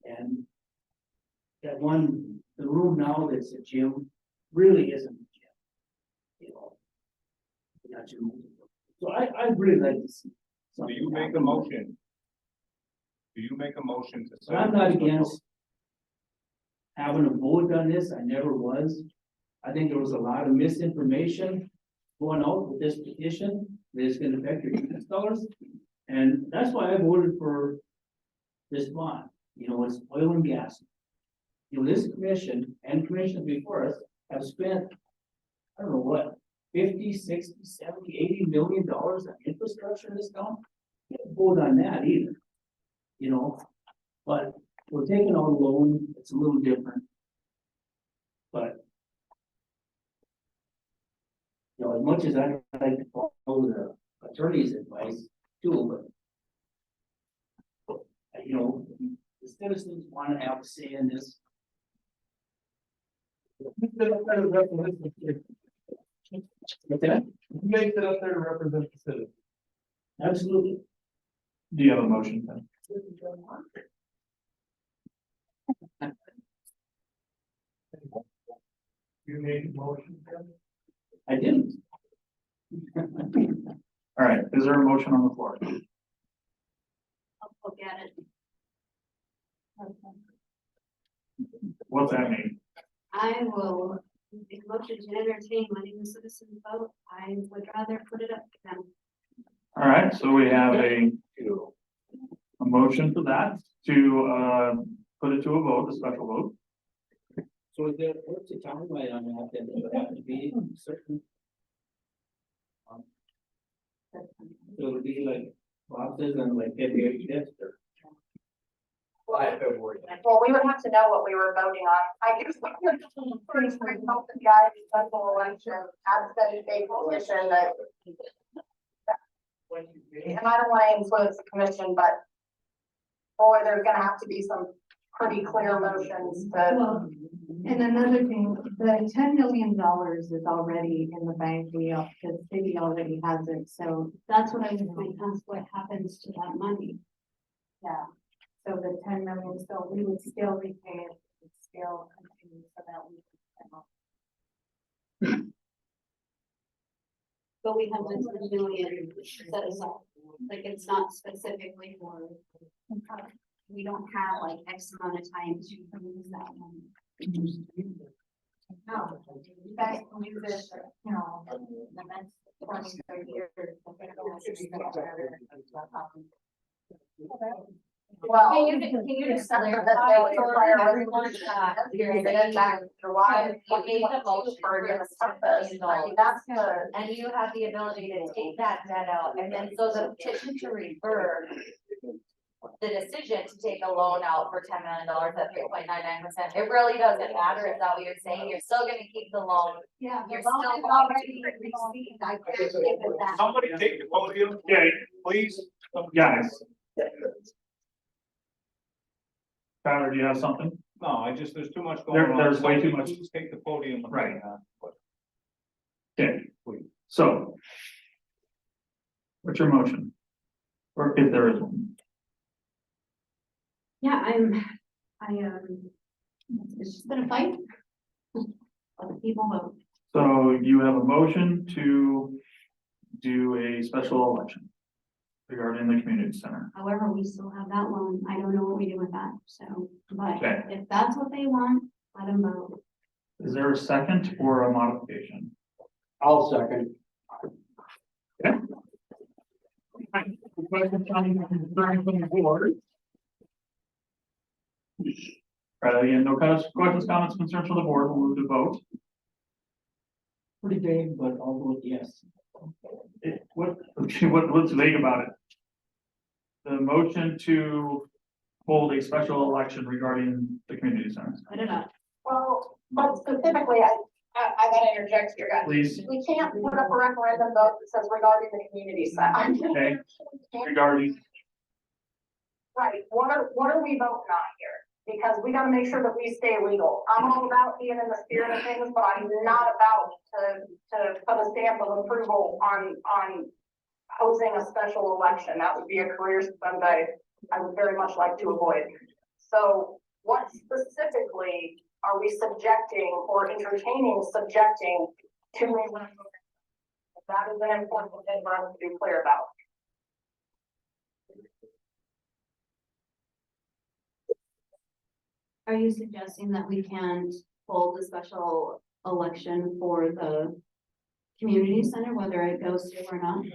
S4: And that the room now that's a gym really isn't a gym. You know, not too. So I'd really like to see.
S7: Do you make a motion? Do you make a motion to?
S4: But I'm not against having a vote on this. I never was. I think there was a lot of misinformation going out with this petition that is going to affect your tax dollars. And that's why I voted for this bond. You know, it's oil and gas. You know, this commission and commissions before us have spent, I don't know what, 50, 60, 70, 80 million dollars of infrastructure in this town. Can't vote on that either. You know, but we're taking out a loan, it's a little different. But. You know, as much as I'd like to follow the attorney's advice too, but. You know, the citizens want to have a say in this. Okay,
S7: Makes it up there to represent the city.
S4: absolutely.
S1: Do you have a motion then?
S12: You made a motion.
S4: I didn't.
S1: All right, is there a motion on the floor?
S2: I'll look at it.
S1: What's that mean?
S2: I will make a motion to entertain letting the citizens vote. I would rather put it up to them.
S1: All right, so we have a motion for that to, put it to a vote, a special vote.
S4: So is there, what's the timeline on that, then it would have to be certain? So it would be like boxes and like February 5th or. By February.
S6: Well, we would have to know what we were voting on. I do think that first we help the guys special election at steady state position that. And I don't want to influence the commission, but. Boy, there's gonna have to be some pretty clear motions to.
S11: Well, and another thing, the $10 million is already in the bank, the city already has it, so,
S2: That's what I was going to ask, what happens to that money?
S11: yeah. So the 10 million, so we would still repay it, it would still continue so that we can.
S2: But we have this million set aside, like it's not specifically for. We don't have like X amount of time to use that money.
S11: No, you guys can use it, you know, the next 20, 30 years.
S6: Well,
S2: Can you just
S6: clarify
S2: clarify
S6: what your
S2: for
S6: prior
S2: everyone
S6: resolution
S2: that
S6: you're
S2: you're
S6: gonna get back
S2: saying
S6: to July
S2: you made the
S6: 2022
S2: motion
S6: for a
S2: for
S6: given
S2: $10
S6: purpose.
S2: million.
S6: I mean, that's the.
S17: And you have the ability to take that debt out, and then so the petition to refer the decision to take a loan out for $10 million at 3.99%, it really doesn't matter, is that what you're saying? You're still gonna keep the loan.
S11: Yeah.
S17: You're
S11: the loan
S17: still
S11: is
S17: going
S11: already
S17: to
S11: received. I can't live with that.
S7: Somebody take the podium, okay, please.
S1: Guys. Tyler, do you have something?
S7: No, there's too much going on.
S1: There's way too much.
S7: Please take the podium.
S1: Right. Okay, so. What's your motion? Or if there is one?
S2: Yeah, it's just been a fight. Other people vote.
S1: So you have a motion to do a special election regarding the community center.
S2: However, we still have that loan. I don't know what we do with that, so, but
S1: Okay.
S2: if that's what they want, let them vote.
S1: Is there a second or a modification?
S12: I'll second.
S1: Okay. Questions, comments, concerns from the board? Right, again, no questions, comments, concerns from the board. We'll move to vote.
S4: Pretty vague, but I'll vote yes.
S1: What's vague about it? The motion to hold a special election regarding the community center.
S2: I don't know.
S6: Well, but specifically, I gotta interject here, guys.
S1: Please,
S6: We can't put up a referendum vote that says regarding the community center.
S1: okay, regarding,
S6: Right, what are we voting on here? Because we gotta make sure that we stay legal. I'm all about being in the spirit of things, but I'm not about to put a stamp of approval on hosting a special election. That would be a career stunt I would very much like to avoid. So what specifically are we subjecting or entertaining subjecting to a referendum? That is an important thing for us to be clear about.
S2: Are you suggesting that we can't hold a special election for the community center, whether it goes to or not?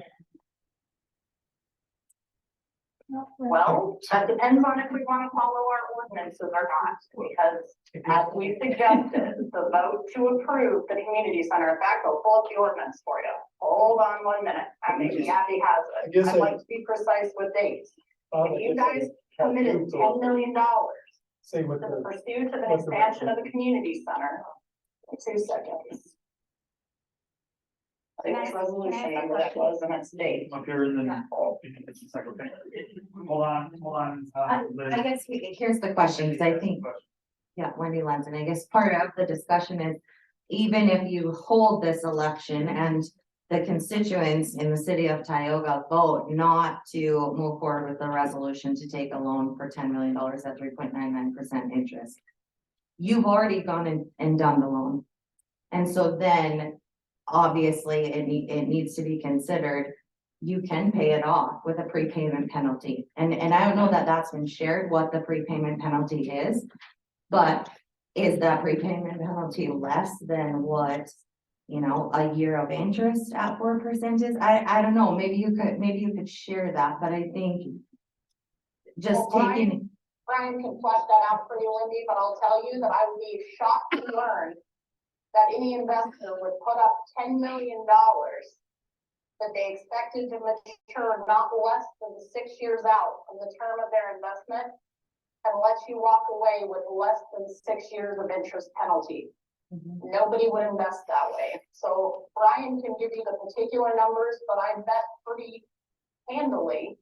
S6: Well, that depends on if we want to follow our ordinances or not, because as we suggested, the vote to approve the community center, in fact, I'll pull up the ordinance for you. Hold on 1 minute. I think Abby has it. I'd like to be precise with dates. When you guys committed $10 million to
S14: Say what
S6: the
S14: the,
S6: pursuit of an expansion of the community center. 2 seconds. I think it's resolution number that was and its date.
S1: Up here and then. It's a second thing. Hold on.
S17: I guess here's the question, because I think, yeah, Wendy Lenz, and I guess part of the discussion is, even if you hold this election and the constituents in the city of Tioga vote not to move forward with the resolution to take a loan for $10 million at 3.99% interest, you've already gone and done the loan. And so then, obviously, it needs to be considered, you can pay it off with a prepayment penalty. And I don't know that that's been shared, what the prepayment penalty is, but is that prepayment penalty less than what, you know, a year of interest at 4% is? I don't know, maybe you could share that, but I think just
S6: Well,
S17: taking.
S6: Brian can flesh that out for you, Lindy, but I'll tell you that I would be shocked to learn that any investor would put up $10 million that they expected to mature not less than 6 years out from the term of their investment, and let you walk away with less than 6 years of interest penalty. Nobody would invest that way. So Brian can give you the particular numbers, but I bet pretty handily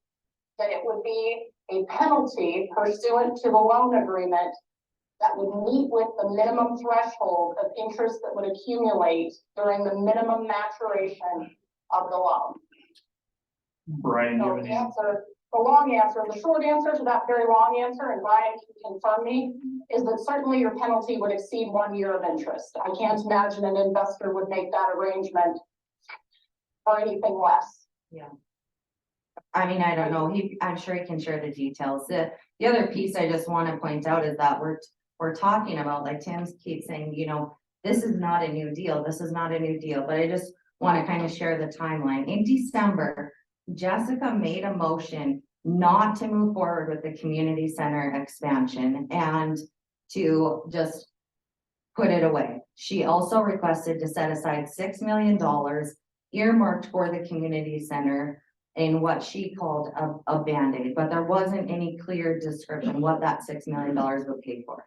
S6: that it would be a penalty pursuant to the loan agreement that would meet with the minimum threshold of interest that would accumulate during the minimum maturation of the loan.
S1: Brian, you
S6: So
S1: have
S6: the
S1: any?
S6: answer, the long answer, the short answer to that very long answer, and Brian can confirm me, is that certainly your penalty would exceed 1 year of interest. I can't imagine an investor would make that arrangement for anything less.
S17: Yeah. I mean, I don't know, I'm sure he can share the details. The other piece I just want to point out is that we're talking about, like Tim keeps saying, you know, this is not a new deal, but I just want to kind of share the timeline. In December, Jessica made a motion not to move forward with the community center expansion and to just put it away. She also requested to set aside $6 million earmarked for the community center in what she called a Band-Aid, but there wasn't any clear description what that $6 million would pay for.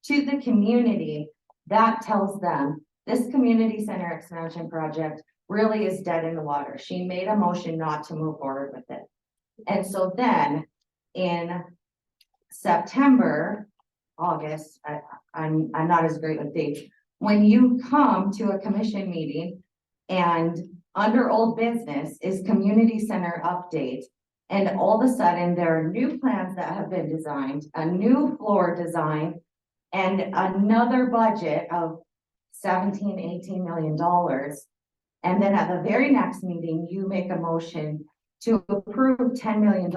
S17: To the community, that tells them this community center expansion project really is dead in the water. She made a motion not to move forward with it. And so then in September, August, I'm not as great with dates. When you come to a commission meeting and under old business is community center update, and all of a sudden there are new plans that have been designed, a new floor design, and another budget of 18 million dollars. And then at the very next meeting, you make a motion to approve $10 million.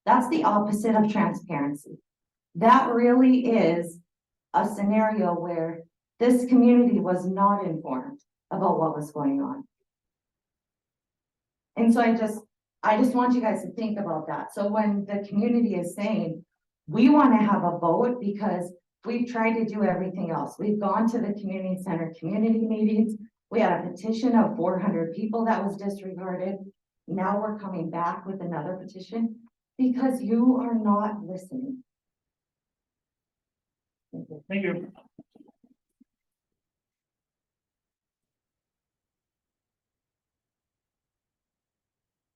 S17: That's the opposite of transparency. That really is a scenario where this community was not informed about what was going on. And so I just want you guys to think about that. So when the community is saying, we want to have a vote because we've tried to do everything else. We've gone to the community center community meetings. We had a petition of 400 people that was disregarded. Now we're coming back with another petition because you are not listening.
S1: Thank you.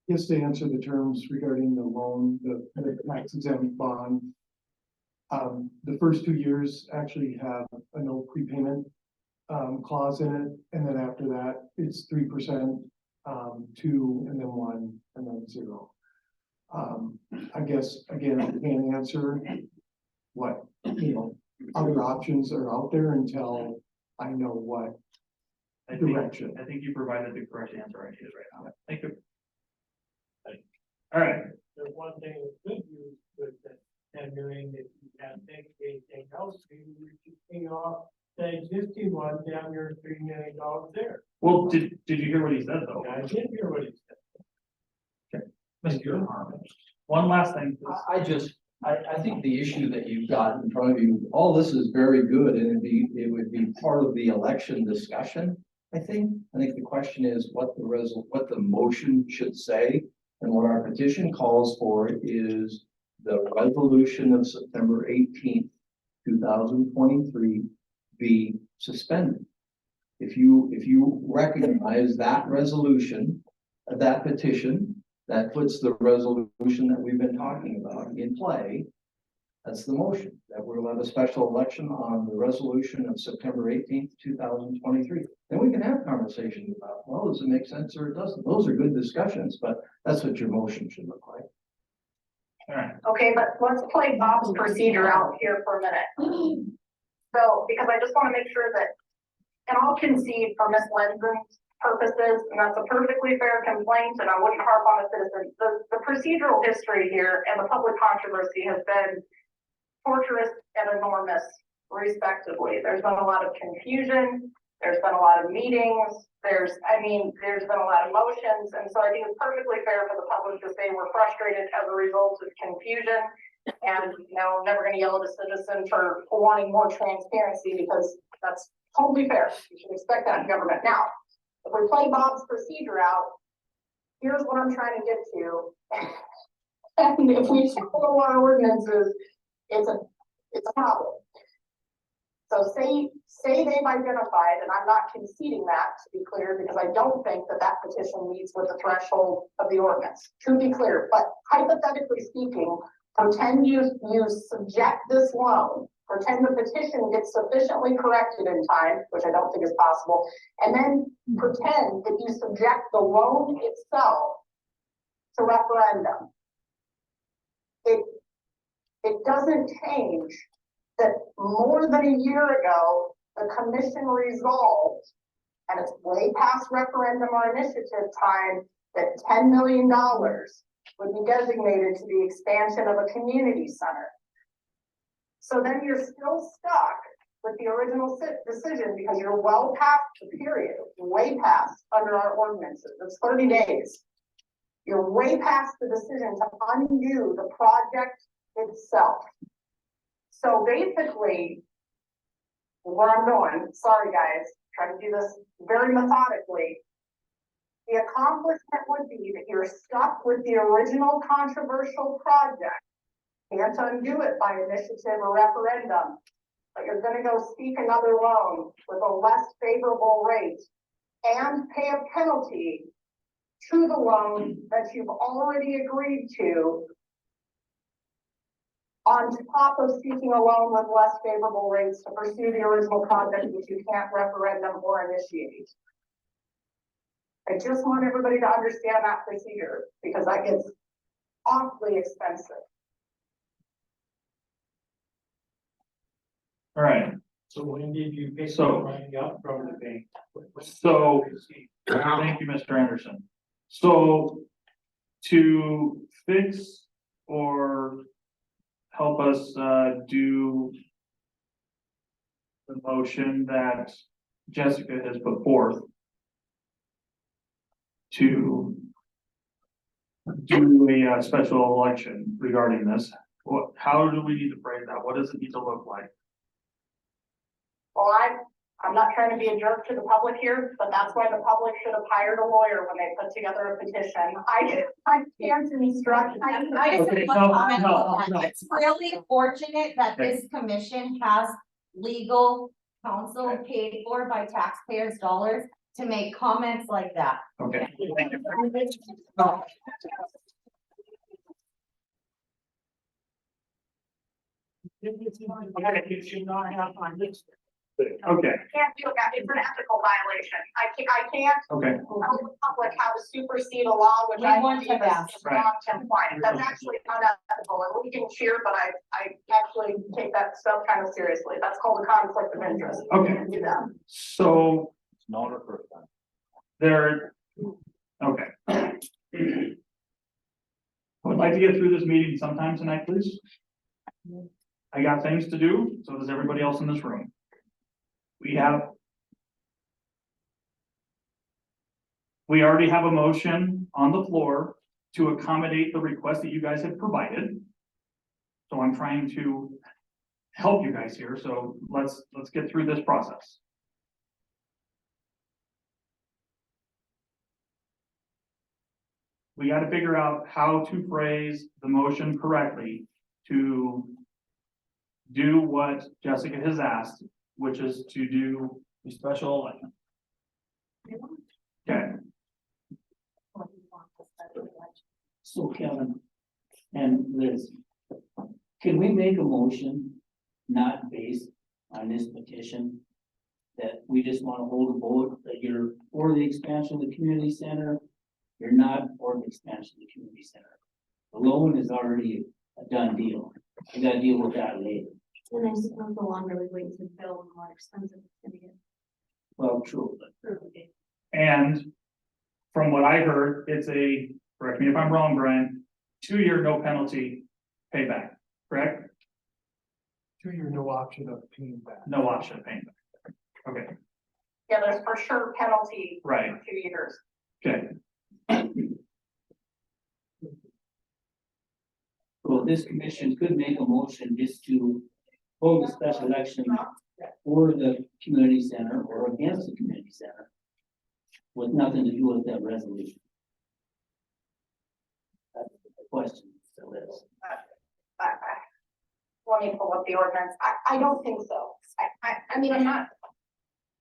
S14: just to answer the terms regarding the loan, the tax exempt bond. The first 2 years actually have a no prepayment clause in it, and then after that, it's 3%, 2, and then 1, and then 0. I guess, again, I can't answer what, other options are out there until I know what direction.
S1: I think you provided the correct answer right now. Thank you. All right.
S12: There's one thing that could use with that 10 million, if you can't think of anything else, maybe we should pay off the existing one down your $3 million there.
S1: Well, did you hear what he said though?
S12: I did hear what he said.
S1: Mr. Harmon. One last thing, please.
S13: I think the issue that you've got in front of you, all this is very good, and it would be part of the election discussion. I think the question is what the motion should say, and what our petition calls for is the resolution of September 18th, 2023 be suspended. If you recognize that resolution, that petition, that puts the resolution that we've been talking about in play. That's the motion, that we'll have a special election on the resolution of September 18th, 2023. Then we can have conversations about, well, does it make sense or it doesn't? Those are good discussions, but that's what your motion should look like.
S1: All right.
S6: Okay, but let's play Bob's procedure out here for a minute. So, because I just want to make sure that, and I'll concede for Ms. Lindgren's purposes, and that's a perfectly fair complaint, and I wouldn't harp on a citizen. The procedural history here and the public controversy has been torturous and enormous, respectively. There's been a lot of confusion. There's been a lot of meetings. There's been a lot of motions. And so I think it's perfectly fair for the public to say we're frustrated as a result of confusion. And, I'm never going to yell at a citizen for wanting more transparency, because that's totally fair. You should expect that in government. Now, if we play Bob's procedure out, here's what I'm trying to get to. And if we follow our ordinances, it's a problem. So say they've identified, and I'm not conceding that, to be clear, because I don't think that petition meets with the threshold of the ordinance, to be clear. But hypothetically speaking, pretend you subject this loan, pretend the petition gets sufficiently corrected in time, which I don't think is possible, and then pretend that you subject the loan itself to referendum. It doesn't change that more than a year ago, the commission resolved, and it's way past referendum or initiative time, that $10 million would be designated to the expansion of a community center. So then you're still stuck with the original decision, because you're well past the period, way past under our ordinances. It's 30 days. You're way past the decision to undo the project itself. So basically, where I'm going, sorry guys, trying to do this very methodically, the accomplishment would be that you're stuck with the original controversial project. Can't undo it by initiative or referendum, but you're going to go seek another loan with a less favorable rate and pay a penalty to the loan that you've already agreed to, on top of seeking a loan with less favorable rates to pursue the original project which you can't referendum or initiate. I just want everybody to understand that procedure, because that gets awfully expensive.
S1: All right.
S12: So when did you pick
S1: So-
S12: the money up from the bank?
S1: So, thank you, Mr. Anderson. So, to fix or help us do the motion that Jessica has put forth to do a special election regarding this, how do we need to phrase that? What does it need to look like?
S6: Well, I'm not trying to be a jerk to the public here, but that's why the public should have hired a lawyer when they put together a petition. I can't instruct.
S17: I just
S1: Okay,
S17: want
S1: no,
S17: to comment
S1: no,
S17: on
S1: no.
S17: that. It's really fortunate that this commission has legal counsel paid for by taxpayers' dollars to make comments like that.
S1: Okay.
S12: You should not have on this.
S1: Okay,
S6: Can't do that. It's an ethical violation. I can't
S1: okay.
S6: tell the public how to supersede a law, which
S17: We
S6: I
S17: want
S6: believe
S17: to
S6: is
S17: ask.
S6: non-compliant. That's actually unethical, and we can cheer, but I actually take that stuff kind of seriously. That's called a conflict of interest.
S1: Okay.
S6: You can't do that.
S1: So
S7: It's not a first time.
S1: there, okay. I would like to get through this meeting sometime tonight, please. I got things to do, so does everybody else in this room. We already have a motion on the floor to accommodate the request that you guys have provided. So I'm trying to help you guys here, so let's get through this process. We gotta figure out how to phrase the motion correctly to do what Jessica has asked, which is to do a special election. Okay,
S4: So Kevin and Liz, can we make a motion not based on this petition? That we just want to hold a vote, that you're for the expansion of the community center, you're not for the expansion of the community center. The loan is already a done deal. We gotta deal with that later.
S2: And I suppose the longer we wait to build, the more expensive it's gonna get.
S4: Well, true, but
S1: and from what I heard, it's a, correct me if I'm wrong, Brian, 2-year no penalty payback, correct?
S14: 2-year no option of paying back.
S1: No option of paying back. Okay,
S6: Yeah, there's for sure penalty
S1: right,
S6: for 2 years.
S1: okay.
S4: so this commission could make a motion just to hold a special election for the community center or against the community center. With nothing to do with that resolution. That's the question, so Liz.
S6: Let me pull up the ordinance. I don't think so. I mean, I'm not.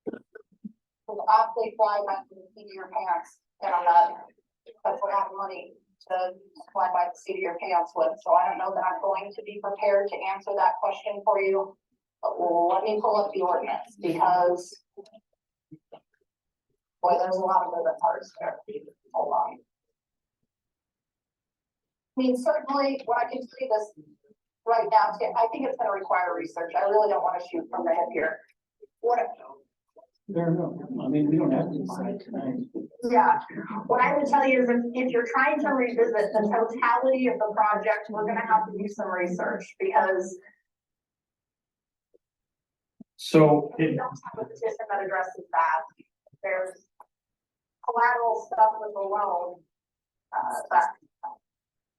S6: It's awfully fly by the seat of your pants, and I'm not, that's what I have money to fly by the seat of your pants with, so I don't know that I'm going to be prepared to answer that question for you. But let me pull up the ordinance, because boy, there's a lot of moving parts there. Hold on. I mean, certainly, what I can say this right now, I think it's gonna require research. I really don't want to shoot from the hip here. What?
S4: Fair enough. I mean, we don't have to decide tonight.
S6: Yeah, what I would tell you is if you're trying to revisit the totality of the project, we're gonna have to do some research, because
S1: So
S6: we
S1: it,
S6: don't have a petition that addresses that. There's collateral stuff with the loan. That,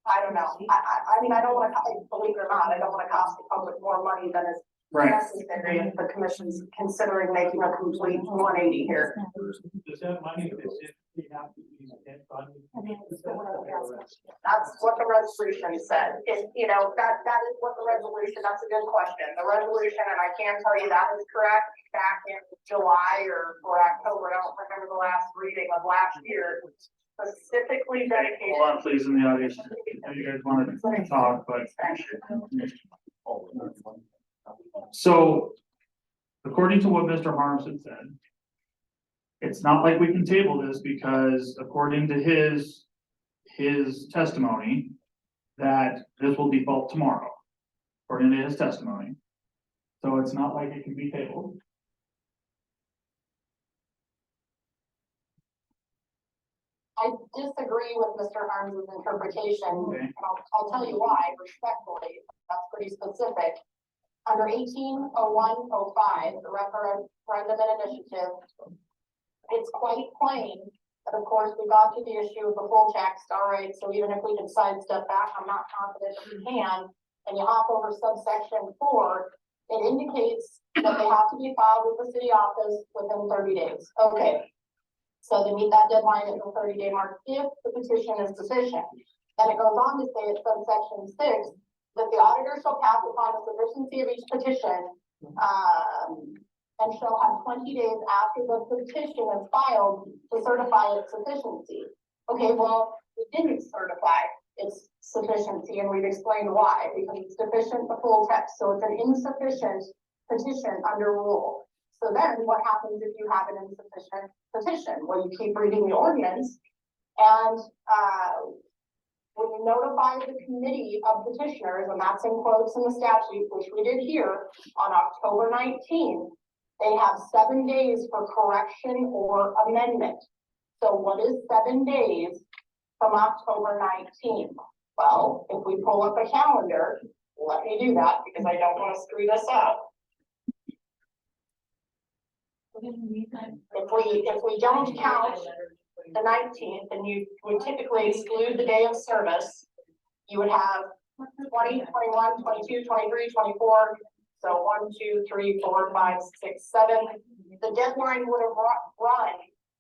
S6: I don't know. I mean, I don't wanna, believe it or not, I don't wanna cost the public more money than is
S1: right,
S6: necessary if the commission's considering making a complete 180 here.
S12: Does that money, they have to be spent on?
S6: That's what the resolution said. If, you know, that is what the resolution, that's a good question. The resolution, and I can tell you that is correct, back in July or October, I don't remember the last reading of last year, specifically dedicated.
S1: hold on, please, in the audience. I know you guys wanted to talk, but. So, according to what Mr. Harms had said, it's not like we can table this because according to his testimony, that this will default tomorrow, according to his testimony. So it's not like it can be tabled.
S6: I disagree with Mr. Harms' interpretation,
S1: Okay.
S6: and I'll tell you why respectfully. That's pretty specific. Under 180105, the referendum and initiative, it's quite plain that of course we got to the issue of the full text. All right, so even if we can sidestep back, I'm not confident that we can. And you hop over subsection 4, it indicates that they have to be filed with the city office within 30 days. Okay. So they meet that deadline at the 30-day mark if the petition is sufficient. And it goes on to say at subsection 6 that the auditor shall pass upon the sufficiency of each petition, and shall have 20 days after the petition is filed to certify its sufficiency. Okay, well, we didn't certify its sufficiency, and we've explained why, because it's deficient the full text, so it's an insufficient petition under rule. So then what happens if you have an insufficient petition? Well, you keep reading the ordinance, and when you notify the committee of petitioners, and that's in quotes in the statute, which we did here on October 19th, they have 7 days for correction or amendment. So what is 7 days from October 19th? Well, if we pull up a calendar, let me do that because I don't want to screw this up. If we don't count, the 19th, and you would typically exclude the day of service, you would have 20, 21, 22, 23, 24. So 1, 2, 3, 4, 5, 6, 7. The deadline would have run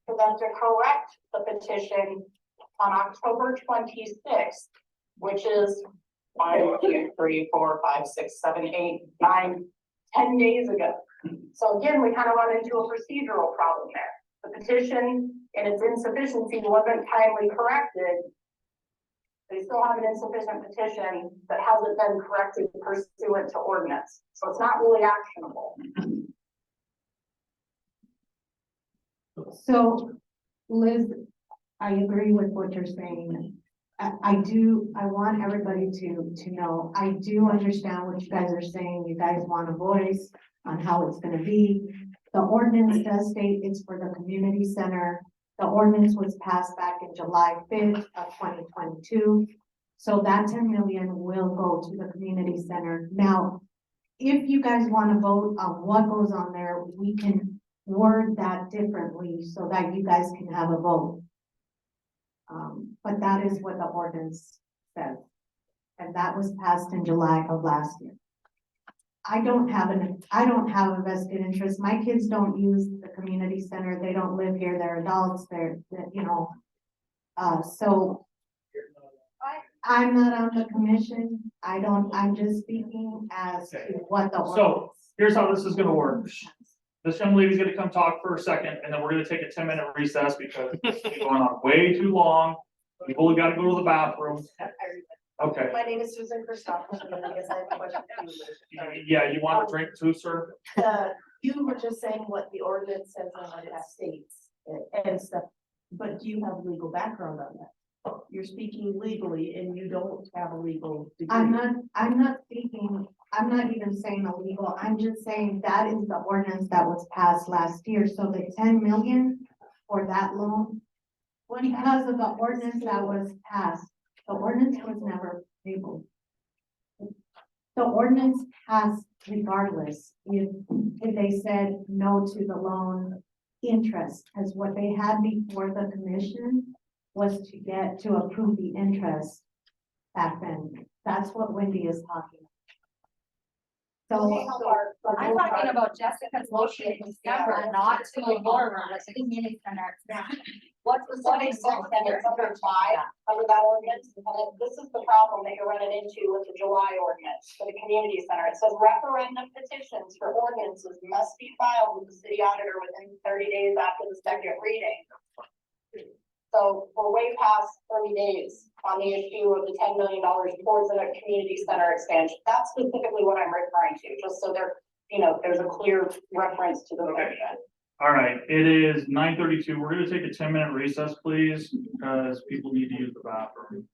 S6: for them to correct the petition on October 26th, which is 1, 2, 3, 4, 5, 6, 7, 8, 9, 10 days ago. So again, we kind of run into a procedural problem there. The petition and its insufficiency wasn't timely corrected. They still have an insufficient petition that hasn't been corrected pursuant to ordinance. So it's not really actionable.
S11: So, Liz, I agree with what you're saying. I want everybody to know, I do understand what you guys are saying. You guys want a voice on how it's gonna be. The ordinance does state it's for the community center. The ordinance was passed back in July 5th of 2022. So that 10 million will go to the community center. Now, if you guys want to vote on what goes on there, we can word that differently so that you guys can have a vote. But that is what the ordinance says. And that was passed in July of last year. I don't have a vested interest. My kids don't use the community center. They don't live here. They're adults. So I'm not on the commission. I'm just speaking as to what the.
S1: So here's how this is gonna work. This young lady's gonna come talk for a second, and then we're gonna take a 10-minute recess because it's been going on way too long. People have gotta go to the bathroom. Okay.
S6: My name is Susan Christopherson, and I guess I have a question.
S1: Yeah, you want a drink too, sir?
S18: You were just saying what the ordinance says and what it states and stuff, but do you have legal background on that? You're speaking legally and you don't have a legal degree.
S11: I'm not speaking, I'm not even saying illegal. I'm just saying that is the ordinance that was passed last year. So the 10 million for that loan, because of the ordinance that was passed, the ordinance was never tabled. The ordinance passed regardless if they said no to the loan interest, because what they had before the commission was to approve the interest back then. That's what Wendy is talking about. So
S17: I'm talking about Jessica's motion in December, not to move forward with the community center.
S6: What's the zoning section that's under 5 under that ordinance? And this is the problem that you're running into with the July ordinance for the community center. It says referendum petitions for ordinances must be filed with the city auditor within 30 days after the second reading. So we're way past 30 days on the issue of the $10 million towards the community center expansion. That's specifically what I'm referring to, just so there's a clear reference to the motion.
S1: All right, it is 9:32. We're gonna take a 10-minute recess, please, because people need to use the bathroom.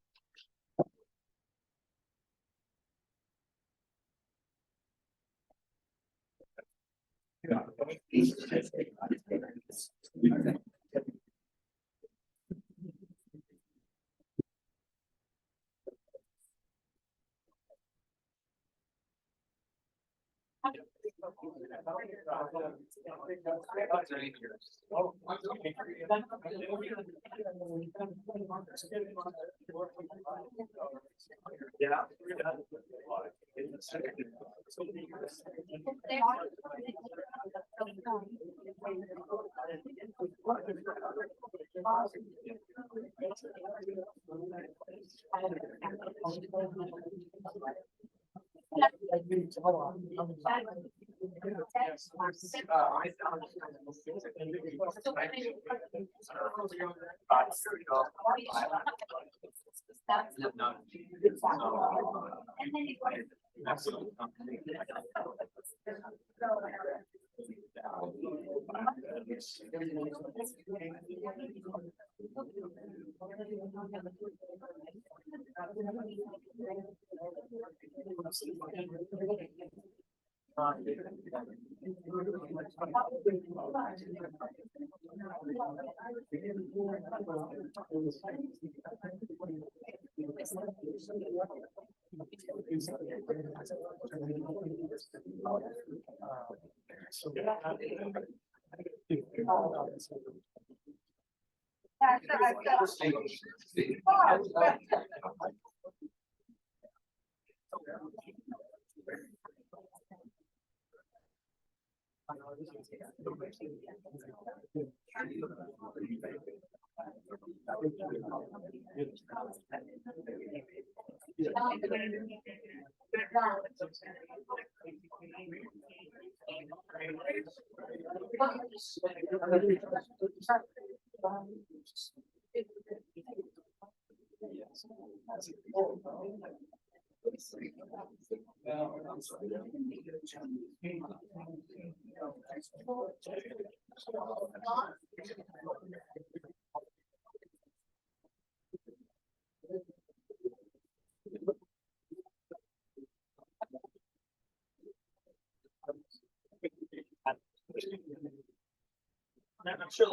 S3: I'm sure.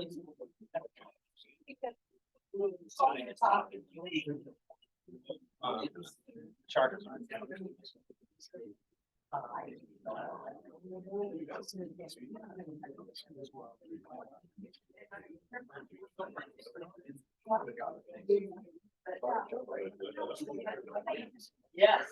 S3: Charters. Yes.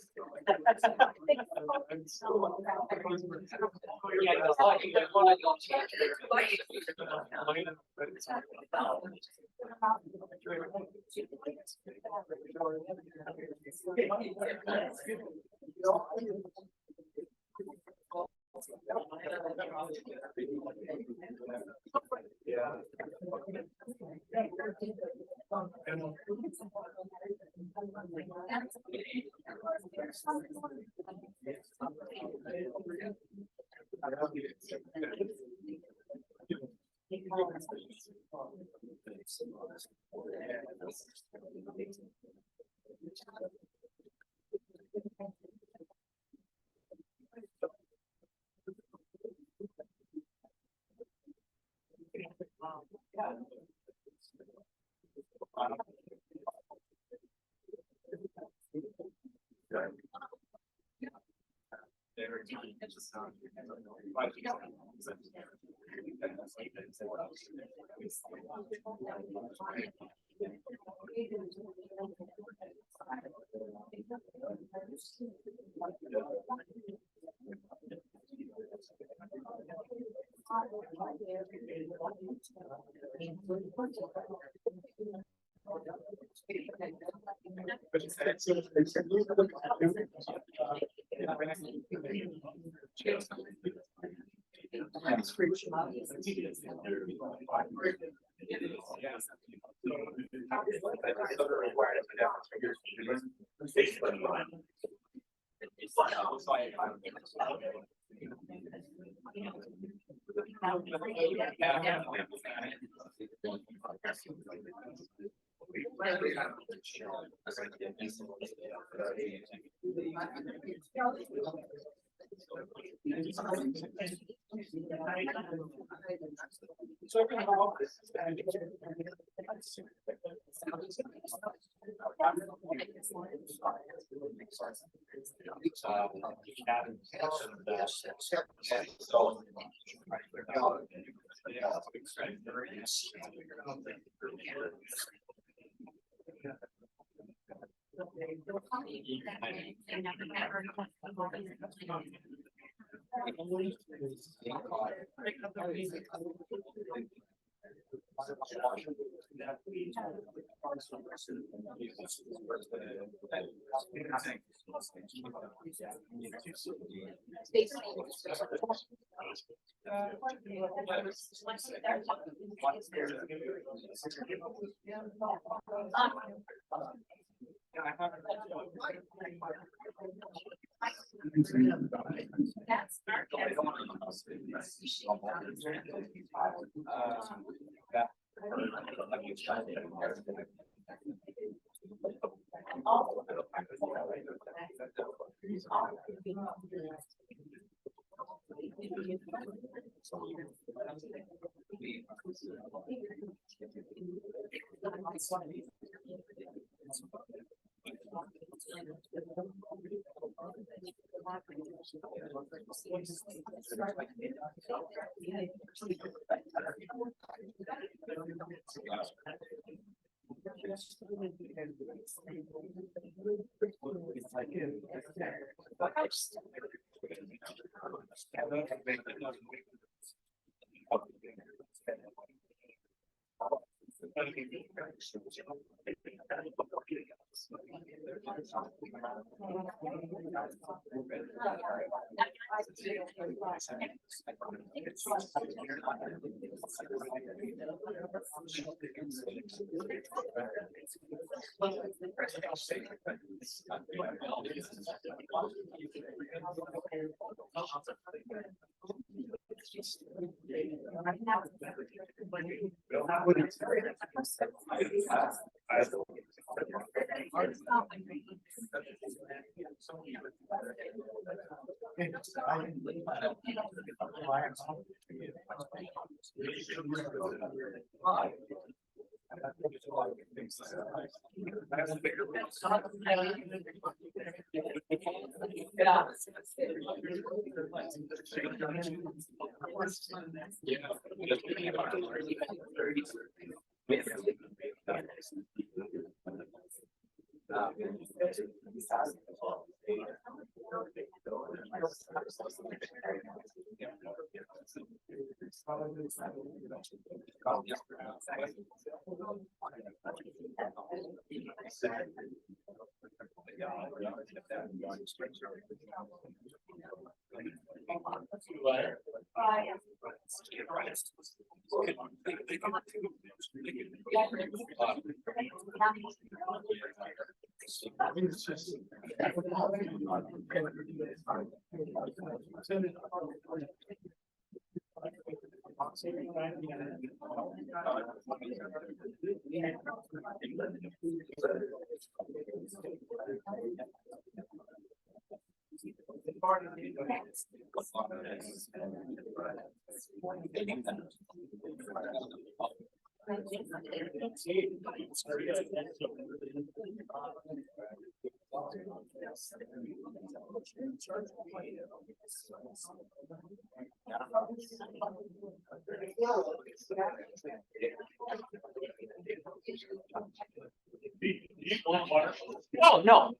S3: Oh, no.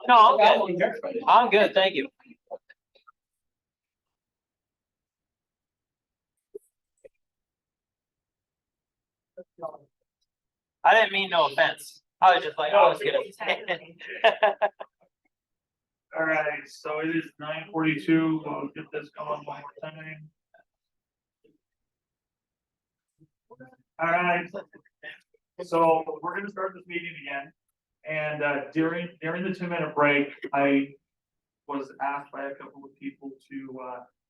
S3: No, I'm good. I'm good, thank you. I didn't mean no offense. I was just like, I was gonna say it.
S1: All right, so it is 9:42. We'll get this going one more time. All right. So we're gonna start this meeting again. And during the 2-minute break, I was asked by a couple of people to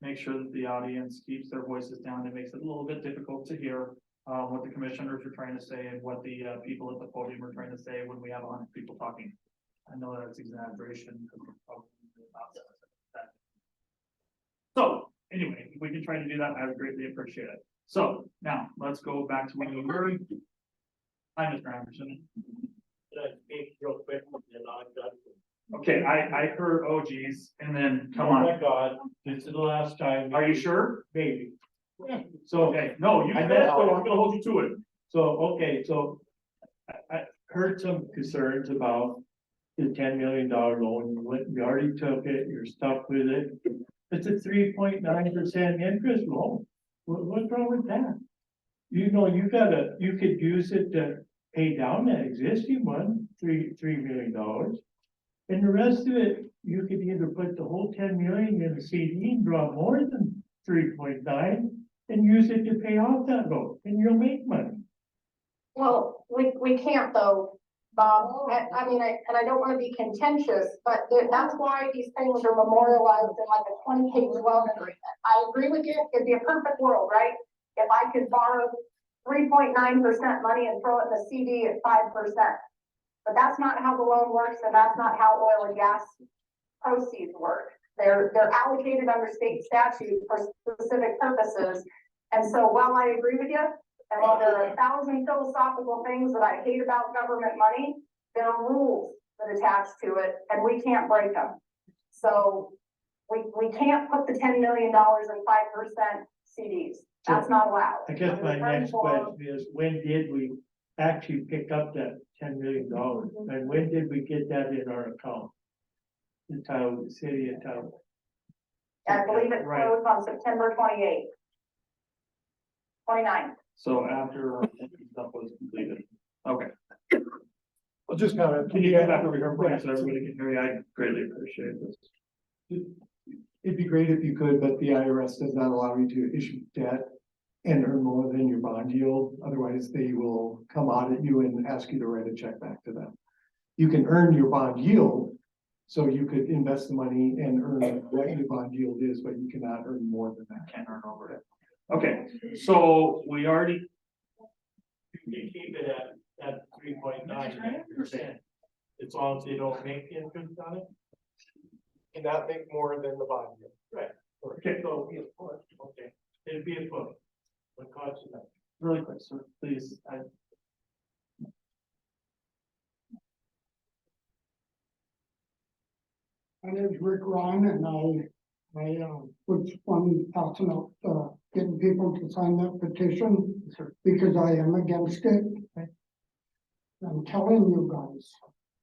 S1: make sure that the audience keeps their voices down. It makes it a little bit difficult to hear what the commissioners are trying to say and what the people at the podium are trying to say when we have 100 people talking. I know that's exaggeration. So anyway, if we can try to do that, I would greatly appreciate it. So now let's go back to when we were. Hi, Mr. Anderson. Okay, I heard, oh geez, and then, come on.
S12: Oh my God, this is the last time.
S1: Are you sure?
S12: Maybe.
S1: So, okay, no, you
S12: I
S1: said
S12: know.
S1: so, I'm gonna hold you to it.
S12: So, okay, so I heard some concerns about the $10 million loan. You already took it, you're stuck with it. It's a 3.9% interest loan. What's wrong with that? You know, you could use it to pay down that existing one, $3 million. And the rest of it, you could either put the whole 10 million in a CD and draw more than 3.9 and use it to pay off that loan, and you'll make money.
S6: Well, we can't though, Bob. I mean, and I don't want to be contentious, but that's why these things are memorialized in like a 20-page loan agreement. I agree with you. It'd be a perfect world, right? If I could borrow 3.9% money and throw it in the CD at 5%. But that's not how the loan works, and that's not how oil and gas proceeds work. They're allocated under state statute for specific purposes. And so while I agree with you, and while there are 1,000 philosophical things that I hate about government money, there are rules that attach to it, and we can't break them. So we can't put the $10 million in 5% CDs. That's not allowed.
S12: I guess my
S6: Under the
S12: next
S6: current law,
S12: question is, when did we actually pick up that $10 million? And when did we get that in our account? The Tioga City and Tioga.
S6: I believe it
S12: Right.
S6: closed on September 28th. 29th.
S1: So after stuff was completed. Okay.
S14: I'll just comment.
S1: Can you get back over here, please, so everybody can hear you? I greatly appreciate this.
S14: It'd be great if you could, but the IRS does not allow you to issue debt and earn more than your bond yield. Otherwise, they will come audit you and ask you to write a check back to them. You can earn your bond yield, so you could invest the money and earn what your bond yield is, but you cannot earn more than that.
S1: Can't earn over it. Okay, so we already,
S12: You keep it at 3.99%. As long as you don't make the interest on it.
S14: Cannot make more than the bond yield.
S12: Right. Okay, so it'll be a foot, okay, it'll be a foot. What costs you that?
S1: really quick, sir, please,
S19: My name is Rick Ron, and I was one passing out, getting people to sign that petition because I am against it. I'm telling you guys,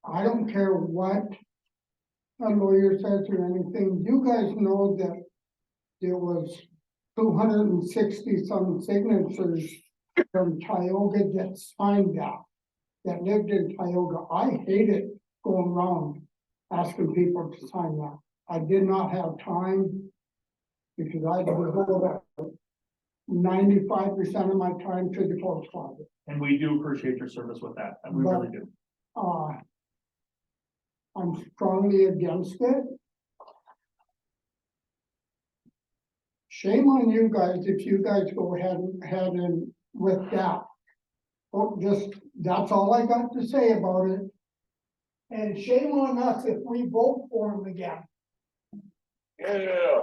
S19: I don't care what a lawyer says or anything, you guys know that there was 260 some signatures from Tioga that signed that lived in Tioga. I hated going around asking people to sign that. I did not have time because I devoted 95% of my time to the clothes closet.
S1: and we do appreciate your service with that, and we really do.
S19: I'm strongly against it. Shame on you guys if you guys go ahead and with that. Oh, that's all I got to say about it. And shame on us if we vote for him again.
S7: Yeah.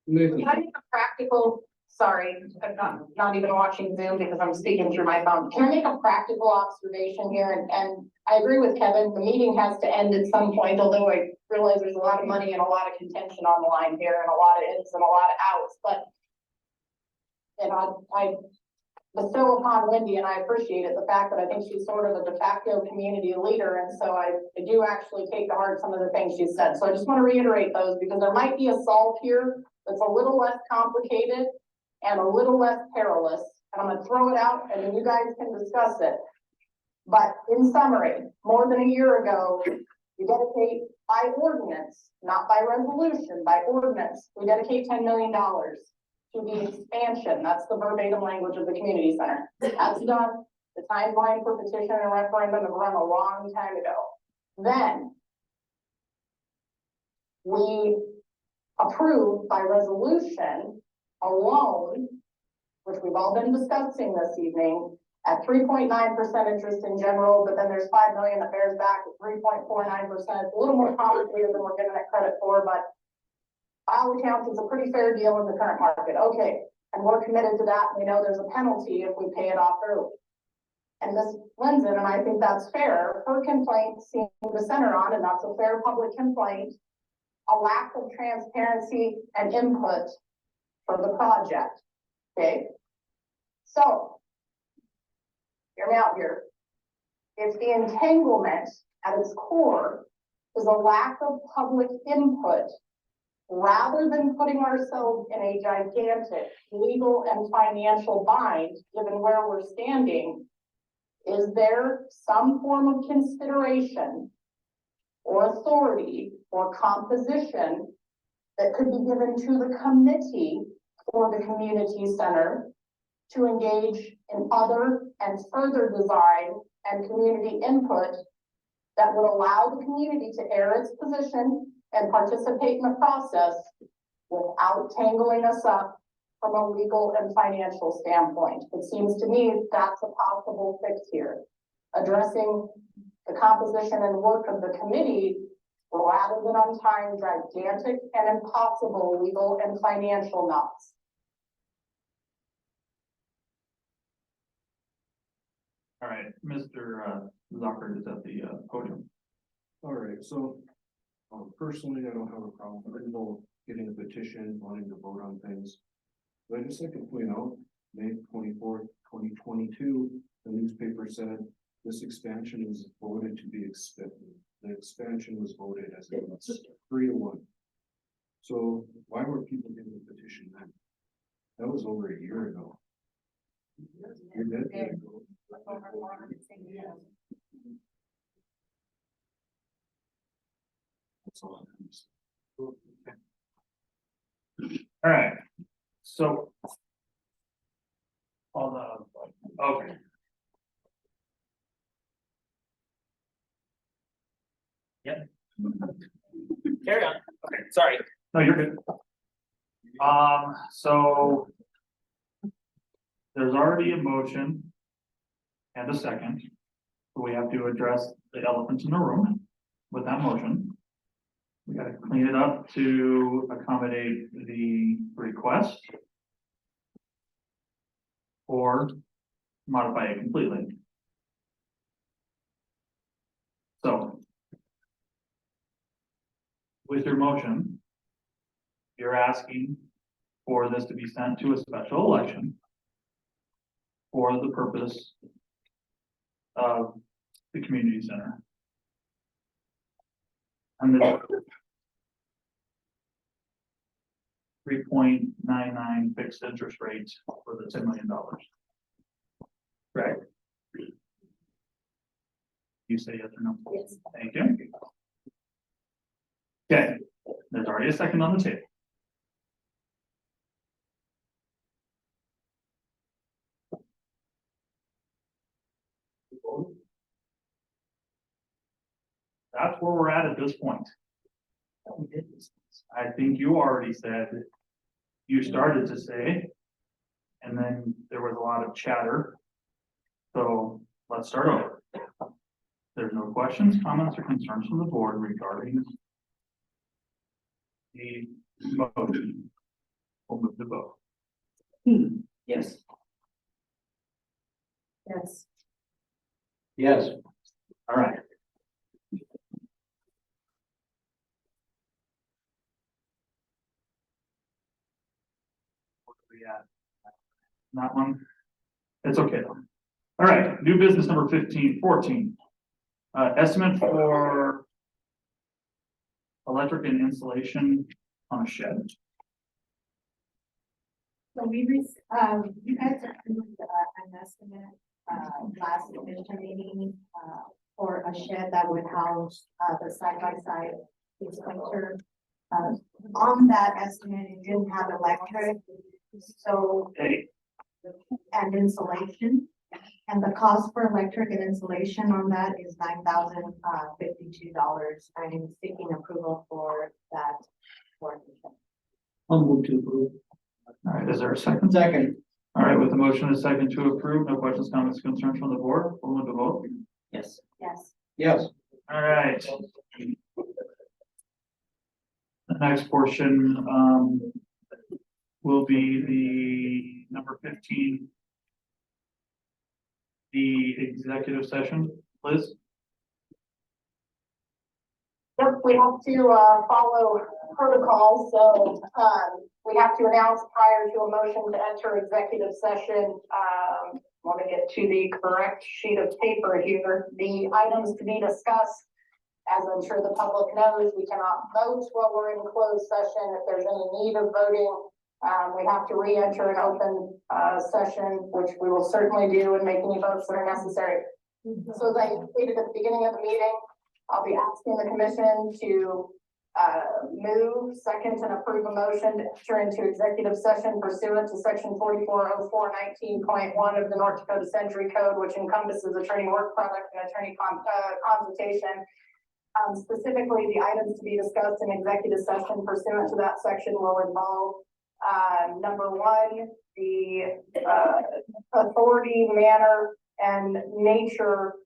S6: Can I make a practical, sorry, I'm not even watching Zoom because I'm speaking through my phone. Can I make a practical observation here? And I agree with Kevin, the meeting has to end at some point, although I realize there's a lot of money and a lot of contention on the line here and a lot of ins and a lot of outs, but and I bestow upon Wendy, and I appreciate it, the fact that I think she's sort of a de facto community leader, and so I do actually take to heart some of the things she said. So I just want to reiterate those because there might be a solve here that's a little less complicated and a little less perilous. And I'm gonna throw it out and then you guys can discuss it. But in summary, more than a year ago, we dedicate by ordinance, not by resolution, by ordinance, we dedicate $10 million to the expansion. That's the verbatim language of the community center. That's done. The timeline for petition and referendum have run a long time ago. Then we approved by resolution a loan, which we've all been discussing this evening, at 3.9% interest in general, but then there's $5 million that bears back at 3.49%. It's a little more complicated than we're giving it credit for, but by all accounts, it's a pretty fair deal in the current market. Okay, and we're committed to that. We know there's a penalty if we pay it off early. And Ms. Lindsay, and I think that's fair, her complaint seemed to center on, and that's a fair public complaint, a lack of transparency and input for the project. Okay, so hear me out here. If the entanglement at its core is a lack of public input, rather than putting ourselves in a gigantic legal and financial bind, given where we're standing, is there some form of consideration or authority or composition that could be given to the committee for the community center to engage in other and further design and community input that would allow the community to air its position and participate in the process without tangling us up from a legal and financial standpoint? It seems to me that's a possible fix here. Addressing the composition and work of the committee rather than untying gigantic and impossible legal and financial knots.
S1: All right, Mr. Zucker is at the podium.
S9: All right, so, personally, I don't have a problem, I didn't know getting a petition, wanting to vote on things. But I just like to point out, May 24th, 2022, the newspaper said this expansion was voted to be expected. The expansion was voted as a 3-1. So why were people getting a petition then? That was over a year ago. You're dead. That's all I have.
S1: All right, so. Hold on, okay. Yep.
S3: Carry on. Okay, sorry.
S1: No, you're good. So. There's already a motion. And a second. So we have to address the elephant in the room with that motion. We gotta clean it up to accommodate the request. Or modify it completely. So. With your motion. You're asking for this to be sent to a special election. For the purpose of the community center. And the 3.99 fixed interest rate for the $10 million. Right? You say yes or no?
S2: Yes.
S1: Thank you. Okay, there's already a second on the table. That's where we're at this point. I think you already said, you started to say, and then there was a lot of chatter. So let's start over. There's no questions, comments, or concerns from the board regarding the motion. We'll move the vote.
S3: Yes.
S11: Yes.
S1: Yes. All right. What do we at? That one? It's okay though. All right, new business number 14. Estimate for electric and insulation on a shed.
S11: So you guys approved an estimate, last commission meeting, for a shed that would house, the side-by-side dispenser. On that estimate, it didn't have electric, so, and insulation. And the cost for electric and insulation on that is $9,052. I'm seeking approval for that.
S4: I'll move to approve.
S1: All right, is there a second?
S4: Second.
S1: All right, with the motion and a second to approve, no questions, comments, concerns from the board, we'll move to vote.
S4: Yes.
S11: Yes.
S4: Yes.
S1: All right. The next portion, will be the number 15. The executive session, Liz?
S6: Yep, we have to, follow protocol, so, we have to announce prior to a motion to enter executive session. Want to get to the correct sheet of paper here. The items to be discussed, as I'm sure the public knows, we cannot vote while we're in closed session. If there's any need of voting, we have to re-enter an open, session, which we will certainly do and make any votes that are necessary. So as I stated at the beginning of the meeting, I'll be asking the commission to move, second, and approve a motion to enter into executive session pursuant to section 440419.1 of the North Dakota Century Code, which encompasses attorney work product and attorney consultation. Specifically, the items to be discussed in executive session pursuant to that section will involve number one, the authority, manner, and nature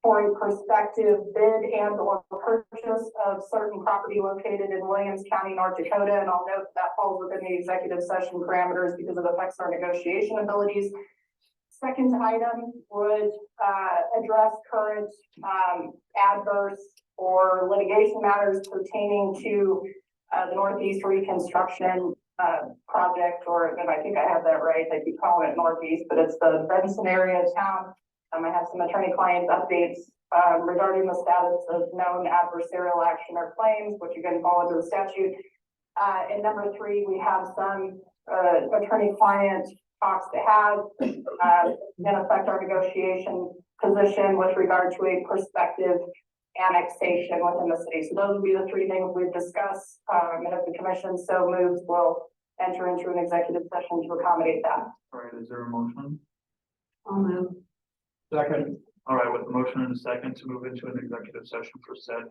S6: for a prospective bid and or purchase of certain property located in Williams County, North Dakota. And I'll note that falls within the executive session parameters because it affects our negotiation abilities. second item would, address current, adverse or litigation matters pertaining to, the Northeast Reconstruction, project, or if I think I have that right, I keep calling it Northeast, but it's the Benson area of town. I have some attorney-client updates, regarding the status of known adversarial action or claims, which again fall under the statute. And number three, we have some, attorney-client talks to have, then affect our negotiation position with regard to a prospective annexation within the city. So those would be the three things we've discussed. And if the commission so moves, we'll enter into an executive session to accommodate that.
S1: All right, is there a motion?
S2: I'll move.
S1: Second. All right, with the motion and a second to move into an executive session for said,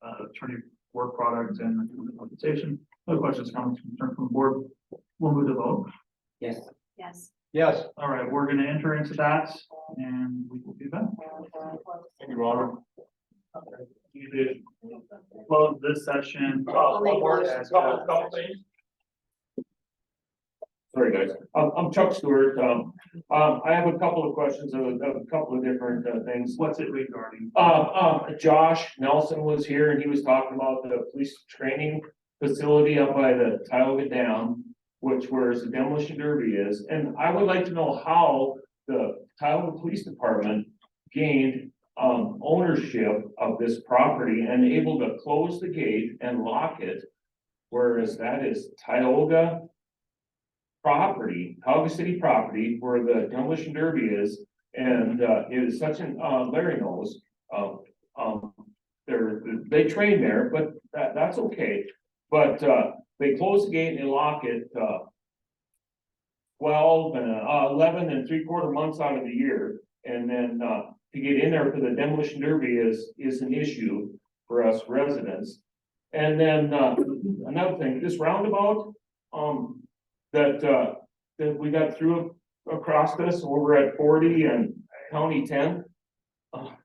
S1: attorney work product and compensation. No questions, comments, concerns from the board. We'll move to vote.
S4: Yes.
S2: Yes.
S1: Yes. All right, we're gonna enter into that and we will be back.
S7: Thank you, Robert.
S1: You did close this session.
S7: Sorry, guys. I'm Chuck Stewart. I have a couple of questions of a couple of different things.
S1: What's it regarding?
S7: Josh Nelson was here and he was talking about the police training facility up by the Tioga Dam, which where the demolition derby is. And I would like to know how the Tioga Police Department gained ownership of this property and able to close the gate and lock it. Whereas that is Tioga property, Tioga City property, where the demolition derby is, and it is such an Larry knows. They train there, but that's okay. But they close the gate and they lock it 12 and 11 and 3/4 months out of the year, and then to get in there for the demolition derby is an issue for us residents. And then another thing, this roundabout that we got through across this over at 40 and County 10. A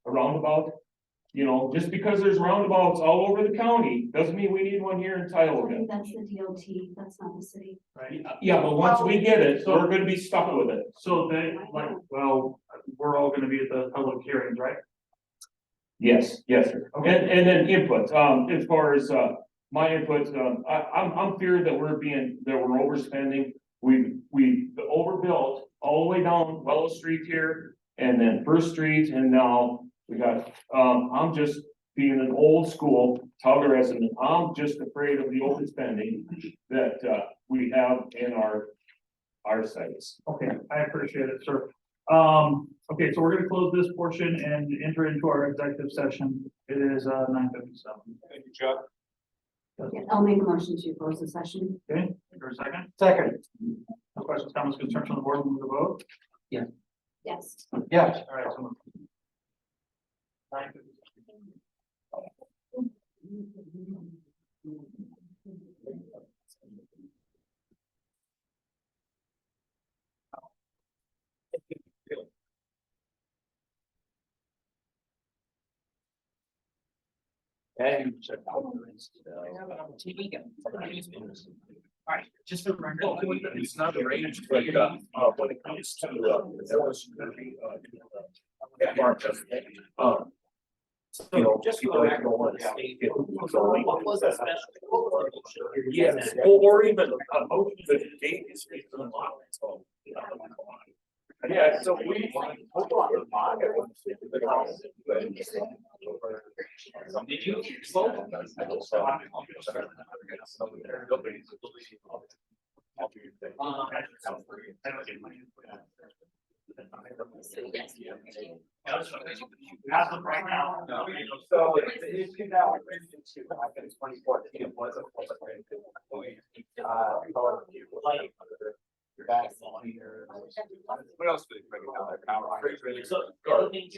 S7: roundabout, you know, just because there's roundabouts all over the county, doesn't mean we need one here in Tioga.
S2: That's the DOT, that's not the city.
S1: Right.
S7: Yeah, but once we get it, we're gonna be stuck with it.
S1: So they, like, well, we're all gonna be at the public hearings, right?
S7: Yes, yes, sir. And then input, as far as my input, I'm feared that we're overspending. We overbuilt all the way down Willow Street here and then First Street, and now we got, I'm just being an old school Tioga resident. I'm just afraid of the overspending that we have in our sites.
S1: Okay, I appreciate it, sir. Okay, so we're gonna close this portion and enter into our executive session. It is 9:57.
S7: Thank you, Chuck.
S2: Yeah, I'll make a motion to close the session.
S1: Okay, for a second.
S12: Second.
S1: No questions, comments, concerns from the board, move the vote.
S2: Yes.
S12: Yes.
S1: All right, so moved. 9:57.
S3: And check out Tioga. All right, just a reminder, it's not arranged, but when it comes to so just go back to what state it was going. What was the special? Yes, or even the date is unlocked. So. Yeah, so we. Did you?
S1: As of right now.
S3: So it's 2014 was a what else did they bring down their power? So the other thing,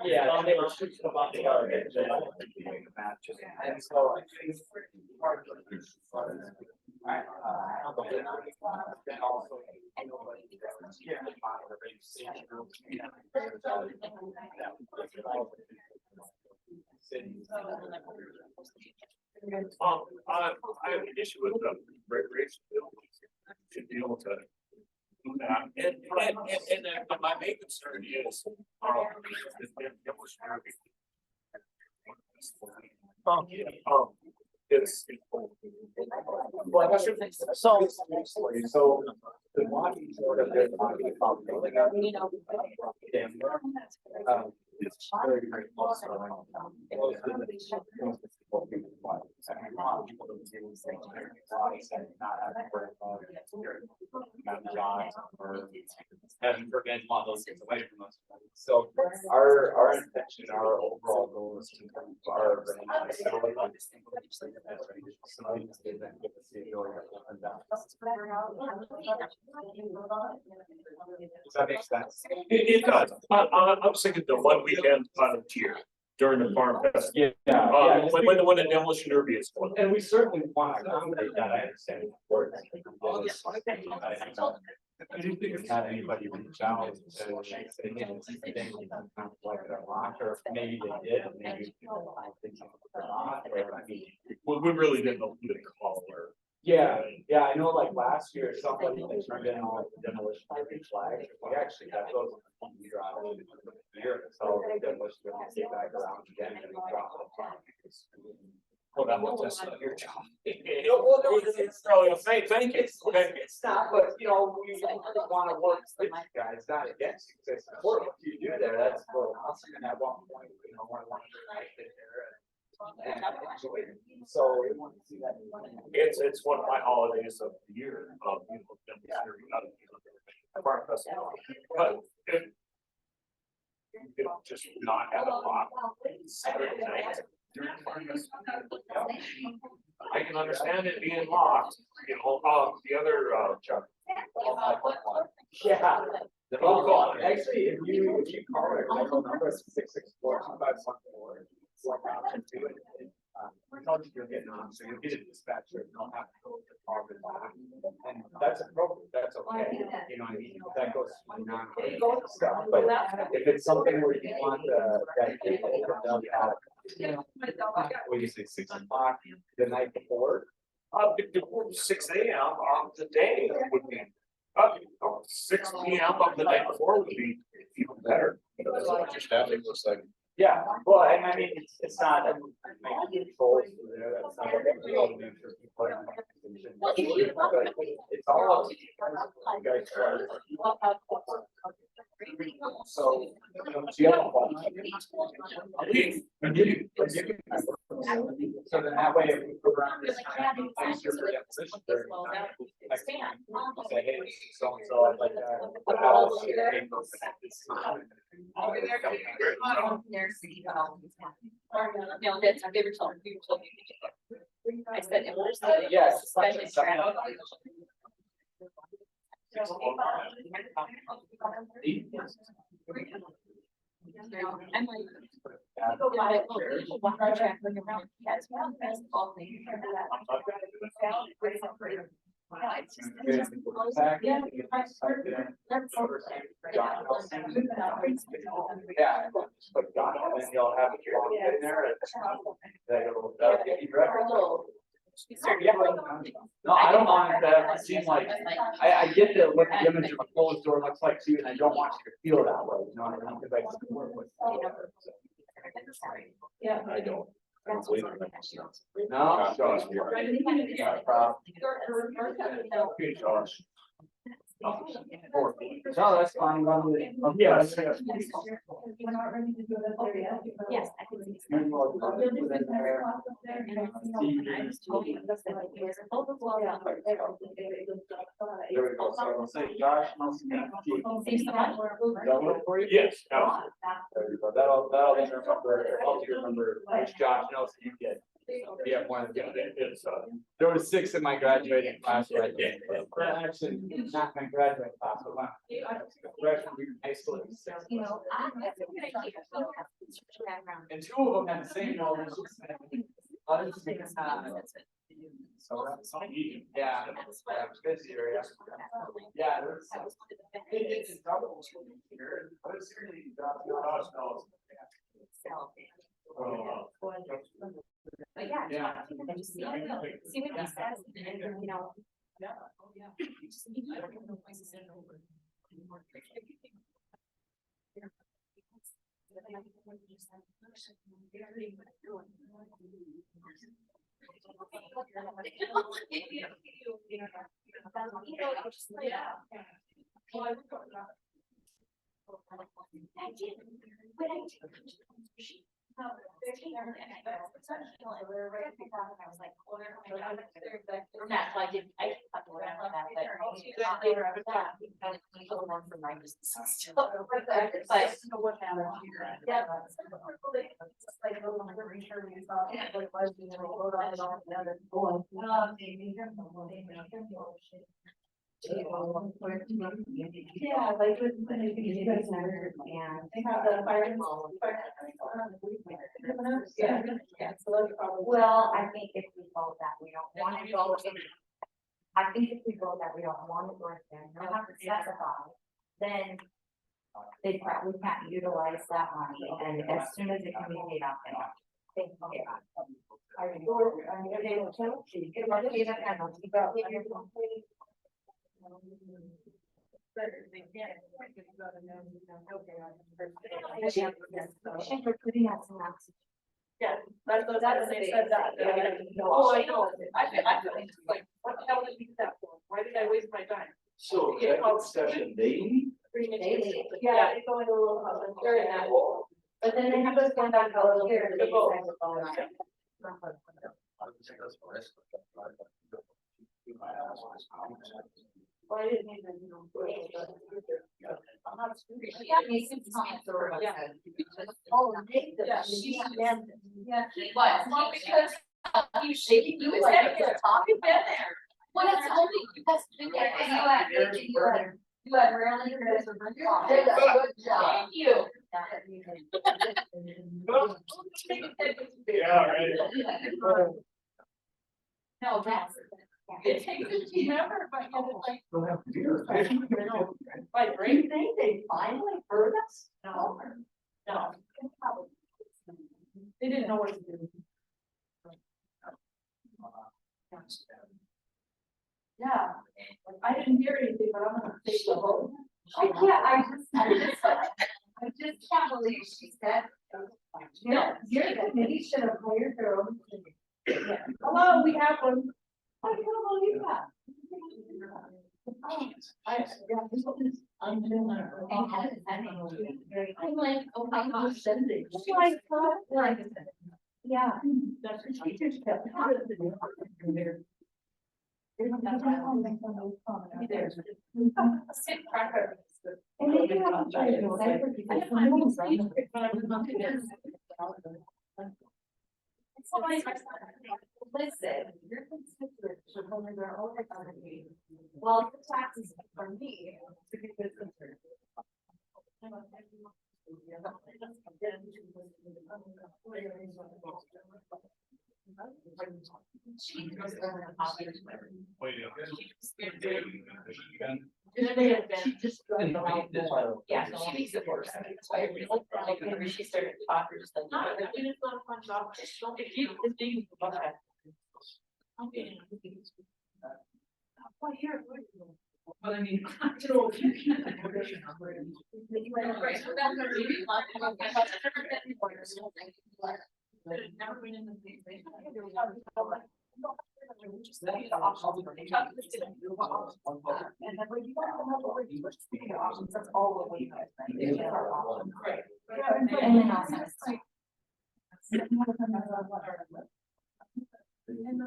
S3: yeah, they were switching about the garbage. And so I think I have an issue with the recreation bill. Should be able to
S7: But my main concern is, it's. Well, I should think so. So the walking sort of there's it's very, very close. Having prevent a lot of those things away from us. So our intention, our overall goal is to improve our. Does that make sense? It does. I was thinking the one weekend on a tier during the farm fest. Yeah. When the demolition derby is going. And we certainly want to accommodate that. I understand. I didn't think it's had anybody reach out and say, hey, like a lock, or maybe they did, maybe. Well, we really didn't know who to call or. Yeah, I know like last year, somebody they turned in all the demolition derby flags. We actually got those. Year, so demolition derby came back around again and we dropped them. Well, that was just your job. It's probably a fake, thank you. It's not, but you know, we want to work with you guys, not against you. It's important what you do there. That's for us. And at one point, you know, one of there. So we want to see that. It's one of my holidays of the year. You know, farm festival. But if just not have a lot Saturday night. I can understand it being locked, you know, the other, Chuck. Yeah. The phone call, actually, if you call it, like, number 664-2514. It's like option 2. You're getting on, so you'll get a dispatcher, you don't have to go to the car. And that's appropriate, that's okay, you know what I mean, that goes stuff, but if it's something where you want that people what do you say, 6 o'clock the night before? 6 a.m. on the day would be, 6 p.m. of the night before would be even better. That's what your staffing looks like. Yeah, well, and I mean, it's not, controls there, that's not what we all do for people. It's all up to you guys. So, do you have a phone? So then that way, if we put around this time, I'm sure for deposition, say, hey, so and so, I'd like to.
S17: No, that's our favorite song. I said it was
S7: yes,
S17: suspension strategy. I'm like, go by it, walk our track, look around, cats, basketball thing. Yeah.
S7: Yeah, but God, and then you'll have a in there that'll get you ready. Yeah. No, I don't want it to seem like, I get that what the image of a closed door looks like too, and I don't want you to feel that way, you know what I mean? Because I just work with.
S17: Yeah.
S7: I don't.
S17: No.
S7: Okay, Josh.
S10: No, that's fine.
S7: Yes.
S18: We're not ready to do that there yet.
S17: Yes, I can see.
S10: And we'll put it in there.
S17: I was told you that it was a full blown out.
S7: There we go. So I'll say Josh.
S17: Seems so much.
S7: That work for you? Yes. Absolutely. There you go. That'll then help you remember which Josh knows you get. Yeah, one, yeah, it's, there were 6 in my graduating class right there. Actually, not my graduating class, but my freshman high school.
S17: You know, that's a good idea. Background.
S7: And 2 of them had the same knowledge. Other things, so that's easy. Yeah, it's good area. Yeah, it's double here, but it's really
S17: But yeah, see what he says, and you know, Yeah, like with you guys never and they have the fire. Yeah, so that's probably. Well, I think if we vote that we don't want to go in. I think if we vote that we don't want to go in, we have to specify, then. They probably can't utilize that money, and as soon as it can be paid off, they can pay it off. Are you, are they will tell you, get about the penalty, but when you're complaining. We're putting out some oxygen.
S18: Yeah, that's they said that. Oh, I know, I feel like, what the hell did we do that for? Why did I waste my time?
S13: So,
S18: Yeah,
S13: that session daily?
S17: Daily.
S18: Yeah, it's going a little, during that.
S17: But then they have to stand back a little here to
S18: vote. Well, I didn't even, you know.
S17: Yeah, me some comments or what I said. Oh,
S18: Yeah,
S17: she.
S18: Yeah.
S17: What? Well, because you shaking, you was talking been there. Well, that's only, that's, you had really good. Good job. Thank you.
S7: Yeah, right.
S17: No, that's.
S18: It takes a team effort, but it's like.
S17: Like, do you think they finally heard us? No. No.
S18: They didn't know what to do. Yeah, I didn't hear anything, but I'm gonna take the vote.
S17: I just can't believe she said. No, your committee should have cleared their own.
S18: Hello, we have one.
S17: I can't believe that.
S18: I'm doing that.
S17: I'm like, oh my gosh, sending. Oh my God. Yeah.
S18: That's the teachers kept.
S17: Sit cracker.
S18: And they do have to try to decipher
S17: Listen, your constituents should hold their own authority. Well, the taxes for me to be good concern.
S18: She just.
S17: Yeah, she needs it worse. That's why I really like whenever she started talking, just like.
S18: It's not a fun job. If you, it's being. Okay. Well, here. But I mean, you know, you can't. Never been in the. And then when you don't have options, that's all the way. Right.
S17: And then also.
S18: And then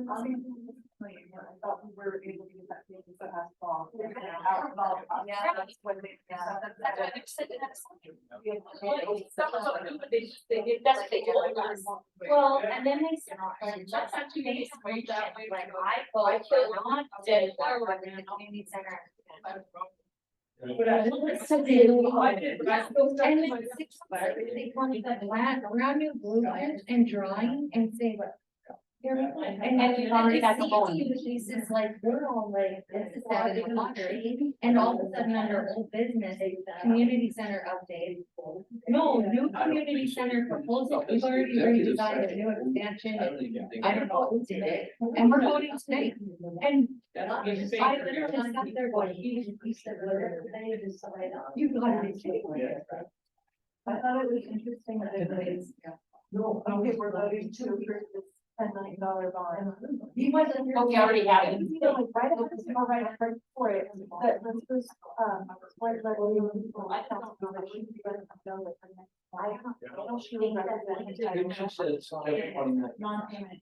S18: I thought we were able to get that thing that has fall.
S17: Yeah, that's what they. That's why they said that's.
S18: They get, that's what they do.
S17: Well, and then they said, that's actually based on that way, like I vote for not dead forward in the community center.
S8: So they, and they wanted the brand new blue lines and drawing and say,
S17: And then we've already got safety pieces like rural, like this is that in the water, and all of a sudden under old business, community center update. No, new community center proposal, we've already redesigned a new expansion, I don't know who did it, and we're voting today. And I literally sat there going, you said, you gotta be kidding me.
S18: I thought it was interesting that it's, no, okay, we're voting to approve this $10 million bond. He wasn't here.
S17: Oh, we already have it.
S18: You know, like, right after, right after for it, but this was, what, I don't know that she be better than done with her next. I don't know, she was non-payment.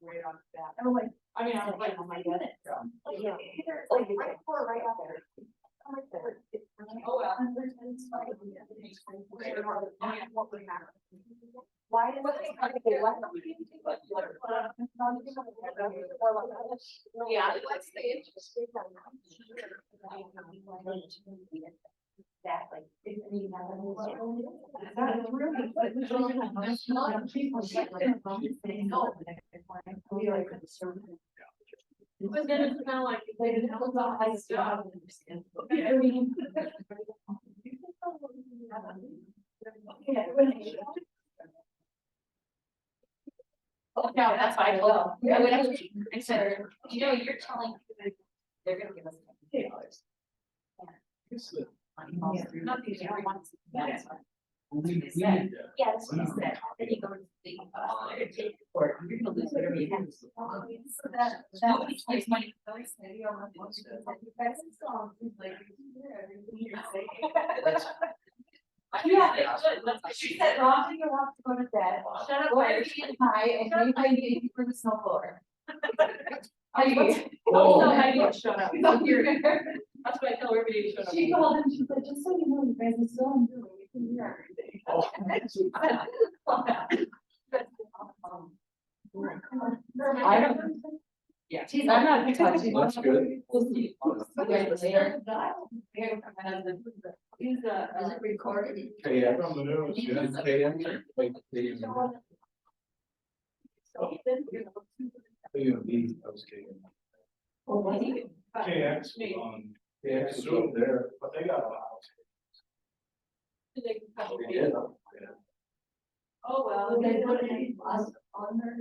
S18: Right on that. I'm like, I mean, I was like, oh my goodness. Yeah. Like, right before, right after. Oh, well. Why is it?
S17: Yeah, what's the interest?
S18: Exactly.
S15: But then it's kind of like, they didn't know about high stuff.
S17: Oh, no, that's fine, well, I would actually, I said, you know, you're telling people they're gonna give us $10. Not these are ones. That's what he said. Yeah, that's what he said. Then you go to the, take the court, you're gonna lose whatever you have. So that, nobody takes money for those, maybe I'll have one. Yeah, that's what she said, Rob, you want to go to bed, shut up, why are you getting high, and anybody getting for the snow blower? Heidi,
S15: Oh, Heidi, shut up.
S17: That's
S15: what I tell everybody to shut up.
S17: She called and she said, just so you know, you guys are still on Zoom, you can hear everything. I don't. Yeah. She's, I'm not touching.
S13: That's good.
S17: We'll see.
S15: Is it recorded?
S7: KX. From the news, yeah. KX.
S17: Oh, was he?
S7: KX on, KX is up there, but they got a lot. Yeah.
S15: Oh, well.
S17: Will they put any plus on there?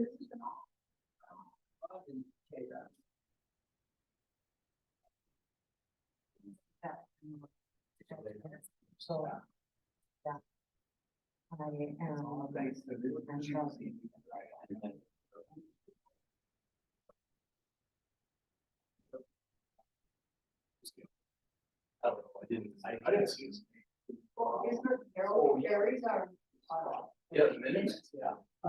S11: So. Yeah. I
S7: I didn't see his.
S18: Carries are.
S7: Yeah, the minutes, yeah. I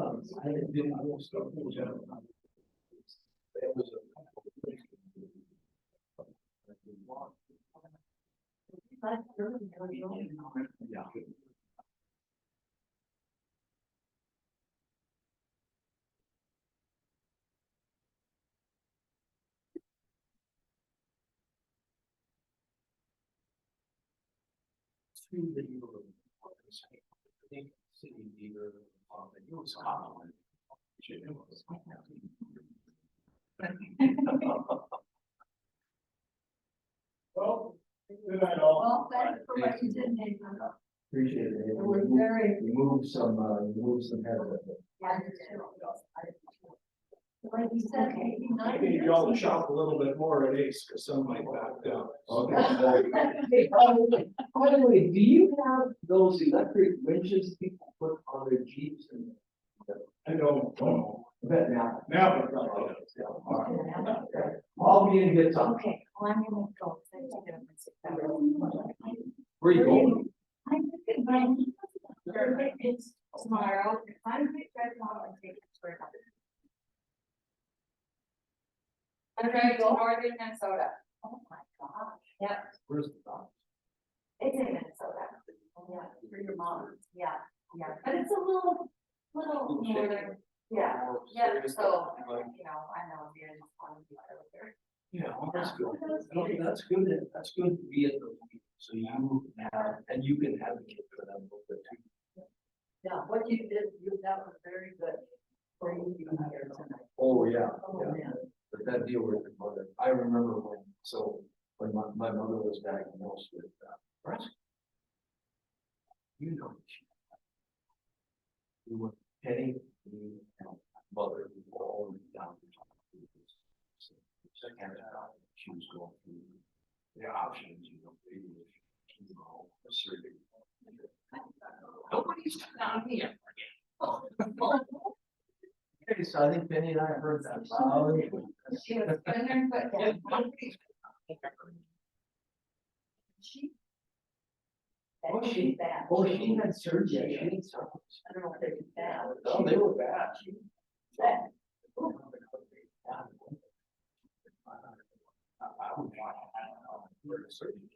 S7: didn't know stuff was in it. It was yeah. To the I think city leader, it was common. Well, good night all.
S17: Well, thanks for what you did, Nathan.
S13: Appreciate it.
S17: It was very.
S13: Remove some head with it.
S17: Like you said,
S7: I need y'all to shop a little bit more at Ace, cause some might back down.
S13: Okay. Hey, by the way, do you have those electric winches people put on their Jeeps and?
S7: I don't know.
S13: I bet now.
S7: Now.
S13: I'll be in good time.
S17: Okay, well, I'm gonna go.
S13: Where you going?
S17: I'm thinking, but it's tomorrow. I'm gonna try to go and take it for a couple. I'm gonna go northern Minnesota. Oh my gosh. Yep.
S13: Where's the doctor?
S17: It's in Minnesota. Yeah, for your mom. Yeah, yeah, but it's a little northern. Yeah, yeah, so, you know, I know you're just want to be over there.
S7: Yeah, well, that's good. No, that's good. That's good to be at those meetings. So you have, and you can advocate for them a little bit too.
S17: Yeah, what you did, that was very good.
S18: For you to be here tonight.
S13: Oh, yeah,
S18: Oh,
S13: yeah.
S18: man.
S13: But that deal with the mother, I remember when my mother was diagnosed with breast. You know. We were heading, me and my mother, we were all down to talk to this. She was going through the options, you know, maybe if, you know, surgery.
S3: Nobody's down here.
S13: Okay, so I think Penny and I heard that. Wow.
S17: She was putting her foot down.
S13: Oh, she had surgery. She had surgery.
S17: I don't know what they did that.
S13: No, they were bad. I would want to surgery.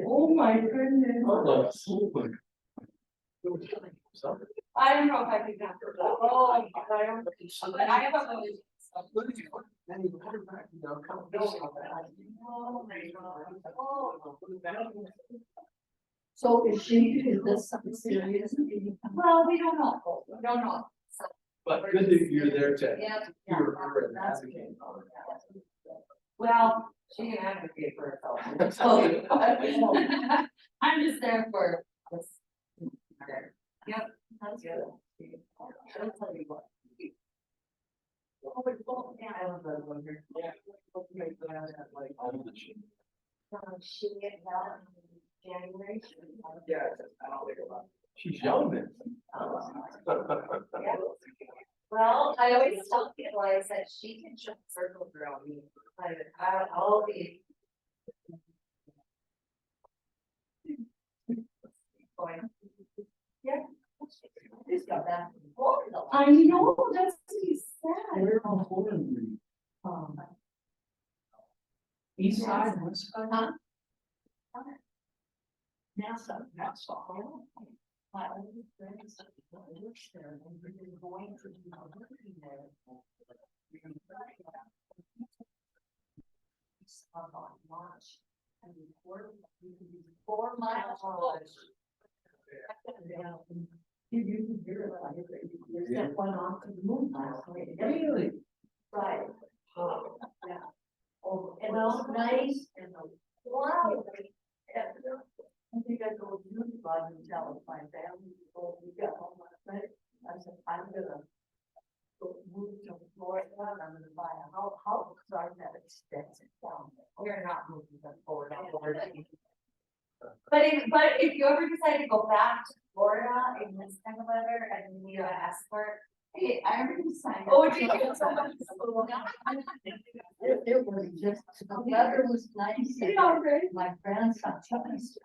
S18: Oh, my goodness.
S15: I don't know if I can answer that. Oh, I don't. But I have a.
S18: So is this something serious?
S17: Well, we don't know. We don't know.
S13: But good that you're there to
S17: Yeah.
S13: hear her and advocate.
S17: Well, she can advocate for herself. I'm just there for this. Yep, that's good. I'll tell you what. Yeah, I love that one here. She get out in January.
S13: Yeah, I don't think about it. She's young then.
S17: Well, I always tell people, I said, she can jump circles around me, I'll be. Yeah. She's got that.
S18: I know, that's what you said.
S13: We're on Horn. East side, west side.
S17: Huh?
S18: NASA.
S17: My old friends works there, and we've been going to working there. On March, and we 4 miles.
S18: You can hear it, like, you sent one off to the moon last night.
S13: Really?
S18: Right.
S17: Yeah.
S18: Oh,
S17: And all nice
S18: and
S17: wow.
S18: I think I told you about and tell my family, before we got home last night, I said, I'm gonna go move to Florida, and I'm gonna buy a house, so I have expensive down there.
S17: We're not moving to Florida. But if you ever decide to go back to Florida in this kind of weather and you need an escort, hey, I already signed. Oh, did you?
S18: It was just, the weather was nice. And
S17: Yeah, right.
S18: my grandson, Chuck's,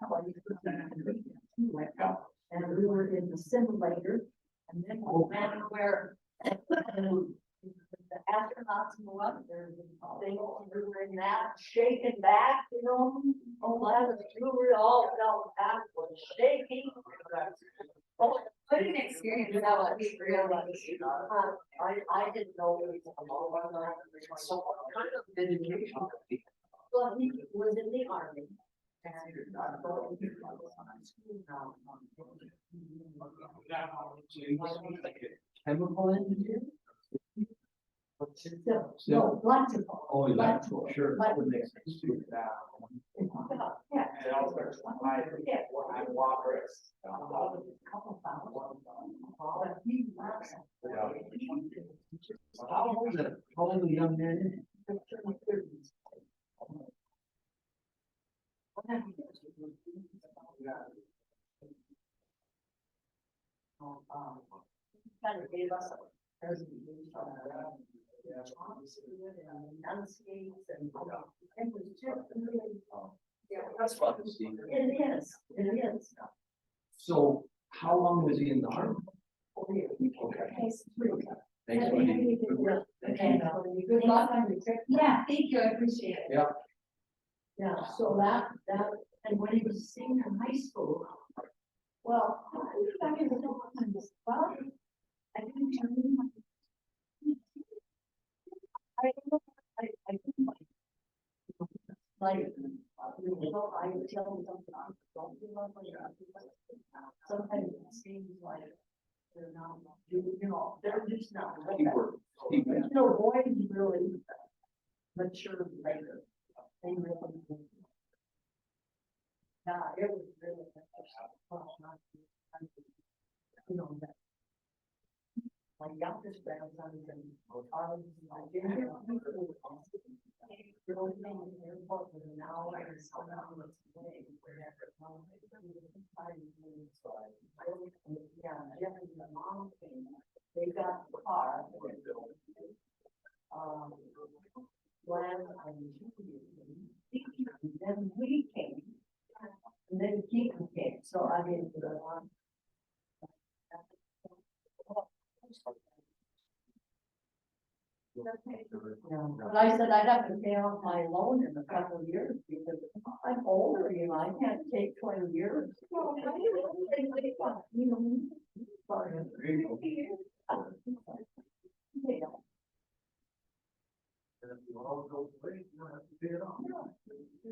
S18: and we were in the simulator, and then we went where the astronauts go up there, they were in that shaking back, you know, oh, I was, we were all felt back was shaking.
S17: What an experience that would be for you.
S18: I didn't know it was a long.
S13: So what kind of education?
S18: Well, he was in the army.
S13: Chemical engineer?
S18: No, electrical.
S13: Oh, electrical, sure.
S18: But-
S13: That makes sense too.
S18: Yeah.
S13: And also, I water it.
S18: Couple thousand. But he loves it.
S13: How old the young man?
S18: Kind of gave us a presentation enunciates and it was just really.
S13: Yeah, that's fun to see.
S18: It is.
S13: So how long was he in the army?
S18: Okay.
S13: Thanks,
S18: Okay,
S13: Wendy.
S18: good luck on your trip.
S17: Yeah, thank you, I appreciate it.
S13: Yeah.
S18: Yeah, so that, and when he was a senior in high school, Well, I can still on this, well, I didn't tell you. I think like, you know, I would tell them something, don't give up on your. Sometimes it seems like they're not, you know, they're just not. You know, boys really mature later. They really. Yeah, it was really. You know, that. My youngest grandson is in college. Now I can still not what's today. Yeah, Jeff and the mom came, they got the car. When then we came, and then Keaton came, so I mean, but I said I'd have to pay off my loan in a couple of years because I'm older, you know, I can't take 20 years. Well, I don't you know, sorry. Yeah.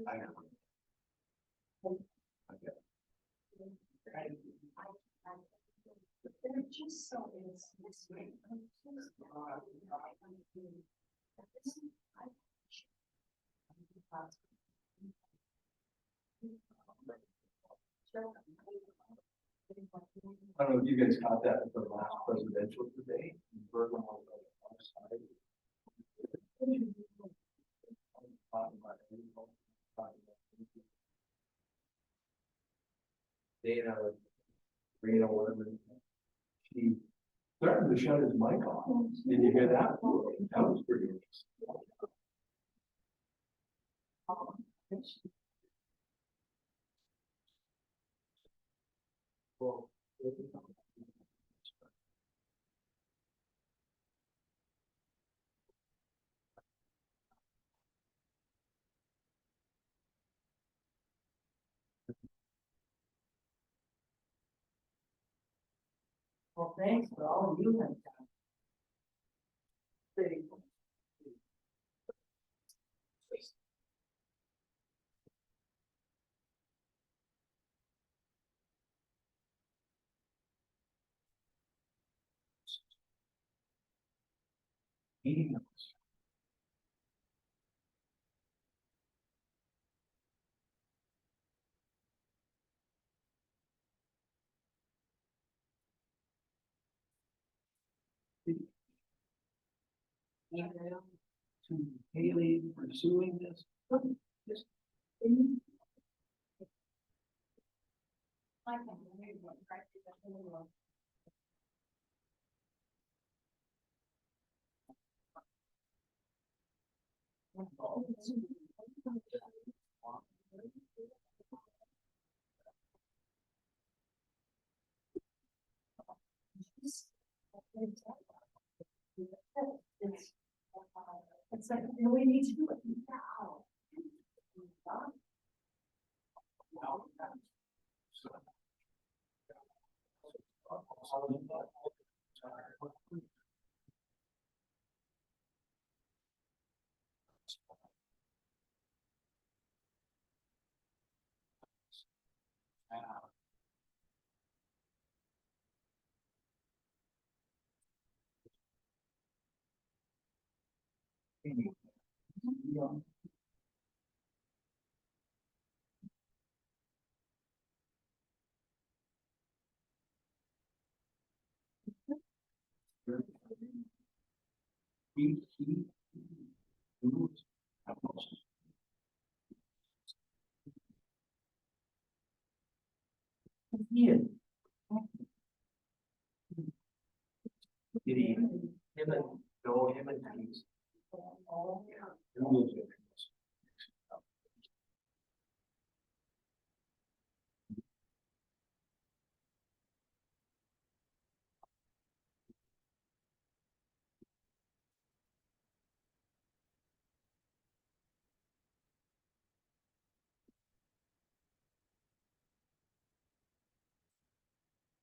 S7: I know.
S18: They're just so insane.
S13: I don't know if you guys caught that at the last presidential debate. Bergen was on the other side. Dana, Reno, whatever. He threatened to shut his mic off. Did you hear that? That was pretty interesting. Well,
S18: Well, thanks for all you have done. Pretty cool.
S13: meeting notes. Email to Haley pursuing this. Just
S18: It's like, you know, we need to do it now.
S13: Did he, him and, no, him and Denise.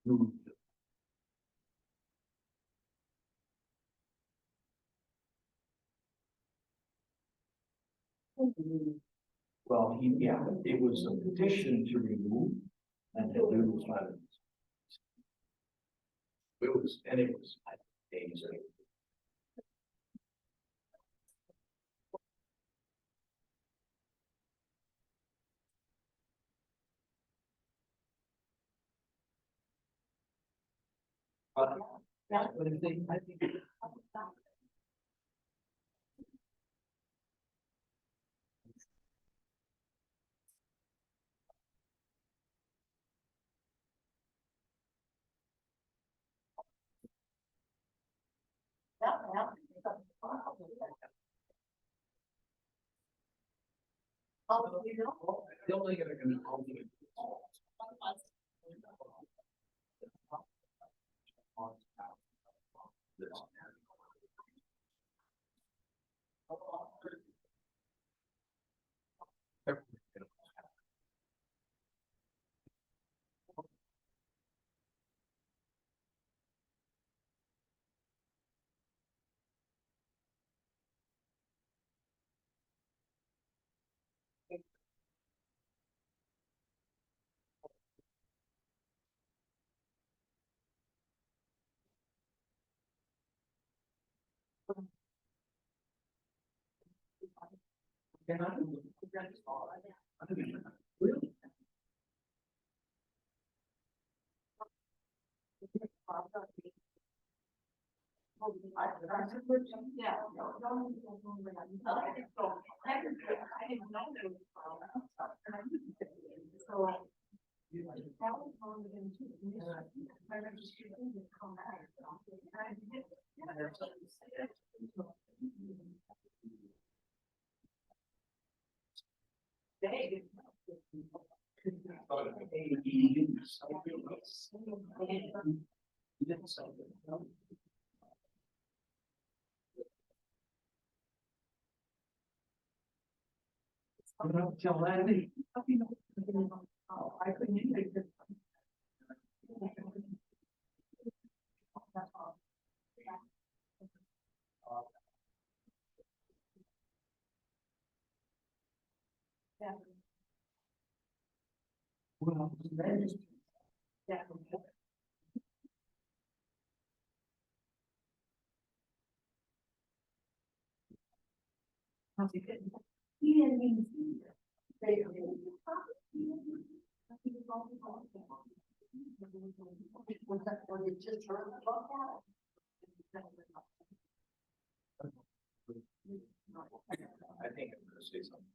S16: Well, yeah, it was a petition to remove and to do it was, and it was days. Yeah, but I think. Oh, you know. The only thing I can call you. Really? Tell Andy. I couldn't take it. Well, yeah. He didn't even see it. Was that when you just heard about that?
S7: I think I'm gonna say something.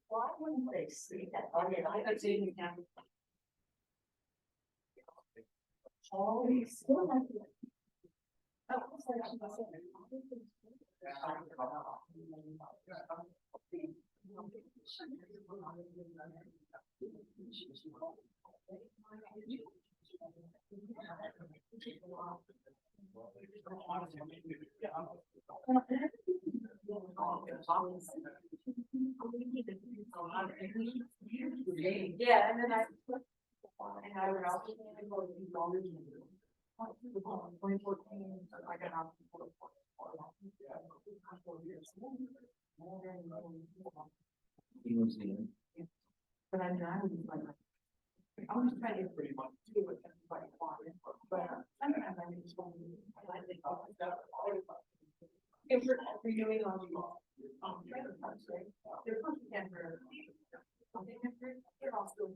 S18: Why wouldn't they see that? I mean, I see it now. Oh, we still have to. Yeah, and then I would also. 2014, I got out.
S4: He was in.
S18: But I mean, I was like, I was trying to pretty much do it, but sometimes I just want to. If we're redoing on the trailer parks, right? They're supposed to get for something different, they're all still.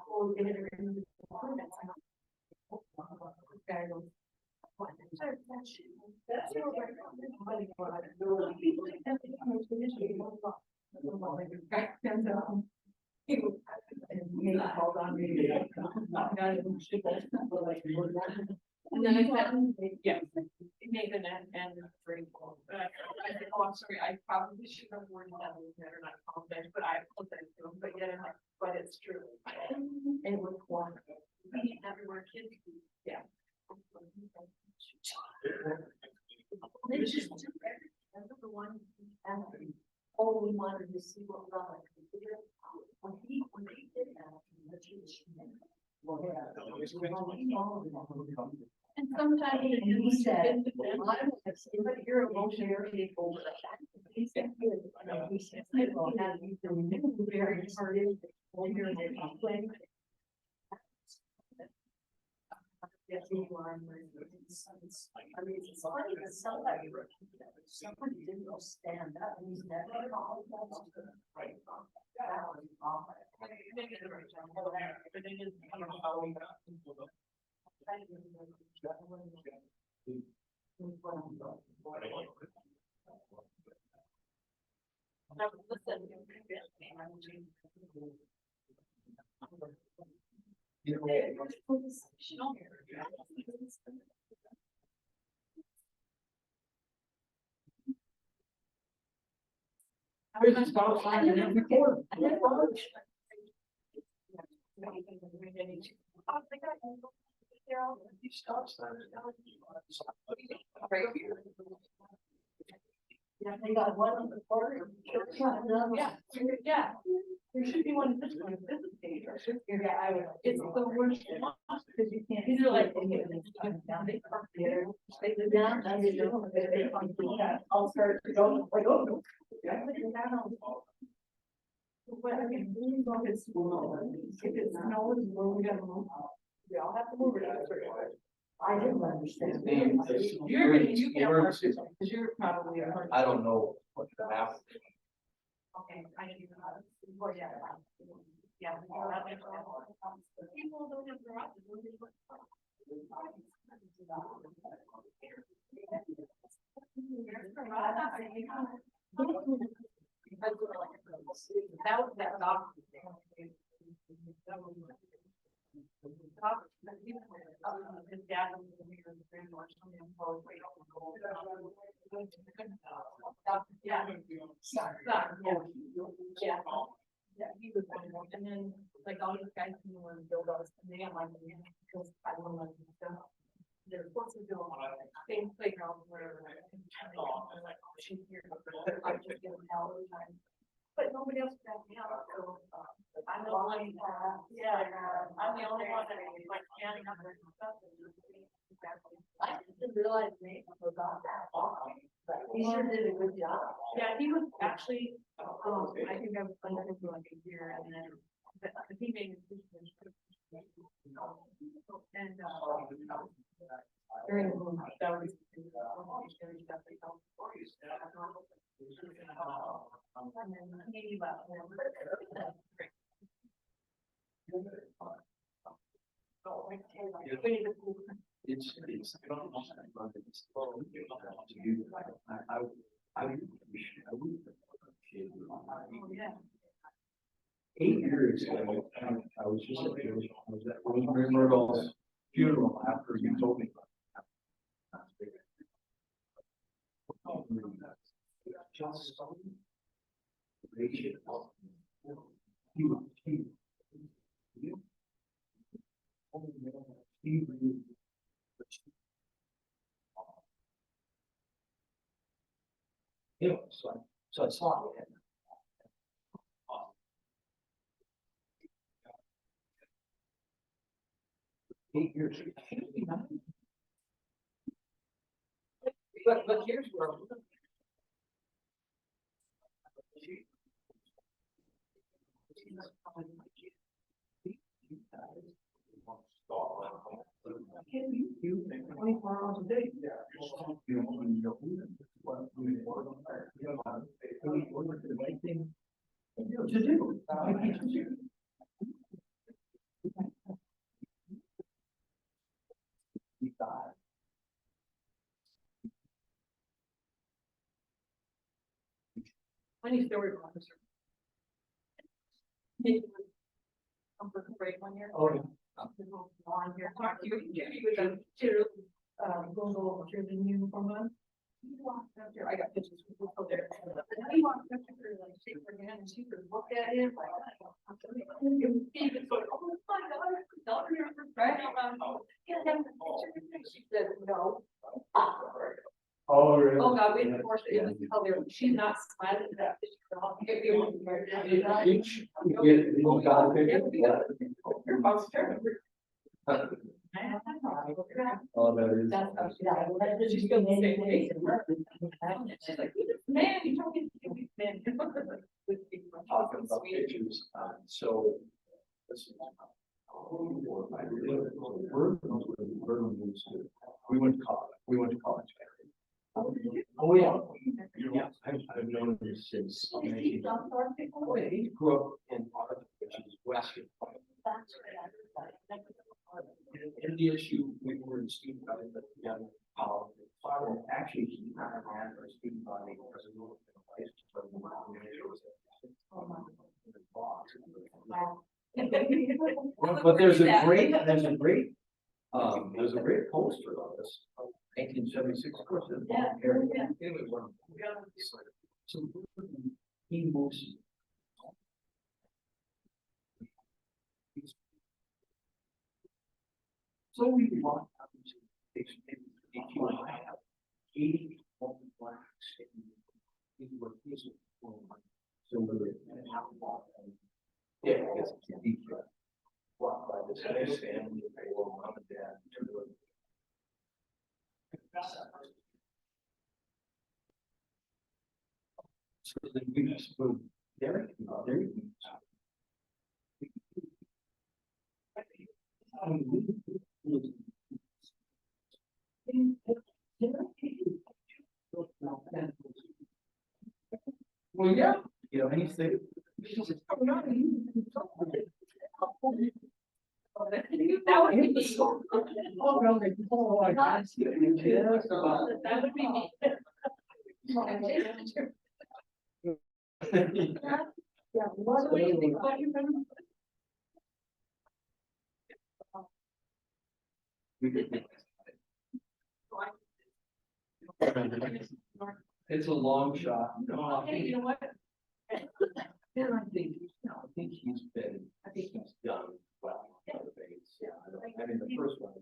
S18: Or they had a. And then I said, yeah, Nathan and drink. I said, oh, I'm sorry, I probably should have worded that better, not apologize, but I apologize to him, but yet I'm like, but it's true. And it was one. Everywhere kids, yeah. They just do everything. Remember the one, and only wanted to see what was on the computer? When he did that, well, yeah.
S15: And sometimes
S18: He said, but you're emotionally people. He said, well, have you been very hard in you're in conflict? Yes, you are. I mean, it's funny that somebody didn't stand up. He's never. Right. Yeah, they got one on the corner.
S15: Yeah. There should be one this one, this is page. It's the worst. Because you can't. These are like.
S18: They live down, I'll start to go, like, oh.
S15: But I mean, we go to school, if it snows, where we gotta move, we all have to move it.
S18: I didn't understand.
S15: You're gonna, you can't work, because you're probably a.
S13: I don't know what to have.
S15: Okay, I can. Oh, yeah. Yeah. People don't have garages. That was that dog. His dad was in here, his grandmother, something on both. Yeah. Yeah. Yeah, he was one of them, and then like all these guys who want to build us, and they got like, because I don't like them stuff. They're supposed to build same playground where. I'm like, oh, she's here, I just get them all the time. But nobody else got me out, so, I'm the only, I'm the only one that like standing up there and stuff.
S18: I didn't realize they forgot that. He sure did a good job.
S15: Yeah, he was actually, I think I was under him for like a year and then, but he made his decision. And, during the boom, that was. And then he left. Yeah.
S7: 8 years ago, I was just, I was at Rosemary Myrtle's funeral after you told me. Just yeah, so I saw it. 8 years.
S15: But here's where.
S7: You
S15: 24 hours a day.
S7: To do.
S15: Funny story about this. Come for the break one year.
S7: Oh, yeah.
S15: On here, talk to you, he was a, go through the uniform on. He walked up there, I got pictures of people there. He walked up to her, like, shake her hand, and she could look at him, like. He was like, oh my God, daughter here for crying out loud. Can I have a picture? She said, no.
S12: Oh, really?
S15: Oh, God, we enforce it, in the color, she's not smiling at that. If you want to-
S13: Each, you got a picture?
S15: Your mom's terrible.
S13: Oh, that is.
S15: That's how she, yeah, she's still the same way. She's like, man, you told me to be man.
S13: Talking about pictures, so. This is. We went to college. Oh, yeah. Yeah, I've known this since. He grew up in Arthur, which is western. And the issue, we were in student body, but together, actually, he had our student body president. But there's a great poster of this, 1976, of course. So he moves. So we want to if you have 80 blacks in the so we're yeah, it's a deep walk by this nice family, mom and dad. So then we just move there. Well, yeah, you know, anything.
S15: That would be me. That would be me.
S18: Yeah, what do you think about your friend?
S13: It's a long shot. No,
S15: Hey, you know what?
S13: I think he's done well. I mean, the first one.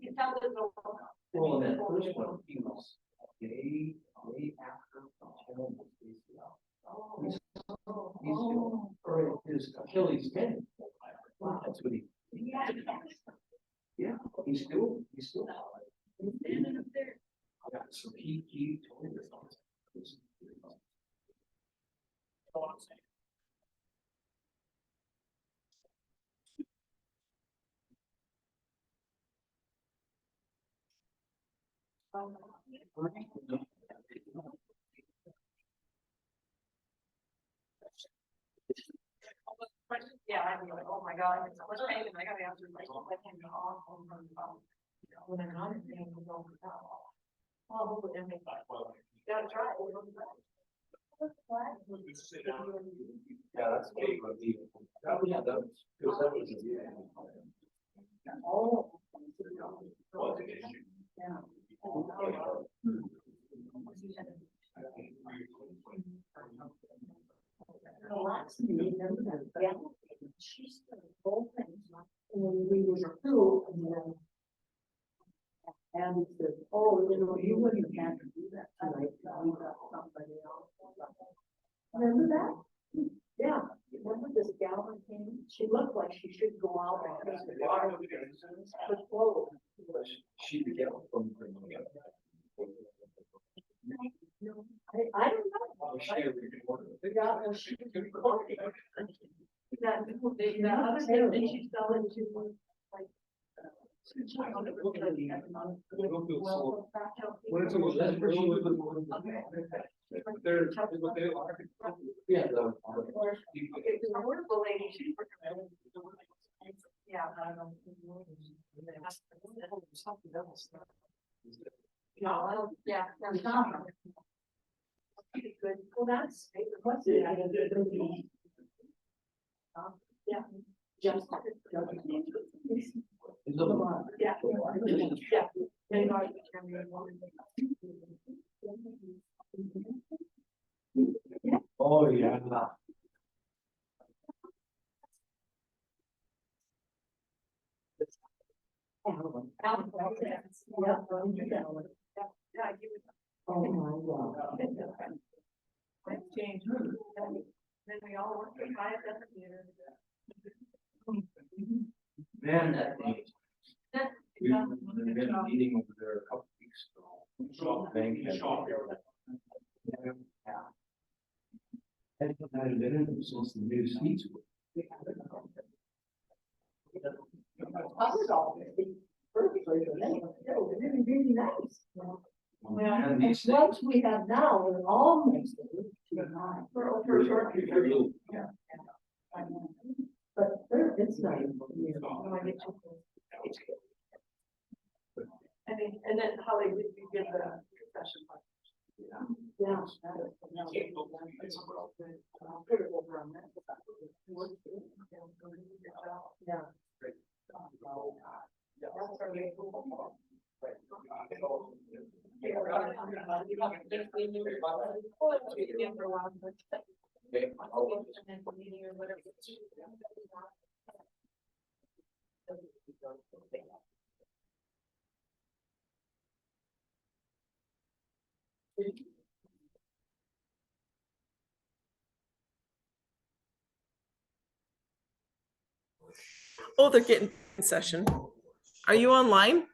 S13: Well, in that first one, he was day after. His Achilles tendon. That's what he. Yeah, he's still. Yeah, so he told me this.
S15: Yeah, I'd be like, oh my God, it's so much pain, and I gotta answer my question off on the phone. When I'm not in pain, we don't know. Well, hopefully they'll make that. Gotta try it.
S13: Yeah, that's okay. Oh, yeah, that was, because that was.
S15: Oh.
S18: The last meeting, yeah, she's the whole thing, and we were through, and then. And he said, oh, you know, you wouldn't have to do that tonight, you got somebody else. Remember that? Yeah, remember this gal that came, she looked like she should go out because the water was closed.
S13: She began from.
S18: I don't know. Yeah, well, she was recording.
S15: That, the other thing that she's selling to, like.
S13: They're. Yeah.
S15: A wonderful lady, she's. Yeah, I don't know. No, yeah, there's not. Good, well, that's, what's it? Yeah. Just. Yeah. Yeah.
S13: Oh, yeah.
S15: Alan, yeah. Yeah, I give it.
S18: Oh, my God.
S15: Change. Then we all work for 5 different years.
S13: Man, that thing. We had a meeting over there a couple weeks ago. Shop bank had- Had been in since the new seats.
S18: Really nice.
S13: And these things.
S18: Once we have now, we're all mixed. For a short period.
S13: Yeah.
S18: But there, it's nice.
S15: And then how they did you get the concession?
S18: Yeah. Yeah.
S20: Oh, they're getting in session. Are you online?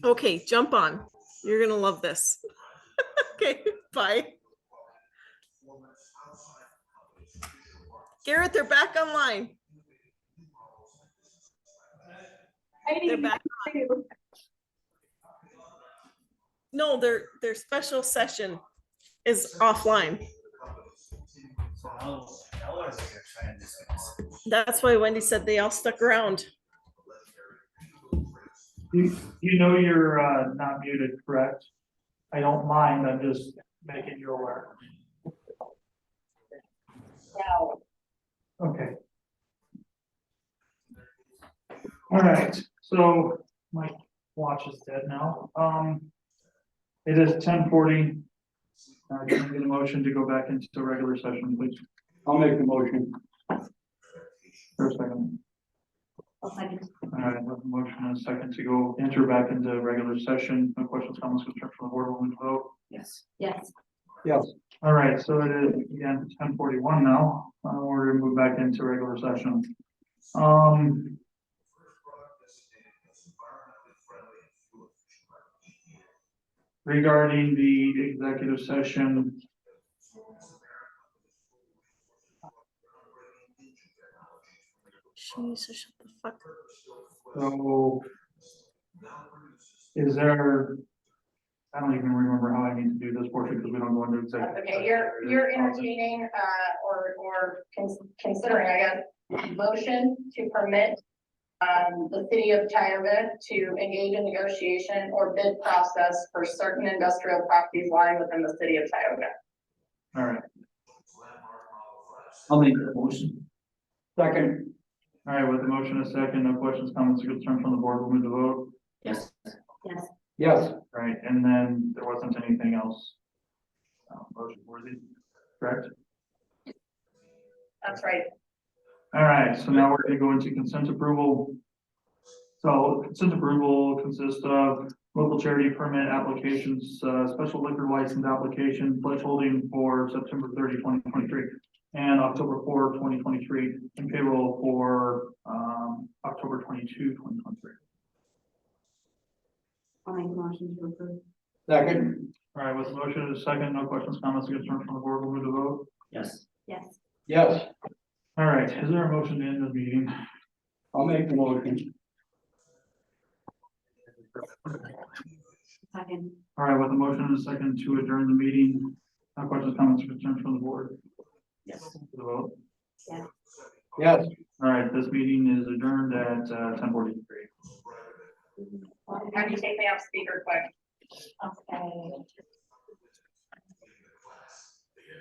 S20: Okay, jump on. You're gonna love this. Okay, bye. Garrett, they're back online. They're back. No, their special session is offline. That's why Wendy said they all stuck around.
S1: You know you're not muted, correct? I don't mind, I'm just making you aware. Okay. All right, so my watch is dead now. It is 10:40. Can I get a motion to go back into the regular session, please?
S12: I'll make the motion.
S1: For a second.
S2: I'll second.
S1: All right, with the motion and a second to go enter back into regular session. No questions, comments, concerns from the board when we vote?
S2: Yes. Yes.
S12: Yes.
S1: All right, so it is again 10:41 now. We're gonna move back into regular session. Regarding the executive session.
S20: Jesus, shut the fuck up.
S1: So. Is there? I don't even remember how I need to do this portion because we don't go into executive.
S6: Okay, you're entertaining, or considering, I guess, motion to permit the city of Tioga to engage in negotiation or bid process for certain industrial properties lying within the city of Tioga.
S1: All right.
S4: I'll make that motion.
S12: Second.
S1: All right, with the motion a second, no questions, comments, or concerns from the board, we'll move to vote.
S4: Yes.
S2: Yes.
S12: Yes.
S1: Right, and then there wasn't anything else. Motion worthy, correct?
S6: That's right.
S1: All right, so now we're gonna go into consent approval. So consent approval consists of local charity permit applications, special liquor license application, pledge holding for September 30, 2023, and October 4, 2023, and payroll for October 22, 2023.
S2: I'll make a motion to approve.
S12: Second.
S1: All right, with the motion in a second, no questions, comments, or concerns from the board, we'll move to vote.
S4: Yes.
S2: Yes.
S12: Yes.
S1: All right, is there a motion to end the meeting?
S12: I'll make the motion.
S2: Second.
S1: All right, with the motion in a second to adjourn the meeting, no questions, comments, or concerns from the board?
S4: Yes.
S1: To the vote.
S2: Yeah.
S12: Yes.
S1: All right, this meeting is adjourned at 10:43.
S6: How do you take me off speaker quick?